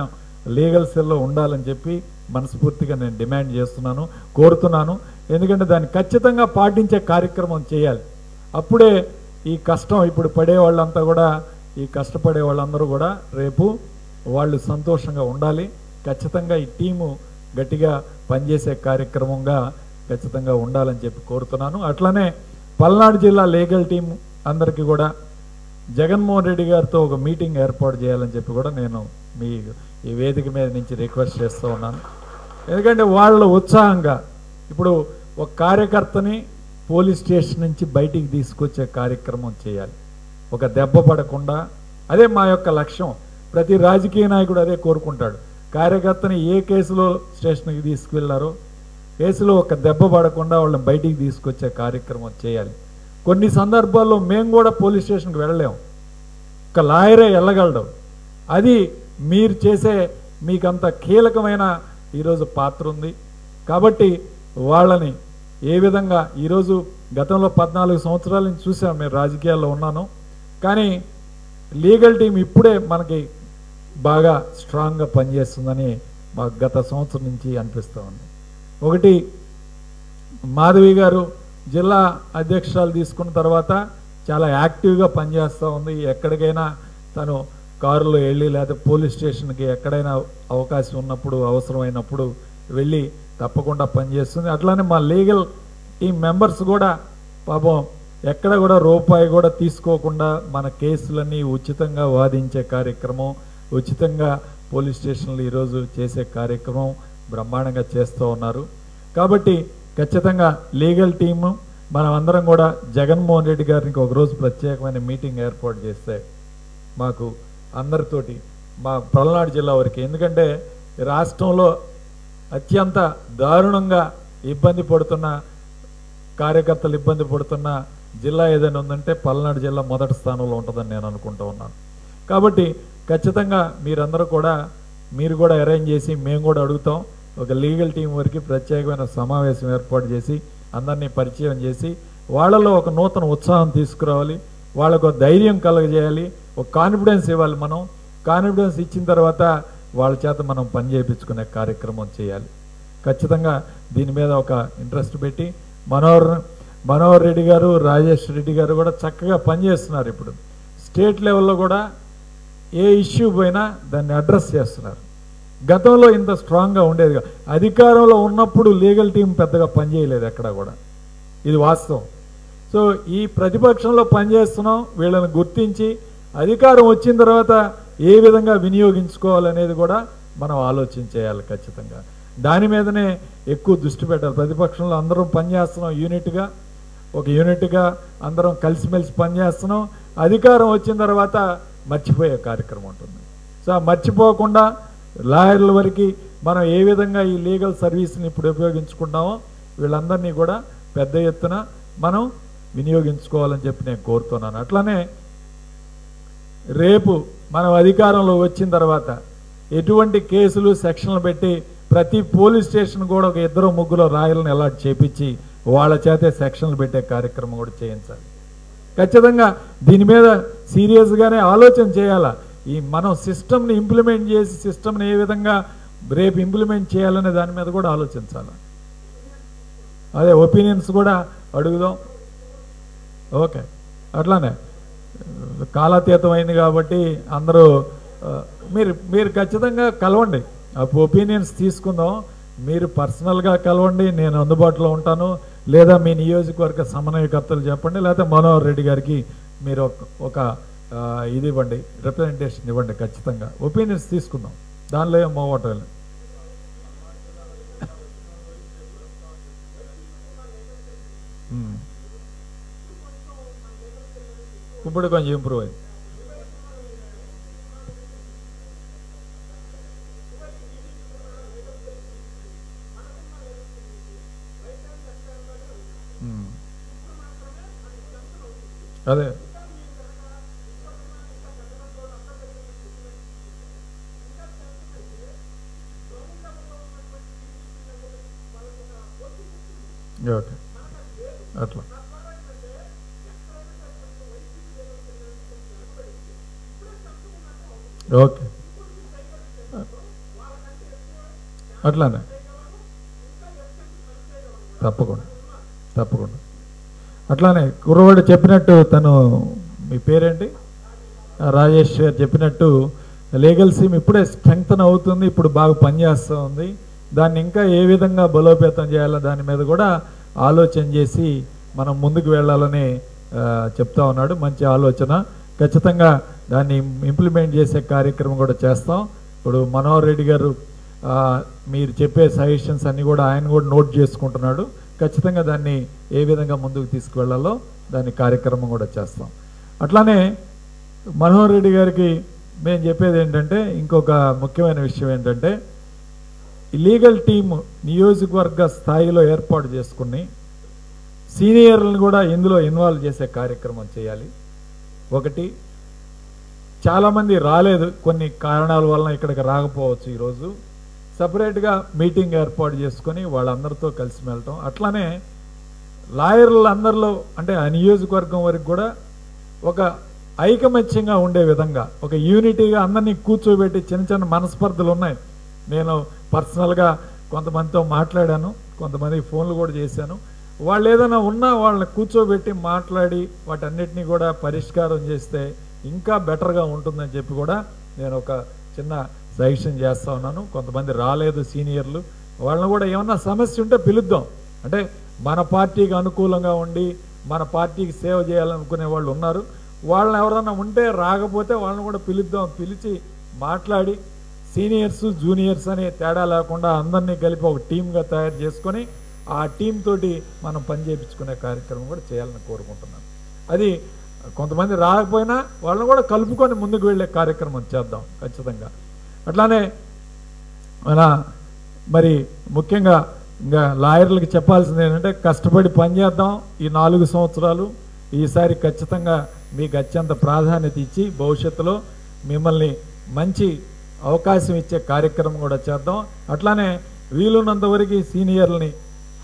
Speaker 9: లీగల్ సెల్లో ఉండాలని చెప్పి మనస్ఫూర్తిగా నేను డిమాండ్ చేస్తున్నాను, కోరుతున్నాను. ఎందుకంటే దాన్ని ఖచ్చితంగా పాటించే కార్యక్రమం చేయాలి. అప్పుడే ఈ కష్టం ఇప్పుడు పడే వాళ్ళంతా కూడా, ఈ కష్టపడే వాళ్ళందరూ కూడా రేపు వాళ్ళు సంతోషంగా ఉండాలి. ఖచ్చితంగా ఈ టీము గట్టిగా పనిచేసే కార్యక్రమంగా ఖచ్చితంగా ఉండాలని చెప్పి కోరుతున్నాను. అట్లనే పల్నాడు జిల్లా లీగల్ టీం అందరికీ కూడా జగన్మోహన్ రెడ్డి గారితో ఒక మీటింగ్ ఏర్పాటు చేయాలని చెప్పి కూడా నేను మీ ఈ వేదిక మీద నుంచి రిక్వెస్ట్ చేస్తూ ఉన్నాను. ఎందుకంటే వాళ్ళ ఉత్సాహంగా ఇప్పుడు ఒక కార్యకర్తని పోలీస్ స్టేషన్ నుంచి బయటికి తీసుకొచ్చే కార్యక్రమం చేయాలి, ఒక దెబ్బ పడకుండా. అదే మా యొక్క లక్ష్యం. ప్రతి రాజకీయ నాయకుడు అదే కోరుకుంటాడు. కార్యకర్తని ఏ కేసులో స్టేషన్కి తీసుకువెళ్ళారో కేసులో ఒక దెబ్బ పడకుండా వాళ్ళని బయటికి తీసుకొచ్చే కార్యక్రమం చేయాలి. కొన్ని సందర్భాల్లో మేము కూడా పోలీస్ స్టేషన్కి వెళ్ళలేము, ఒక లాయరే వెళ్ళగలడు. అది మీరు చేసే మీకంత కీలకమైన ఈరోజు పాత్ర ఉంది. కాబట్టి వాళ్ళని ఏ విధంగా ఈరోజు గతంలో 14 సంవత్సరాల నుంచి చూసాం, మేము రాజకీయాల్లో ఉన్నాను. కానీ లీగల్ టీం ఇప్పుడే మనకి బాగా స్ట్రాంగ్గా పనిచేస్తుందని మాకు గత సంవత్సరం నుంచి అనిపిస్తూ ఉంది. ఒకటి, మాధవి గారు జిల్లా అధ్యక్షురాలు తీసుకున్న తర్వాత చాలా యాక్టివ్గా పనిచేస్తూ ఉంది. ఎక్కడికైనా తను కారులో వెళ్ళి లేదా పోలీస్ స్టేషన్కి ఎక్కడైనా అవకాశం ఉన్నప్పుడు అవసరమైనప్పుడు వెళ్ళి తప్పకుండా పనిచేస్తుంది. అట్లానే మా లీగల్ టీం మెంబర్స్ కూడా పాపం ఎక్కడ కూడా రూపాయి కూడా తీసుకోకుండా మన కేసులన్నీ ఉచితంగా వాదించే కార్యక్రమం, ఉచితంగా పోలీస్ స్టేషన్లు ఈరోజు చేసే కార్యక్రమం బ్రహ్మాండంగా చేస్తూ ఉన్నారు. కాబట్టి ఖచ్చితంగా లీగల్ టీము మనం అందరం కూడా జగన్మోహన్ రెడ్డి గారికి ఒకరోజు ప్రత్యేకమైన మీటింగ్ ఏర్పాటు చేస్తే మాకు అందరితోటి మా పల్నాడు జిల్లా వరకు, ఎందుకంటే రాష్ట్రంలో అత్యంత దారుణంగా ఇబ్బంది పడుతున్న కార్యకర్తలు ఇబ్బంది పడుతున్న జిల్లా ఏదైనా ఉందంటే పల్నాడు జిల్లా మొదటి స్థానంలో ఉంటుందని నేను అనుకుంటూ ఉన్నాను. కాబట్టి ఖచ్చితంగా మీరందరూ కూడా మీరు కూడా అరేంజ్ చేసి మేము కూడా అడుగుతాం, ఒక లీగల్ టీం వరకు ప్రత్యేకమైన సమావేశం ఏర్పాటు చేసి అందరినీ పరిచయం చేసి వాళ్ళలో ఒక నూతన ఉత్సాహం తీసుకురావాలి, వాళ్ళకు ధైర్యం కలగజేయాలి, ఒక కాన్ఫిడెన్స్ ఇవ్వాలి. మనం కాన్ఫిడెన్స్ ఇచ్చిన తర్వాత వాళ్ళ చేత మనం పని చేయించుకునే కార్యక్రమం చేయాలి. ఖచ్చితంగా దీని మీద ఒక ఇంట్రెస్ట్ పెట్టి మనోహర్ రెడ్డి గారు, రాజేష్ రెడ్డి గారు కూడా చక్కగా పనిచేస్తున్నారు. ఇప్పుడు స్టేట్ లెవెల్లో కూడా ఏ ఇష్యూ పోయినా దాన్ని అడ్రస్ చేస్తున్నారు. గతంలో ఇంత స్ట్రాంగ్గా ఉండేది కాదు. అధికారంలో ఉన్నప్పుడు లీగల్ టీం పెద్దగా పనిచేయలేదు ఎక్కడ కూడా, ఇది వాస్తవం. సో ఈ ప్రతిపక్షంలో పనిచేస్తున్నాం, వీళ్ళని గుర్తించి అధికారం వచ్చిన తర్వాత ఏ విధంగా వినియోగించుకోవాలనేది కూడా మనం ఆలోచన చేయాలి. ఖచ్చితంగా దాని మీదనే ఎక్కువ దృష్టి పెట్టాలి. ప్రతిపక్షంలో అందరం పనిచేస్తున్నాం యూనిట్గా, ఒక యూనిట్గా అందరం కలిసిమెలిసి పనిచేస్తున్నాం. అధికారం వచ్చిన తర్వాత మర్చిపోయే కార్యక్రమం ఉంటుంది. సో మర్చిపోకుండా లాయర్ల వరకు మనం ఏ విధంగా ఈ లీగల్ సర్వీస్ని ఇప్పుడు ఉపయోగించుకుంటామో వీళ్ళందరినీ కూడా పెద్ద ఎత్తున మనం వినియోగించుకోవాలని చెప్పి నేను కోరుతున్నాను. అట్లానే రేపు మనం అధికారంలో వచ్చిన తర్వాత ఎటువంటి కేసులు సెక్షన్లు పెట్టి ప్రతి పోలీస్ స్టేషన్ కూడా ఒక 2-3 రాయలను అలాట్ చేపించి వాళ్ళ చేతే సెక్షన్లు పెట్టే కార్యక్రమం కూడా చేయించాలి. ఖచ్చితంగా దీని మీద సీరియస్గానే ఆలోచన చేయాలా. ఈ మనం సిస్టమ్ని ఇంప్లిమెంట్ చేసి సిస్టమ్ని ఏ విధంగా రేపు ఇంప్లిమెంట్ చేయాలనే దాని మీద కూడా ఆలోచించాలి. అదే ఒపీనియన్స్ కూడా అడుగుదాం. ఓకే, అట్లానే కాలాతీతం అయింది కాబట్టి అందరూ మీరు ఖచ్చితంగా కలవండి, ఒపీనియన్స్ తీసుకుందాం. మీరు పర్సనల్గా కలవండి, నేను అందుబాటులో ఉంటాను. లేదా మీ నియోజకవర్గ సమన్వయకర్తలు చెప్పండి, లేదా మనోహర్ రెడ్డి గారికి మీరు ఒక ఇది ఇవ్వండి, రిప్రజెంటేషన్ ఇవ్వండి. ఖచ్చితంగా ఒపీనియన్స్ తీసుకుందాం, దానిలో ఏం మోవటం. ఇప్పుడు కొంచెం ఇంప్రూవ్ అయింది. అదే ఓకే, అట్లా ఓకే, అట్లానే తప్పకుండా తప్పకుండా. అట్లానే కుర్రవాడు చెప్పినట్టు, తను మీ పేరేంటి, రాజేష్ గారు చెప్పినట్టు లీగల్ సీమ్ ఇప్పుడే స్ట్రెంగ్తన్ అవుతుంది, ఇప్పుడు బాగా పనిచేస్తూ ఉంది. దాన్ని ఇంకా ఏ విధంగా బలోపేతం చేయాలో దాని మీద కూడా ఆలోచన చేసి మనం ముందుకు వెళ్ళాలని చెప్తా ఉన్నాడు. మంచి ఆలోచన. ఖచ్చితంగా దాన్ని ఇంప్లిమెంట్ చేసే కార్యక్రమం కూడా చేస్తాం. ఇప్పుడు మనోహర్ రెడ్డి గారు మీరు చెప్పే సజెషన్స్ అన్నీ కూడా ఆయన కూడా నోట్ చేసుకుంటున్నాడు. ఖచ్చితంగా దాన్ని ఏ విధంగా ముందుకు తీసుకువెళ్లాలో దాని కార్యక్రమం కూడా చేస్తాం. అట్లానే మనోహర్ రెడ్డి గారికి మేము చెప్పేది ఏంటంటే, ఇంకొక ముఖ్యమైన విషయం ఏంటంటే, ఈ లీగల్ టీమ్ నియోజకవర్గ స్థాయిలో ఏర్పాటు చేసుకుని సీనియర్లను కూడా ఇందులో ఇన్వాల్వ్ చేసే కార్యక్రమం చేయాలి. ఒకటి, చాలామంది రాలేదు, కొన్ని కారణాల వలన ఇక్కడికి రాకపోవచ్చు. ఈరోజు సపరేట్గా మీటింగ్ ఏర్పాటు చేసుకొని వాళ్ళందరితో కలిసి వెళ్ళటం. అట్లానే లాయర్లందరిలో అంటే ఆ నియోజకవర్గం వరకు కూడా ఒక ఐకమత్యంగా ఉండే విధంగా, ఒక యూనిటీగా అందరినీ కూర్చోబెట్టి, చిన్న చిన్న మనస్పర్ధలు ఉన్నాయి. నేను పర్సనల్గా కొంతమందితో మాట్లాడాను, కొంతమందికి ఫోన్లు కూడా చేశాను. వాళ్ళు ఏదైనా ఉన్నా వాళ్ళని కూర్చోబెట్టి మాట్లాడి వాటన్నిటినీ కూడా పరిష్కారం చేస్తే ఇంకా బెటర్గా ఉంటుందని చెప్పి కూడా నేను ఒక చిన్న సజెషన్ చేస్తూ ఉన్నాను. కొంతమంది రాలేదు సీనియర్లు, వాళ్ళని కూడా ఏమన్నా సమస్య ఉంటే పిలుద్దాం. అంటే మన పార్టీకి అనుకూలంగా ఉండి మన పార్టీకి సేవ చేయాలనుకునే వాళ్ళు ఉన్నారు. వాళ్ళని ఎవరైనా ఉంటే రాకపోతే వాళ్ళని కూడా పిలుద్దాం. పిలిచి మాట్లాడి సీనియర్స్ జూనియర్స్ అనే తేడా లేకుండా అందరినీ కలిపి ఒక టీమ్గా తయారు చేసుకొని ఆ టీం తోటి మనం పని చేయించుకునే కార్యక్రమం కూడా చేయాలని కోరుకుంటున్నాను. అది కొంతమంది రాకపోయినా వాళ్ళని కూడా కలుపుకొని ముందుకు వెళ్ళే కార్యక్రమం చేద్దాం ఖచ్చితంగా. అట్లానే మరి ముఖ్యంగా ఇంకా లాయర్లకు చెప్పాల్సింది ఏంటంటే, కష్టపడి పనిచేద్దాం ఈ 4 సంవత్సరాలు. ఈసారి ఖచ్చితంగా మీకు అత్యంత ప్రాధాన్యత ఇచ్చి భవిష్యత్తులో మిమ్మల్ని మంచి అవకాశం ఇచ్చే కార్యక్రమం కూడా చేద్దాం. అట్లానే వీలున్నంత వరకు సీనియర్లని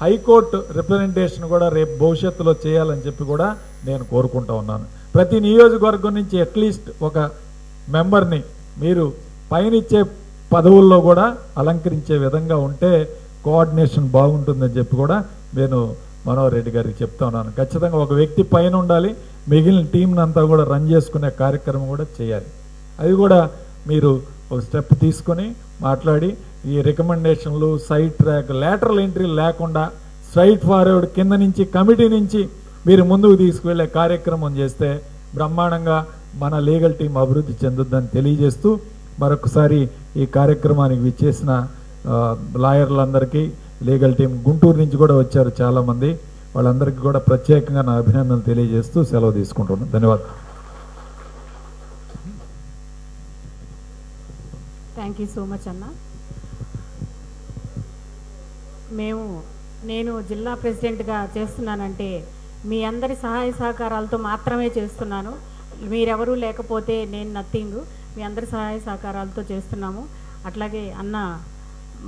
Speaker 9: హైకోర్టు రిప్రజెంటేషన్ కూడా రేపు భవిష్యత్తులో చేయాలని చెప్పి కూడా నేను కోరుకుంటా ఉన్నాను. ప్రతి నియోజకవర్గం నుంచి అట్లీస్ట్ ఒక మెంబర్ని మీరు పైనిచ్చే పదవుల్లో కూడా అలంకరించే విధంగా ఉంటే కోఆర్డినేషన్ బాగుంటుందని చెప్పి కూడా నేను మనోహర్ రెడ్డి గారికి చెప్తా ఉన్నాను. ఖచ్చితంగా ఒక వ్యక్తి పైన ఉండాలి, మిగిలిన టీంని అంతా కూడా రన్ చేసుకునే కార్యక్రమం కూడా చేయాలి. అది కూడా మీరు ఒక స్టెప్ తీసుకొని మాట్లాడి ఈ రికమెండేషన్లు సైడ్ ట్రాక్ లేటరల్ ఎంట్రీ లేకుండా స్ట్రైట్ ఫార్వర్డ్ కింద నుంచి కమిటీ నుంచి మీరు ముందుకు తీసుకువెళ్ళే కార్యక్రమం చేస్తే బ్రహ్మాండంగా మన లీగల్ టీం అభివృద్ధి చెందుద్దని తెలియజేస్తూ మరొకసారి ఈ కార్యక్రమానికి విచ్చేసిన లాయర్లందరికీ, లీగల్ టీం గుంటూరు నుంచి కూడా వచ్చారు చాలామంది, వాళ్ళందరికీ కూడా ప్రత్యేకంగా నా అభినందనలు తెలియజేస్తూ సెలవు తీసుకుంటున్నాను. ధన్యవాదాలు.
Speaker 2: థ్యాంక్ యూ సో మచ్ అన్న. నేను జిల్లా ప్రెసిడెంట్గా చేస్తున్నానంటే మీ అందరి సహాయ సహకారాలతో మాత్రమే చేస్తున్నాను. మీరెవరూ లేకపోతే నేను నథింగ్. మీ అందరి సహాయ సహకారాలతో చేస్తున్నాము. అట్లాగే అన్న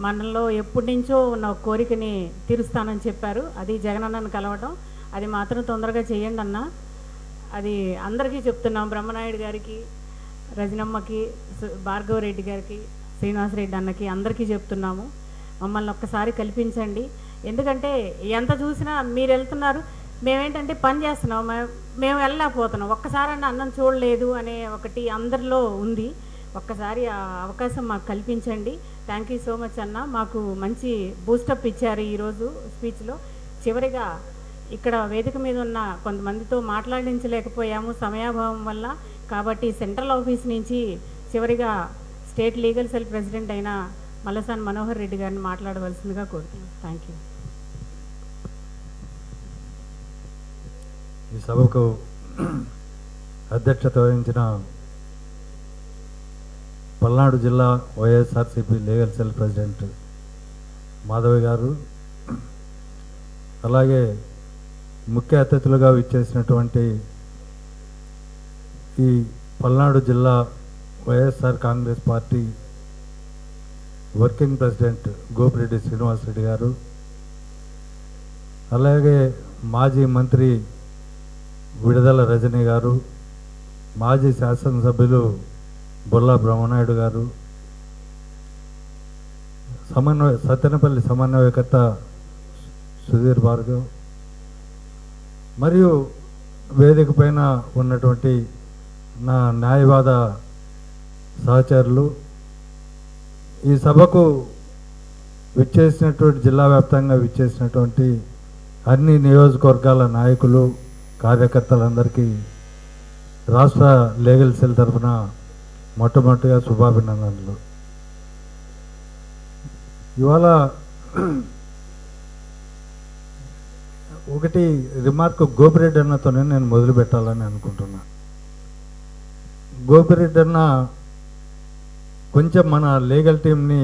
Speaker 2: మనలో ఎప్పటి నుంచో ఉన్న కోరికని తీరుస్తానని చెప్పారు. అది జగనన్నను కలవటం, అది మాత్రం తొందరగా చేయండి అన్న. అది అందరికీ చెప్తున్నాం, బ్రహ్మనాయుడు గారికి, రజనమ్మకి, భార్గవరెడ్డి గారికి, శ్రీనివాసరెడ్డి అన్నకి అందరికీ చెప్తున్నాము. మమ్మల్ని ఒక్కసారి కల్పించండి. ఎందుకంటే ఎంత చూసినా మీరు వెళ్తున్నారు, మేమేంటంటే పని చేస్తున్నాం, మేము వెళ్ళలేకపోతున్నాం. ఒక్కసారన్నా అన్నం చూడలేదు అనే ఒకటి అందరిలో ఉంది. ఒక్కసారి ఆ అవకాశం మాకు కల్పించండి. థ్యాంక్ యూ సో మచ్ అన్న. మాకు మంచి బూస్టప్ ఇచ్చారు ఈరోజు స్పీచ్లో. చివరిగా ఇక్కడ వేదిక మీద ఉన్న కొంతమందితో మాట్లాడించలేకపోయాము సమయాభావం వల్ల. కాబట్టి సెంట్రల్ ఆఫీస్ నుంచి చివరిగా స్టేట్ లీగల్ సెల్ ప్రెసిడెంట్ అయిన మల్లసాని మనోహర్ రెడ్డి గారిని మాట్లాడవలసిందిగా కోరుతున్నాను. Thank you.
Speaker 10: ఈ సభకు అధ్యక్షత వహించిన పల్నాడు జిల్లా YSRCP legal cell president Madhavi గారు, అలాగే ముఖ్య అతిథులుగా విచ్చేసినటువంటి ఈ పల్నాడు జిల్లా YSR Congress party working president Gopireddy Srinivasareddy గారు, అలాగే మాజీ మంత్రి విడుదల రజనీ గారు, మాజీ శాసనసభ్యులు బొల్లా బ్రహ్మనాయుడు గారు, సత్తెనపల్లి సమన్వయకర్త సుధీర్ భార్గవ్, మరియు వేదిక పైన ఉన్నటువంటి నా న్యాయవాద సహచరులు, ఈ సభకు విచ్చేసినటువంటి జిల్లా వ్యాప్తంగా విచ్చేసినటువంటి అన్ని నియోజకవర్గాల నాయకులు, కార్యకర్తలందరికీ రాష్ట్ర లీగల్ సెల్ తరఫున మొట్టమొదటిగా శుభాభినందనలు. ఇవాళ ఒకటి రిమార్క్ గోపిరెడ్డి అన్నతోనే నేను మొదలు పెట్టాలని అనుకుంటున్నా. గోపిరెడ్డి అన్న కొంచెం మన లీగల్ టీంని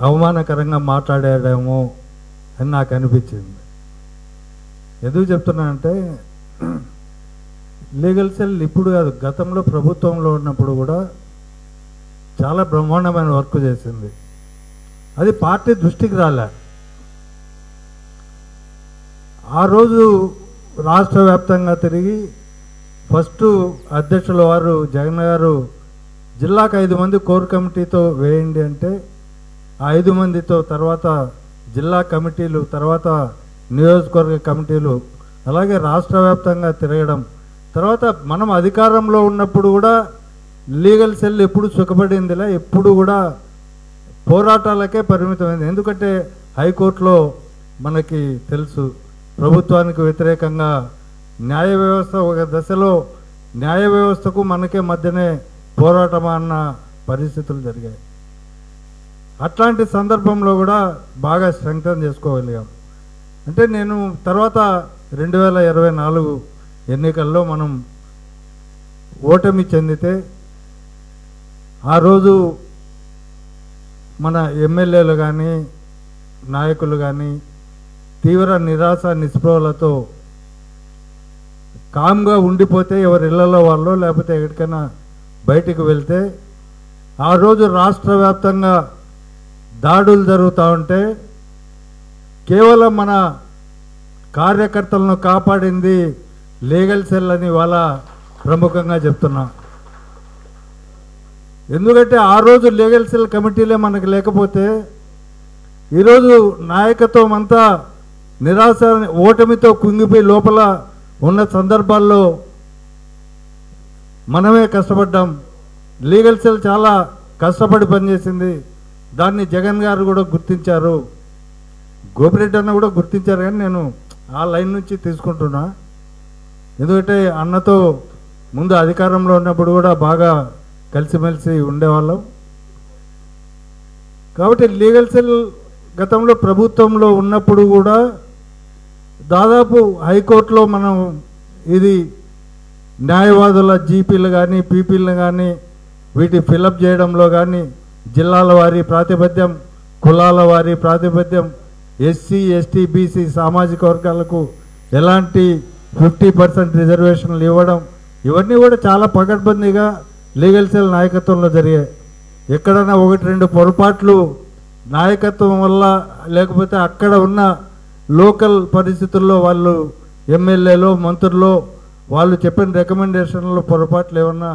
Speaker 10: అవమానకరంగా మాట్లాడాడేమో అని నాకు అనిపించింది. ఎందుకు చెప్తున్నానంటే లీగల్ సెల్ ఇప్పుడు కాదు, గతంలో ప్రభుత్వంలో ఉన్నప్పుడు కూడా చాలా బ్రహ్మాండమైన వర్క్ చేసింది. అది పార్టీ దృష్టికి రాలే. ఆ రోజు రాష్ట్ర వ్యాప్తంగా తిరిగి ఫస్ట్ అధ్యక్షుల వారు జగన్ గారు జిల్లాకు 5 మంది కోర్ కమిటీతో వేయండి అంటే ఆ 5 మందితో తర్వాత జిల్లా కమిటీలు, తర్వాత నియోజకవర్గ కమిటీలు, అలాగే రాష్ట్ర వ్యాప్తంగా తిరగడం, తర్వాత మనం అధికారంలో ఉన్నప్పుడు కూడా లీగల్ సెల్ ఎప్పుడు సుఖపడిందిలా, ఎప్పుడు కూడా పోరాటాలకే పరిమితమైంది. ఎందుకంటే హైకోర్టులో మనకి తెలుసు ప్రభుత్వానికి వ్యతిరేకంగా న్యాయ వ్యవస్థ ఒక దశలో న్యాయ వ్యవస్థకు మనకే మధ్యనే పోరాటమా అన్న పరిస్థితులు జరిగాయి. అట్లాంటి సందర్భంలో కూడా బాగా స్ట్రెంగ్తన్ చేసుకోగలిగాం. అంటే నేను తర్వాత 2024 ఎన్నికల్లో మనం ఓటమి చెందితే ఆ రోజు మన ఎమ్మెల్యేలు కానీ నాయకులు కానీ తీవ్ర నిరాశ నిస్పృహలతో కామ్గా ఉండిపోతే ఎవరి ఇళ్లలో వాళ్ళు లేకపోతే ఎక్కడికైనా బయటికి వెళ్తే ఆ రోజు రాష్ట్ర వ్యాప్తంగా దాడులు జరుగుతూ ఉంటే కేవలం మన కార్యకర్తలను కాపాడింది లీగల్ సెల్ అని వాళ్ళ ప్రముఖంగా చెప్తున్నా. ఎందుకంటే ఆ రోజు లీగల్ సెల్ కమిటీలే మనకు లేకపోతే ఈరోజు నాయకత్వం అంతా నిరాశ ఓటమితో కుంగిపోయి లోపల ఉన్న సందర్భాల్లో మనమే కష్టపడ్డాం. లీగల్ సెల్ చాలా కష్టపడి పనిచేసింది. దాన్ని జగన్ గారు కూడా గుర్తించారు, గోపిరెడ్డి అన్న కూడా గుర్తించారు. కానీ నేను ఆ లైన్ నుంచి తీసుకుంటున్నా. ఎందుకంటే అన్నతో ముందు అధికారంలో ఉన్నప్పుడు కూడా బాగా కలిసిమెలిసి ఉండేవాళ్ళం. కాబట్టి లీగల్ సెల్ గతంలో ప్రభుత్వంలో ఉన్నప్పుడు కూడా దాదాపు హైకోర్టులో మనం ఇది న్యాయవాదుల జీపీలు కానీ పీపీలు కానీ వీటి ఫిలప్ చేయడంలో కానీ జిల్లాల వారి ప్రాతిపద్యం, కులాల వారి ప్రాతిపద్యం, ఎస్సీ ఎస్టీ బీసీ సామాజిక వర్గాలకు ఎలాంటి 50% రిజర్వేషన్లు ఇవ్వడం, ఇవన్నీ కూడా చాలా పకడ్బందీగా లీగల్ సెల్ నాయకత్వంలో జరిగాయి. ఎక్కడైనా 1-2 పొరపాట్లు నాయకత్వం వల్ల లేకపోతే అక్కడ ఉన్న లోకల్ పరిస్థితుల్లో వాళ్ళు ఎమ్మెల్యేలో మంత్రుల్లో వాళ్ళు చెప్పిన రికమెండేషన్లో పొరపాట్లు ఏమన్నా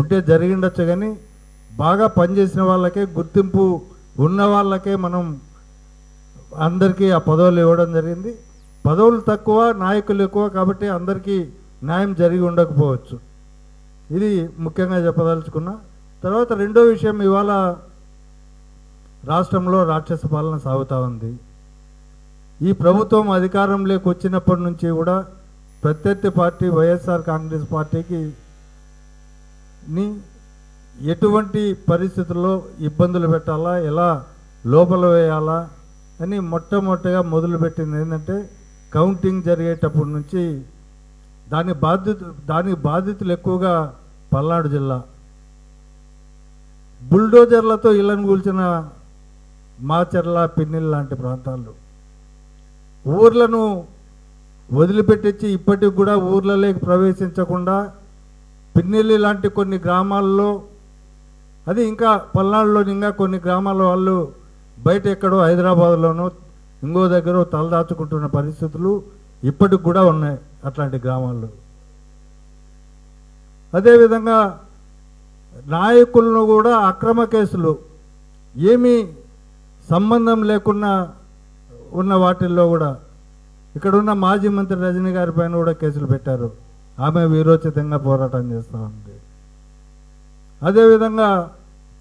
Speaker 10: ఉంటే జరిగిండొచ్చు. కానీ బాగా పనిచేసిన వాళ్ళకే, గుర్తింపు ఉన్న వాళ్ళకే మనం అందరికీ ఆ పదవులు ఇవ్వడం జరిగింది. పదవులు తక్కువ, నాయకులు ఎక్కువ, కాబట్టి అందరికీ న్యాయం జరిగి ఉండకపోవచ్చు. ఇది ముఖ్యంగా చెప్పదలుచుకున్నా. తర్వాత రెండో విషయం, ఇవాళ రాష్ట్రంలో రాక్షస పాలన సాగుతూ ఉంది. ఈ ప్రభుత్వం అధికారంలోకి వచ్చినప్పటి నుంచి కూడా ప్రత్యర్థి పార్టీ వైఎస్ఆర్ కాంగ్రెస్ పార్టీకి ఎటువంటి పరిస్థితుల్లో ఇబ్బందులు పెట్టాలా, ఎలా లోపల వేయాలా అని మొట్టమొదటిగా మొదలుపెట్టింది ఏంటంటే కౌంటింగ్ జరిగేటప్పటి నుంచి దానికి బాధితులు ఎక్కువగా పల్నాడు జిల్లా. బుల్డోజర్లతో ఇళ్లను కూల్చిన మాచర్ల, పిన్నెల్ లాంటి ప్రాంతాలు, ఊర్లను వదిలిపెట్టించి ఇప్పటికి కూడా ఊర్లలోకి ప్రవేశించకుండా పిన్నెల్లి లాంటి కొన్ని గ్రామాల్లో, అది ఇంకా పల్నాడులోని ఇంకా కొన్ని గ్రామాల వాళ్ళు బయట ఎక్కడో హైదరాబాద్లోనో ఇంకో దగ్గర తలదాచుకుంటున్న పరిస్థితులు ఇప్పటికి కూడా ఉన్నాయి అట్లాంటి గ్రామాల్లో. అదేవిధంగా నాయకులను కూడా అక్రమ కేసులు ఏమీ సంబంధం లేకుండా ఉన్న వాటిల్లో కూడా ఇక్కడ ఉన్న మాజీ మంత్రి రజనీ గారి పైన కూడా కేసులు పెట్టారు. ఆమె వీరోచితంగా పోరాటం చేస్తూ ఉంది. అదేవిధంగా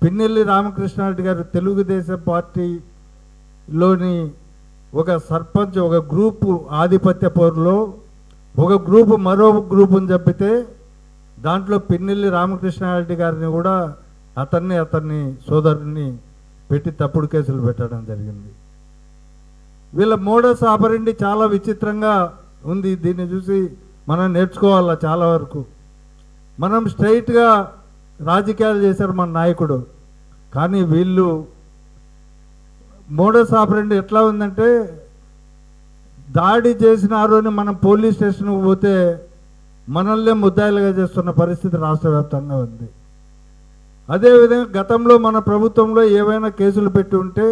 Speaker 10: పిన్నెల్లి రామకృష్ణారెడ్డి గారు తెలుగుదేశం పార్టీలోని ఒక సర్పంచ్ ఒక గ్రూపు ఆధిపత్య పోరులో ఒక గ్రూపు మరో గ్రూపుని చంపితే దాంట్లో పిన్నెల్లి రామకృష్ణారెడ్డి గారిని కూడా అతన్ని సోదరుని పెట్టి తప్పుడు కేసులు పెట్టడం జరిగింది. వీళ్ళ మోడస్ ఆపరెండి చాలా విచిత్రంగా ఉంది. దీన్ని చూసి మనం నేర్చుకోవాలా. చాలా వరకు మనం స్ట్రైట్గా రాజకీయాలు చేశారు మన నాయకుడు, కానీ వీళ్ళు మోడస్ ఆపరెండి ఎట్లా ఉందంటే దాడి చేసినారు అని మనం పోలీస్ స్టేషన్కి పోతే మనల్నే ముద్దాయిలుగా చేస్తున్న పరిస్థితి రాష్ట్ర వ్యాప్తంగా ఉంది. అదేవిధంగా గతంలో మన ప్రభుత్వంలో ఏవైనా కేసులు పెట్టి ఉంటే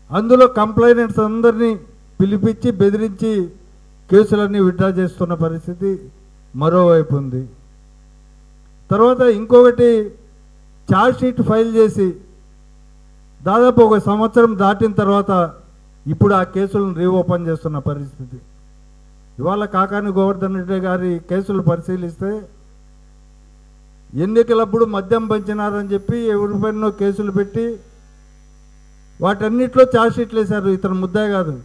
Speaker 10: అందులో కంప్లైనెంట్స్ అందరినీ పిలిపించి బెదిరించి కేసులన్నీ విత్డ్రా చేస్తున్న పరిస్థితి మరోవైపు ఉంది. తర్వాత ఇంకొకటి ఛార్జ్ షీట్ ఫైల్ చేసి దాదాపు 1 సంవత్సరం దాటిన తర్వాత ఇప్పుడు ఆ కేసులను రీఓపెన్ చేస్తున్న పరిస్థితి. ఇవాళ కాకాని గోవర్ధన్ రెడ్డి గారి కేసులు పరిశీలిస్తే ఎన్నికలప్పుడు మద్యం పంచినారని చెప్పి ఎవరిపైనో కేసులు పెట్టి వాటన్నిటిలో ఛార్జ్ షీట్లు వేశారు. ఇతను ముద్దాయి కాదు.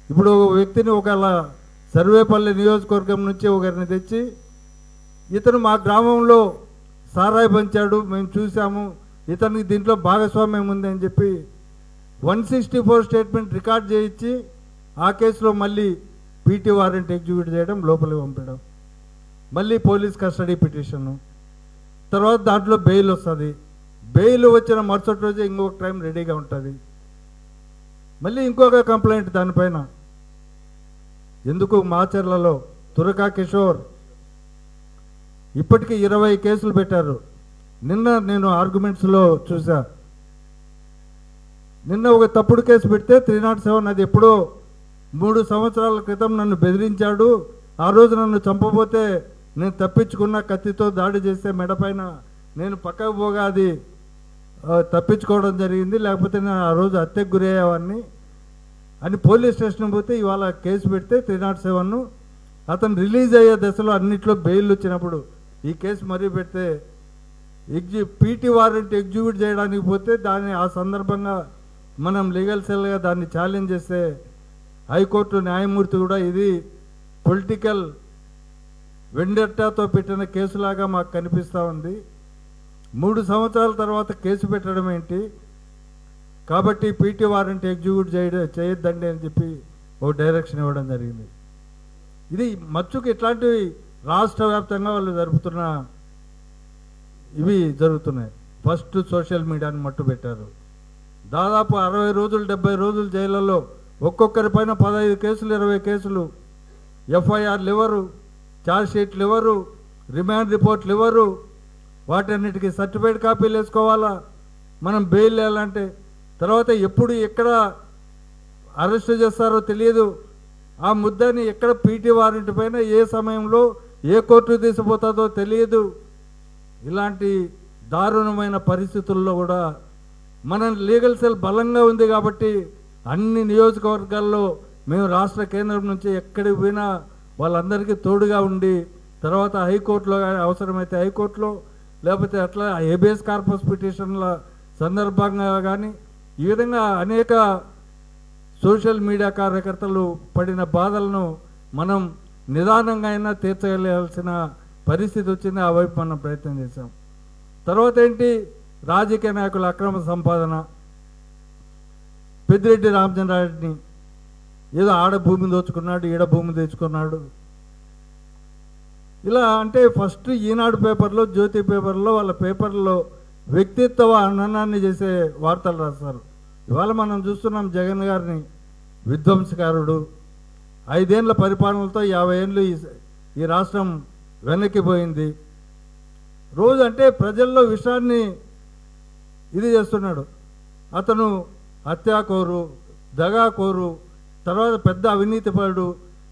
Speaker 10: ఇప్పుడు ఒక వ్యక్తిని ఒకవేళ సర్వేపల్లి నియోజకవర్గం నుంచి ఒకరిని తెచ్చి ఇతను మా గ్రామంలో సారాయి పంచాడు, మేము చూసాము, ఇతనికి దీంట్లో భాగస్వామ్యం ఉంది అని చెప్పి 164 స్టేట్మెంట్ రికార్డ్ చేయించి ఆ కేసులో మళ్ళీ పీటీ వారెంట్ ఎగ్జిక్యూట్ చేయడం, లోపలికి పంపడం, మళ్ళీ పోలీస్ కస్టడీ పిటిషను, తర్వాత దాంట్లో బెయిల్ వస్తుంది. బెయిల్ వచ్చిన మరుసటి రోజు ఇంకొక క్రైమ్ రెడీగా ఉంటుంది, మళ్ళీ ఇంకొక కంప్లైంట్ దానిపైన. ఎందుకు మాచర్లలో తురకా కిషోర్ ఇప్పటికీ 20 కేసులు పెట్టారు. నిన్న నేను ఆర్గ్యుమెంట్స్లో చూసా, నిన్న ఒక తప్పుడు కేసు పెడితే 307 అది ఎప్పుడో 3 సంవత్సరాల క్రితం నన్ను బెదిరించాడు, ఆ రోజు నన్ను చంపబోతే నేను తప్పించుకున్న, కత్తితో దాడి చేస్తే మెడపైన నేను పక్కకు పోగా అది తప్పించుకోవడం జరిగింది, లేకపోతే నేను ఆ రోజు హత్యకు గురయ్యేవాడిని అని పోలీస్ స్టేషన్ పోతే ఇవాళ కేసు పెడితే 307 అతను రిలీజ్ అయ్యే దశలో అన్నిట్లో బెయిల్ వచ్చినప్పుడు ఈ కేసు మరీ పెడితే పీటీ వారెంట్ ఎగ్జిక్యూట్ చేయడానికి పోతే ఆ సందర్భంగా మనం లీగల్ సెల్గా దాన్ని ఛాలెంజ్ చేస్తే హైకోర్టు న్యాయమూర్తి కూడా ఇది పొలిటికల్ వెండెట్టాతో పెట్టిన కేసులాగా మాకు కనిపిస్తూ ఉంది, 3 సంవత్సరాల తర్వాత కేసు పెట్టడం ఏంటి, కాబట్టి పీటీ వారెంట్ ఎగ్జిక్యూట్ చేయొద్దండి అని చెప్పి ఓ డైరెక్షన్ ఇవ్వడం జరిగింది. ఇది మచ్చుకు ఇట్లాంటివి రాష్ట్ర వ్యాప్తంగా వాళ్ళు జరుపుతున్న ఇవి జరుగుతున్నాయి. ఫస్ట్ సోషల్ మీడియాని మట్టు పెట్టారు. దాదాపు 60 రోజులు 70 రోజులు జైళ్ళలో ఒక్కొక్కరి పైన 15 కేసులు 20 కేసులు, ఎఫ్ఐఆర్లు ఇవ్వరు, ఛార్జ్ షీట్లు ఇవ్వరు, రిమాండ్ రిపోర్ట్లు ఇవ్వరు, వాటన్నిటికీ సర్టిఫైడ్ కాపీలు వేసుకోవాలా మనం బెయిల్ వేయాలంటే. తర్వాత ఎప్పుడు ఎక్కడ అరెస్ట్ చేస్తారో తెలియదు, ఆ ముద్దని ఎక్కడ పీటీ వారెంట్ పైన ఏ సమయంలో ఏ కోర్టు తీసుకుపోతుందో తెలియదు. ఇలాంటి దారుణమైన పరిస్థితుల్లో కూడా మన లీగల్ సెల్ బలంగా ఉంది కాబట్టి అన్ని నియోజకవర్గాల్లో మేము రాష్ట్ర కేంద్రం నుంచి ఎక్కడికి పోయినా వాళ్ళందరికీ తోడుగా ఉండి, తర్వాత హైకోర్టులో కానీ అవసరమైతే హైకోర్టులో, లేకపోతే అట్లా హేబియస్ కార్పస్ పిటిషన్ల సందర్భంగా కానీ ఈ విధంగా అనేక సోషల్ మీడియా కార్యకర్తలు పడిన బాధలను మనం నిదానంగా అయినా తీర్చగలగాల్సిన పరిస్థితి వచ్చింది. ఆ వైపు మనం ప్రయత్నం చేశాం. తర్వాత ఏంటి, రాజకీయ నాయకుల అక్రమ సంపాదన. పెద్దిరెడ్డి రామచంద్రారెడ్డిని ఏదో ఆడ భూమి దోచుకున్నాడు, ఈడ భూమి తెచ్చుకున్నాడు, ఇలా అంటే ఫస్ట్ ఈనాడు పేపర్లో, జ్యోతి పేపర్లో, వాళ్ళ పేపర్లో వ్యక్తిత్వ హననాన్ని చేసే వార్తలు రాస్తారు. ఇవాళ మనం చూస్తున్నాం జగన్ గారిని విధ్వంసకారుడు, 5 ఏళ్ళ పరిపాలనలతో 50 ఏళ్ళు ఈ రాష్ట్రం వెనక్కిపోయింది. రోజు అంటే ప్రజల్లో విషయాన్ని ఇది చేస్తున్నాడు. అతను హత్యాకోరు, దగాకోరు, తర్వాత పెద్ద అవినీతిపరుడు,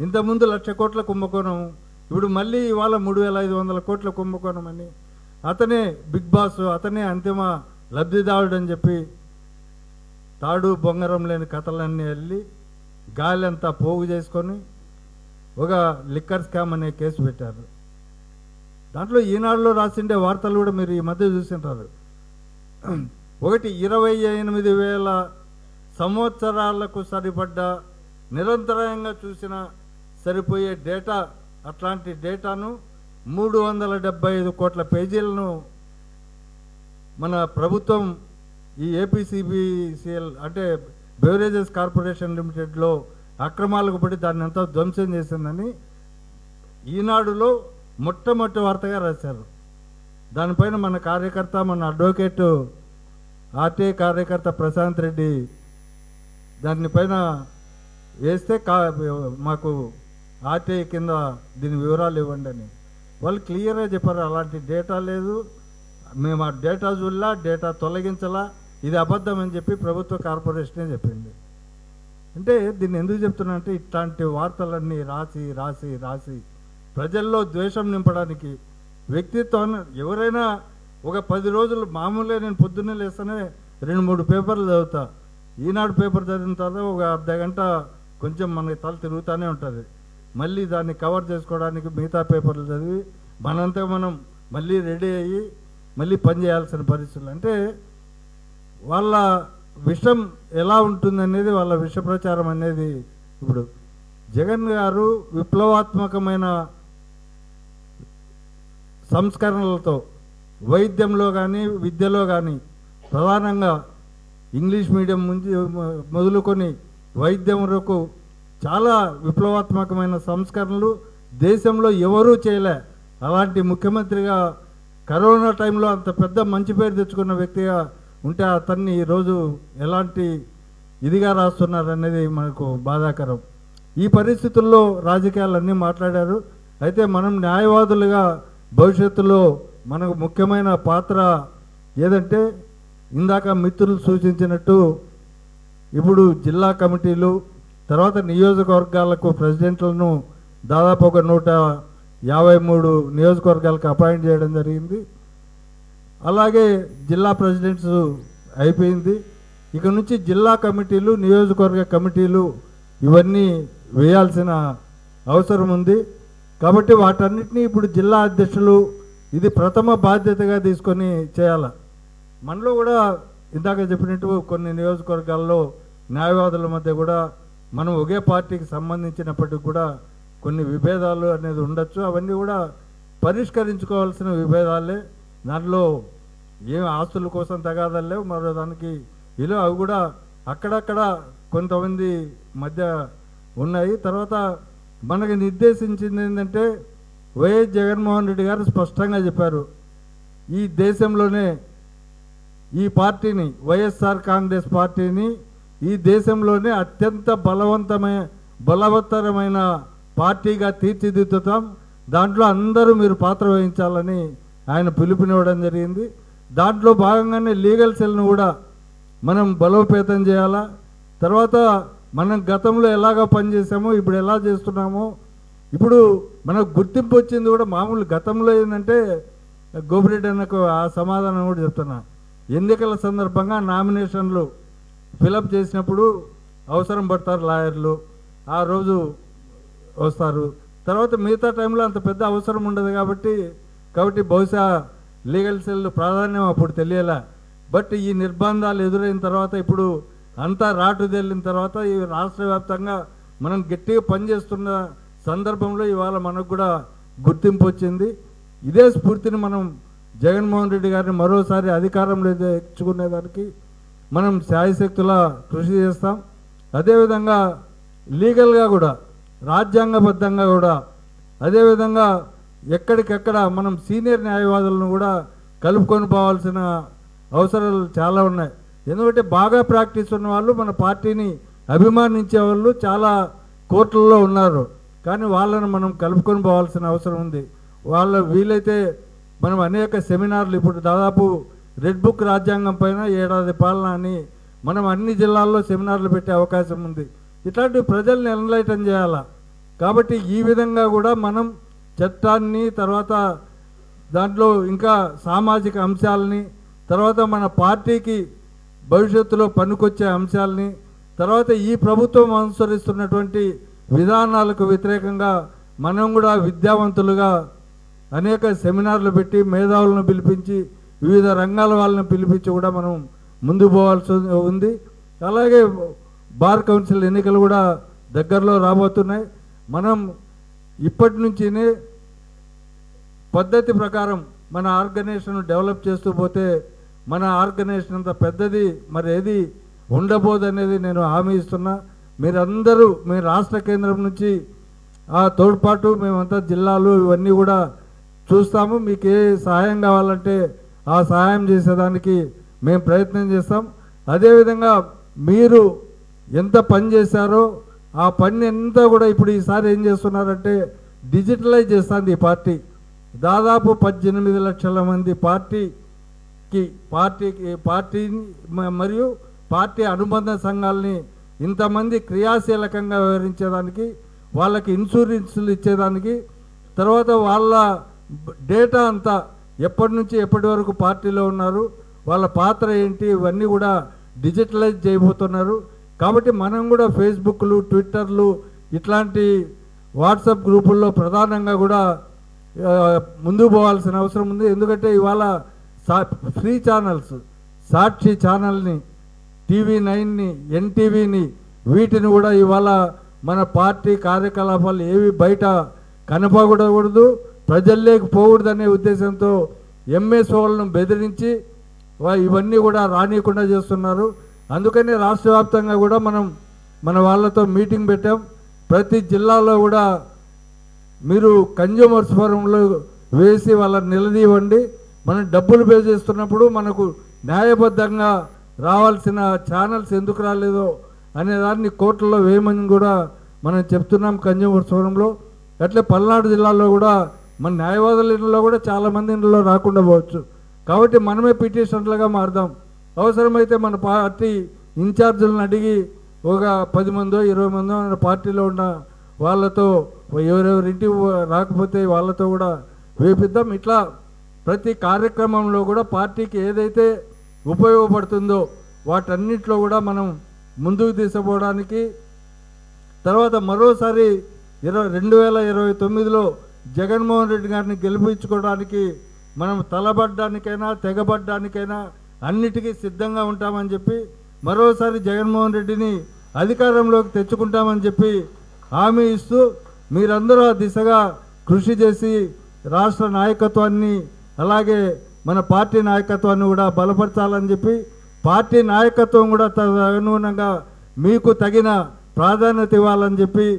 Speaker 10: ఇంతకుముందు 1,00,000 కోట్ల కుంభకోణం, ఇప్పుడు మళ్ళీ ఇవాళ 3,500 కోట్ల కుంభకోణం అని అతనే బిగ్ బాస్, అతనే అంతిమ లబ్ధిదారుడు అని చెప్పి తాడు బొంగరం లేని కథలన్నీ వెళ్ళి గాలి అంతా పోగు చేసుకొని ఒక లిక్కర్ స్కామ్ అనే కేసు పెట్టారు. దాంట్లో ఈనాడులో రాసిండే వార్తలు కూడా మీరు ఈ మధ్య చూసింటారు. ఒకటి 28,000 సంవత్సరాలకు సరిపడ్డ నిరంతరంగా చూసిన సరిపోయే డేటా, అట్లాంటి డేటాను 375 కోట్ల పేజీలను మన ప్రభుత్వం ఈ ఏపీసీబీసీఎల్ అంటే బెవరేజెస్ కార్పొరేషన్ లిమిటెడ్లో అక్రమాలకు పడి దాన్ని అంతా ధ్వంసం చేసిందని ఈనాడులో మొట్టమొదటి వార్తగా రాశారు. దానిపైన మన కార్యకర్త, మన అడ్వకేటు ఆర్టీఐ కార్యకర్త ప్రశాంత్ రెడ్డి దానిపైన వేస్తే మాకు ఆర్టీఐ కింద దీని వివరాలు ఇవ్వండి అని వాళ్ళు క్లియర్గా చెప్పారు. అలాంటి డేటా లేదు, మేము ఆ డేటా చూడలా, డేటా తొలగించలా, ఇది అబద్ధం అని చెప్పి ప్రభుత్వ కార్పొరేషనే చెప్పింది. అంటే దీన్ని ఎందుకు చెప్తున్నా అంటే ఇట్లాంటి వార్తలన్నీ రాసి రాసి రాసి ప్రజల్లో ద్వేషం నింపడానికి, వ్యక్తిత్వాన్ని ఎవరైనా ఒక 10 రోజులు మామూలుగా నేను పొద్దున్నే లేస్తేనే 2-3 పేపర్లు చదువుతా. ఈనాడు పేపర్ చదివిన తర్వాత ఒక అర్ధ గంట కొంచెం మనకి తల తిరుగుతూనే ఉంటుంది. మళ్ళీ దాన్ని కవర్ చేసుకోవడానికి మిగతా పేపర్లు చదివి మనంతా మనం మళ్ళీ రెడీ అయ్యి మళ్ళీ పని చేయాల్సిన పరిస్థితులు. అంటే వాళ్ళ విషం ఎలా ఉంటుందనేది, వాళ్ళ విష ప్రచారం అనేది. ఇప్పుడు జగన్ గారు విప్లవాత్మకమైన సంస్కరణలతో వైద్యంలో కానీ విద్యలో కానీ, ప్రధానంగా ఇంగ్లీష్ మీడియం నుంచి మొదలుకొని వైద్యం వరకు చాలా విప్లవాత్మకమైన సంస్కరణలు దేశంలో ఎవరూ చేయలే. అలాంటి ముఖ్యమంత్రిగా కరోనా టైంలో అంత పెద్ద మంచి పేరు తెచ్చుకున్న వ్యక్తిగా ఉంటే అతన్ని ఈరోజు ఎలాంటి ఇదిగా రాస్తున్నారనేది మనకు బాధాకరం. ఈ పరిస్థితుల్లో రాజకీయాలన్నీ మాట్లాడారు. అయితే మనం న్యాయవాదులుగా భవిష్యత్తులో మనకు ముఖ్యమైన పాత్ర ఏదంటే, ఇందాక మిత్రులు సూచించినట్టు ఇప్పుడు జిల్లా కమిటీలు, తర్వాత నియోజకవర్గాలకు ప్రెసిడెంట్లను దాదాపు ఒక 153 నియోజకవర్గాలకు అపాయింట్ చేయడం జరిగింది. అలాగే జిల్లా ప్రెసిడెంట్స్ అయిపోయింది. ఇక నుంచి జిల్లా కమిటీలు, నియోజకవర్గ కమిటీలు ఇవన్నీ వేయాల్సిన అవసరం ఉంది. కాబట్టి వాటన్నిటినీ ఇప్పుడు జిల్లా అధ్యక్షులు ఇది ప్రథమ బాధ్యతగా తీసుకొని చేయాలి. మనలో కూడా ఇందాక చెప్పినట్టు కొన్ని నియోజకవర్గాల్లో న్యాయవాదుల మధ్య కూడా మనం ఒకే పార్టీకి సంబంధించినప్పటికి కూడా కొన్ని విభేదాలు అనేది ఉండొచ్చు. అవన్నీ కూడా పరిష్కరించుకోవాల్సిన విభేదాలే. దాంట్లో ఏం ఆస్తుల కోసం తగాదాలు లేవు, మరో దానికి ఇలా అవి కూడా అక్కడక్కడ కొంతమంది మధ్య ఉన్నాయి. తర్వాత మనకి నిర్దేశించింది ఏంటంటే, వైఎస్ జగన్మోహన్ రెడ్డి గారు స్పష్టంగా చెప్పారు, ఈ దేశంలోనే ఈ పార్టీని, వైఎస్ఆర్ కాంగ్రెస్ పార్టీని ఈ దేశంలోనే అత్యంత బలవత్తరమైన పార్టీగా తీర్చిదిద్దుతాం, దాంట్లో అందరూ మీరు పాత్ర వహించాలని ఆయన పిలుపునివ్వడం జరిగింది. దాంట్లో భాగంగానే లీగల్ సెల్ను కూడా మనం బలోపేతం చేయాలా. తర్వాత మనం గతంలో ఎలాగ పనిచేసామో ఇప్పుడు ఎలా చేస్తున్నామో, ఇప్పుడు మనకు గుర్తింపు వచ్చింది కూడా మామూలు. గతంలో ఏంటంటే గోపిరెడ్డి అన్నకు ఆ సమాధానం కూడా చెప్తున్నా, ఎన్నికల సందర్భంగా నామినేషన్లు ఫిలప్ చేసినప్పుడు అవసరం పడతారు లాయర్లు, ఆ రోజు వస్తారు. తర్వాత మిగతా టైంలో అంత పెద్ద అవసరం ఉండదు కాబట్టి బహుశా లీగల్ సెల్ ప్రాధాన్యం అప్పుడు తెలియలే. బట్ ఈ నిర్బంధాలు ఎదురైన తర్వాత, ఇప్పుడు అంతా రాటుదేలిన తర్వాత, ఈ రాష్ట్ర వ్యాప్తంగా మనం గట్టిగా పనిచేస్తున్న సందర్భంలో ఇవాళ మనకు కూడా గుర్తింపు వచ్చింది. ఇదే స్ఫూర్తిని మనం జగన్మోహన్ రెడ్డి గారిని మరోసారి అధికారంలో తెచ్చుకునేదానికి మనం శాయశక్తులా కృషి చేస్తాం. అదేవిధంగా లీగల్గా కూడా, రాజ్యాంగబద్ధంగా కూడా, అదేవిధంగా ఎక్కడికెక్కడ మనం సీనియర్ న్యాయవాదులను కూడా కలుపుకొని పోవాల్సిన అవసరాలు చాలా ఉన్నాయి. ఎందుకంటే బాగా ప్రాక్టీస్ ఉన్న వాళ్ళు, మన పార్టీని అభిమానించే వాళ్ళు చాలా కోర్టుల్లో ఉన్నారు. కానీ వాళ్ళను మనం కలుపుకొని పోవాల్సిన అవసరం ఉంది. వీలైతే మనం అనేక సెమినార్లు, ఇప్పుడు దాదాపు రెడ్ బుక్ రాజ్యాంగం పైన 7 ఏడాది పాలన అని మనం అన్ని జిల్లాల్లో సెమినార్లు పెట్టే అవకాశం ఉంది. ఇట్లాంటి ప్రజల్ని ఎన్లైటన్ చేయాలా. కాబట్టి ఈ విధంగా కూడా మనం చట్టాన్ని, తర్వాత దాంట్లో ఇంకా సామాజిక అంశాలని, తర్వాత మన పార్టీకి భవిష్యత్తులో పనికొచ్చే అంశాలని, తర్వాత ఈ ప్రభుత్వం అనుసరిస్తున్నటువంటి విధానాలకు వ్యతిరేకంగా మనం కూడా విద్యావంతులుగా అనేక సెమినార్లు పెట్టి మేధావులను పిలిపించి వివిధ రంగాల వాళ్ళని పిలిపించి కూడా మనం ముందు పోవాల్సి ఉంది. అలాగే బార్ కౌన్సిల్ ఎన్నికలు కూడా దగ్గరలో రాబోతున్నాయి. మనం ఇప్పటి నుంచినే పద్ధతి ప్రకారం మన ఆర్గనైజేషన్ డెవలప్ చేస్తూ పోతే మన ఆర్గనైజేషన్ అంత పెద్దది మరి ఏది ఉండబోదనేది నేను హామీ ఇస్తున్నా. మీరందరూ మీ రాష్ట్ర కేంద్రం నుంచి ఆ తోడ్పాటు మేమంతా జిల్లాలు ఇవన్నీ కూడా చూస్తాము. మీకు ఏ సహాయం కావాలంటే ఆ సహాయం చేసేదానికి మేము ప్రయత్నం చేస్తాం. అదేవిధంగా మీరు ఎంత పని చేశారో ఆ పని అంతా కూడా ఇప్పుడు ఈసారి ఏం చేస్తున్నారంటే డిజిటలైజ్ చేస్తుంది ఈ పార్టీ. దాదాపు 18 లక్షల మంది పార్టీని మరియు పార్టీ అనుబంధ సంఘాలని ఇంతమంది క్రియాశీలకంగా వ్యవహరించేదానికి, వాళ్ళకి ఇన్సూరెన్స్లు ఇచ్చేదానికి, తర్వాత వాళ్ళ డేటా అంతా ఎప్పటి నుంచి ఎప్పటి వరకు పార్టీలో ఉన్నారు, వాళ్ళ పాత్ర ఏంటి, ఇవన్నీ కూడా డిజిటలైజ్ చేయబోతున్నారు. కాబట్టి మనం కూడా ఫేస్బుక్లు, ట్విట్టర్లు, ఇట్లాంటి వాట్సాప్ గ్రూపుల్లో ప్రధానంగా కూడా ముందుకు పోవాల్సిన అవసరం ఉంది. ఎందుకంటే ఇవాళ ఫ్రీ ఛానల్స్, సాక్షి ఛానల్ని, TV9ని, NTVని, వీటిని కూడా ఇవాళ మన పార్టీ కార్యకలాపాలు ఏవి బయట కనపడకూడదు, ప్రజల్లోకి పోకూడదనే ఉద్దేశంతో MSOలను బెదిరించి ఇవన్నీ కూడా రానియకుండా చేస్తున్నారు. అందుకని రాష్ట్ర వ్యాప్తంగా కూడా మనం మన వాళ్ళతో మీటింగ్ పెట్టాం. ప్రతి జిల్లాలో కూడా మీరు కన్జ్యూమర్స్ ఫోరంలో వేసి వాళ్ళని నిలదీయండి. మనం డబ్బులు పే చేస్తున్నప్పుడు మనకు న్యాయబద్ధంగా రావాల్సిన ఛానల్స్ ఎందుకు రాలేదో అనే దాన్ని కోర్టులో వేయమని కూడా మనం చెప్తున్నాం కన్జ్యూమర్స్ ఫోరంలో. అట్లే పల్నాడు జిల్లాలో కూడా మన న్యాయవాదుల ఇళ్ళలో కూడా చాలామంది ఇళ్ళలో రాకుండా పోవచ్చు. కాబట్టి మనమే పిటిషన్లుగా మారుదాం. అవసరమైతే మన పార్టీ ఇన్ఛార్జీలను అడిగి ఒక 10 మందో 20 మందో మన పార్టీలో ఉన్న వాళ్ళతో ఎవరెవరింటికి రాకపోతే వాళ్ళతో కూడా వేపిద్దాం. ఇట్లా ప్రతి కార్యక్రమంలో కూడా పార్టీకి ఏదైతే ఉపయోగపడుతుందో వాటన్నిటిలో కూడా మనం ముందుకు తీసుకుపోవడానికి, తర్వాత మరోసారి 2029లో జగన్మోహన్ రెడ్డి గారిని గెలిపించుకోవడానికి మనం తలబడ్డానికైనా తెగబడ్డానికైనా అన్నిటికీ సిద్ధంగా ఉంటామని చెప్పి, మరోసారి జగన్మోహన్ రెడ్డిని అధికారంలోకి తెచ్చుకుంటామని చెప్పి హామీ ఇస్తూ, మీరందరూ ఆ దిశగా కృషి చేసి రాష్ట్ర నాయకత్వాన్ని అలాగే మన పార్టీ నాయకత్వాన్ని కూడా బలపరచాలని చెప్పి, పార్టీ నాయకత్వం కూడా అనుగుణంగా మీకు తగిన ప్రాధాన్యత ఇవ్వాలని చెప్పి,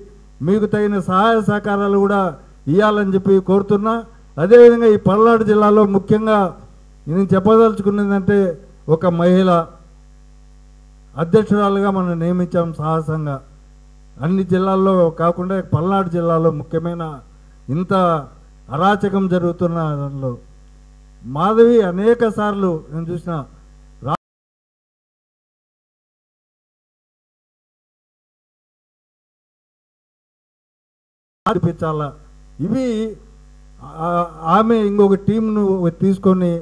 Speaker 10: మీకు తగిన సహాయ సహకారాలు కూడా ఇవ్వాలని చెప్పి కోరుతున్నా. అదేవిధంగా ఈ పల్నాడు జిల్లాలో ముఖ్యంగా నేను చెప్పదలుచుకున్నదంటే ఒక మహిళ అధ్యక్షురాలుగా మనం నియమించాం సాహసంగా. అన్ని జిల్లాల్లో కాకుండా పల్నాడు జిల్లాలో ముఖ్యమైన ఇంత అరాచకం జరుగుతున్న దానిలో మాధవి అనేక సార్లు నేను చూసిన చూపించాలా. ఇవి ఆమె ఇంకొక టీంను తీసుకొని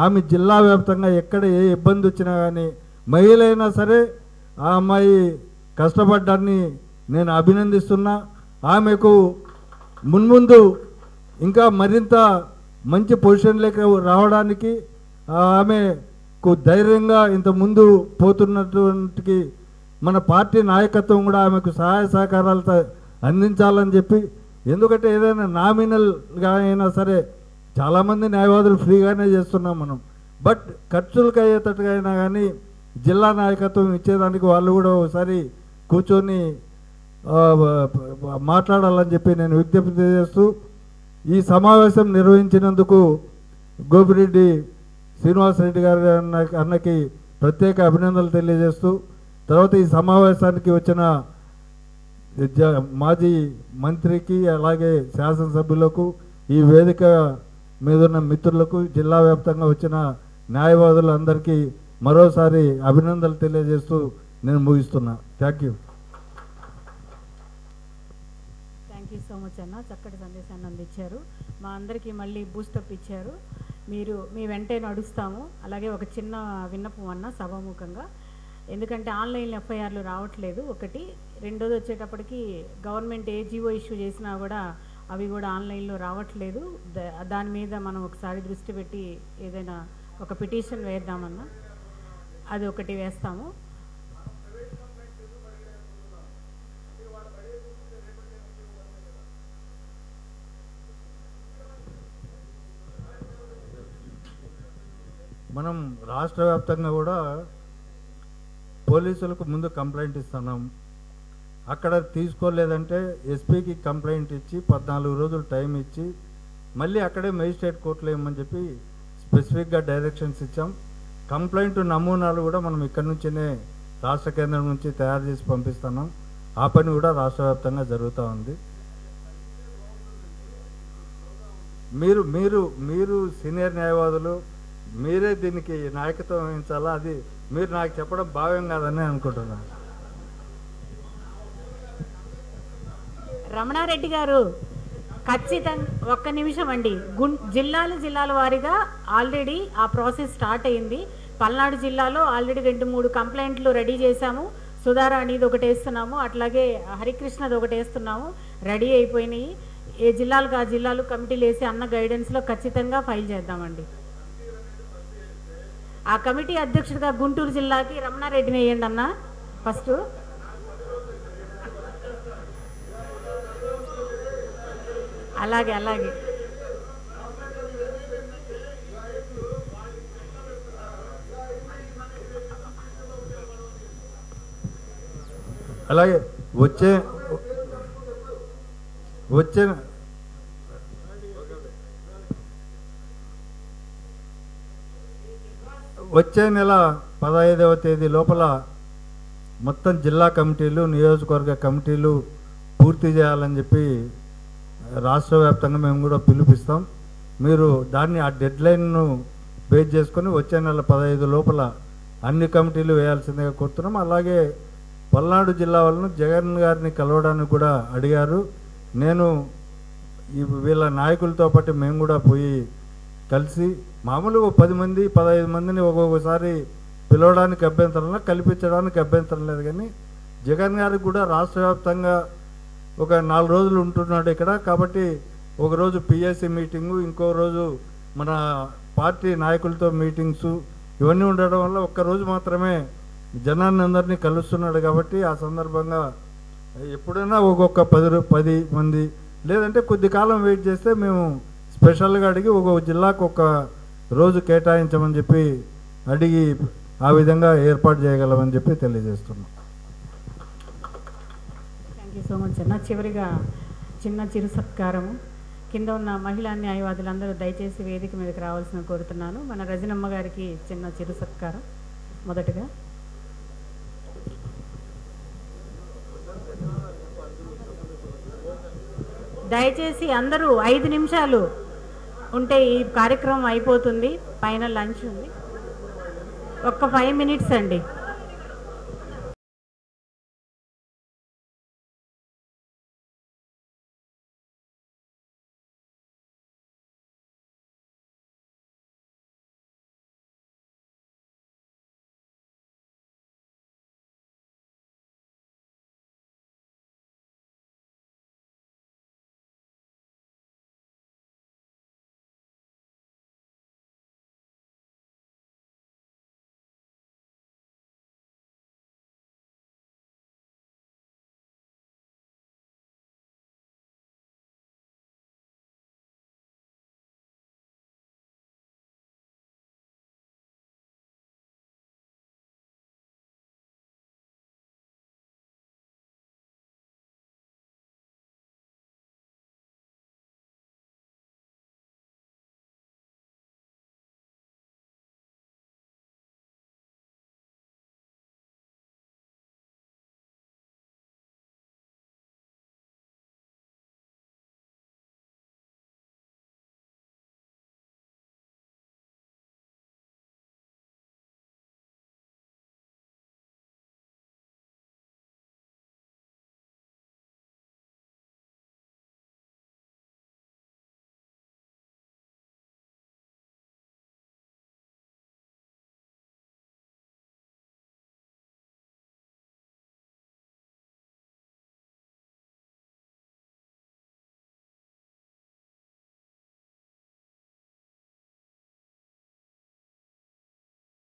Speaker 10: ఆమె జిల్లా వ్యాప్తంగా ఎక్కడ ఏ ఇబ్బంది వచ్చినా కానీ మహిళ అయినా సరే ఆ అమ్మాయి కష్టపడ్డాన్ని నేను అభినందిస్తున్నా. ఆమెకు మున్ముందు ఇంకా మరింత మంచి పొజిషన్లోకి రావడానికి ఆమెకు ధైర్యంగా ఇంత ముందు పోతున్నటువంటి మన పార్టీ నాయకత్వం కూడా ఆమెకు సహాయ సహకారాలతో అందించాలని చెప్పి, ఎందుకంటే ఏదైనా నామినల్గా అయినా సరే చాలామంది న్యాయవాదులు ఫ్రీగానే చేస్తున్నాం మనం, బట్ ఖర్చులకు అయ్యేటట్టుగా అయినా కానీ జిల్లా నాయకత్వం ఇచ్చేదానికి వాళ్ళు కూడా ఒకసారి కూర్చొని మాట్లాడాలని చెప్పి నేను విజ్ఞప్తి చేస్తూ, ఈ సమావేశం నిర్వహించినందుకు గోపిరెడ్డి శ్రీనివాసరెడ్డి గారి అన్నకి ప్రత్యేక అభినందనలు తెలియజేస్తూ, తర్వాత ఈ సమావేశానికి వచ్చిన మాజీ మంత్రికి అలాగే శాసనసభ్యులకు, ఈ వేదిక మీద ఉన్న మిత్రులకు, జిల్లా వ్యాప్తంగా వచ్చిన న్యాయవాదులందరికీ మరోసారి అభినందనలు తెలియజేస్తూ నేను ముగిస్తున్నా. Thank you.
Speaker 2: Thank you so much అన్న, చక్కటి సందేశాన్ని అందించారు. మా అందరికీ మళ్ళీ బూస్టప్ ఇచ్చారు. మీరు మీ వెంటే నడుస్తాము. అలాగే ఒక చిన్న విన్నపం అన్న సభాముఖంగా, ఎందుకంటే ఆన్లైన్ ఎఫ్ఐఆర్లు రావట్లేదు ఒకటి, రెండోది వచ్చేటప్పటికి గవర్నమెంట్ ఏ జీవో ఇష్యూ చేసినా కూడా అవి కూడా ఆన్లైన్లో రావట్లేదు. దాని మీద మనం ఒకసారి దృష్టి పెట్టి ఏదైనా ఒక పిటిషన్ వేద్దామన్నా, అది ఒకటి వేస్తాము.
Speaker 10: మనం రాష్ట్ర వ్యాప్తంగా కూడా పోలీసులకు ముందు కంప్లైంట్ ఇస్తున్నాం. అక్కడ తీసుకోలేదంటే ఎస్పీకి కంప్లైంట్ ఇచ్చి 14 రోజులు టైం ఇచ్చి మళ్ళీ అక్కడే మేజిస్ట్రేట్ కోర్టులో ఇవ్వమని చెప్పి స్పెసిఫిక్గా డైరెక్షన్స్ ఇచ్చాం. కంప్లైంట్ నమూనాలు కూడా మనం ఇక్కడి నుంచినే రాష్ట్ర కేంద్రం నుంచి తయారు చేసి పంపిస్తున్నాం. ఆ పని కూడా రాష్ట్ర వ్యాప్తంగా జరుగుతూ ఉంది. మీరు మీరు మీరు సీనియర్ న్యాయవాదులు, మీరే దీనికి నాయకత్వం వహించాలా, అది మీరు నాకు చెప్పడం భావ్యం కాదని అనుకుంటున్నాను.
Speaker 2: రమణారెడ్డి గారు ఖచ్చితంగా ఒక్క నిమిషం అండి. జిల్లాల వారీగా ఆల్రెడీ ఆ ప్రాసెస్ స్టార్ట్ అయింది. పల్నాడు జిల్లాలో ఆల్రెడీ 2-3 కంప్లైంట్లు రెడీ చేశాము. సుధారాణిది ఒకటి వేస్తున్నాము, అట్లాగే హరికృష్ణది ఒకటి వేస్తున్నాము, రెడీ అయిపోయినాయి. ఏ జిల్లాలకు ఆ జిల్లాలు కమిటీలు వేసి అన్న గైడెన్స్లో ఖచ్చితంగా ఫైల్ చేద్దామండి. ఆ కమిటీ అధ్యక్షుడిగా గుంటూరు జిల్లాకి రమణారెడ్డిని వేయండి అన్న ఫస్ట్. అలాగే అలాగే
Speaker 10: అలాగే వచ్చే నెల 15వ తేదీ లోపల మొత్తం జిల్లా కమిటీలు, నియోజకవర్గ కమిటీలు పూర్తి చేయాలని చెప్పి రాష్ట్ర వ్యాప్తంగా మేము కూడా పిలుపిస్తాం. మీరు దాన్ని ఆ డెడ్లైన్ను బేస్ చేసుకొని వచ్చే నెల 15 లోపల అన్ని కమిటీలు వేయాల్సిందిగా కోరుతున్నాం. అలాగే పల్నాడు జిల్లా వాళ్ళను జగన్ గారిని కలవడానికి కూడా అడిగారు. నేను వీళ్ళ నాయకులతో పాటు మేము కూడా పోయి కలిసి మామూలుగా 10 మంది 15 మందిని ఒక్కొక్కసారి పిలవడానికి అభ్యంతరం, కల్పించడానికి అభ్యంతరం లేదు. కానీ జగన్ గారికి కూడా రాష్ట్ర వ్యాప్తంగా ఒక 4 రోజులు ఉంటున్నాడు ఇక్కడ. కాబట్టి ఒకరోజు పిఎస్సి మీటింగు, ఇంకో రోజు మన పార్టీ నాయకులతో మీటింగ్స్ ఇవన్నీ ఉండడం వల్ల ఒక్కరోజు మాత్రమే జనాన్ని అందరినీ కలుస్తున్నాడు. కాబట్టి ఆ సందర్భంగా ఎప్పుడైనా ఒక్కొక్క 10 మంది లేదంటే కొద్ది కాలం వెయిట్ చేస్తే మేము స్పెషల్గా అడిగి ఒక్కొక్క జిల్లాకు ఒక రోజు కేటాయించమని చెప్పి అడిగి ఆ విధంగా ఏర్పాటు చేయగలమని చెప్పి తెలియజేస్తున్నాం.
Speaker 2: థ్యాంక్ యూ సో మచ్ అన్న. చివరిగా చిన్న చిరు సత్కారము. కింద ఉన్న మహిళా న్యాయవాదులందరూ దయచేసి వేదిక మీదకి రావాల్సిన కోరుతున్నాను. మన రజనమ్మ గారికి చిన్న చిరు సత్కారం. మొదటగా దయచేసి అందరూ 5 నిమిషాలు ఉంటే ఈ కార్యక్రమం అయిపోతుంది. పైన లంచ్ ఉంది. ఒక్క 5 minutes అండి.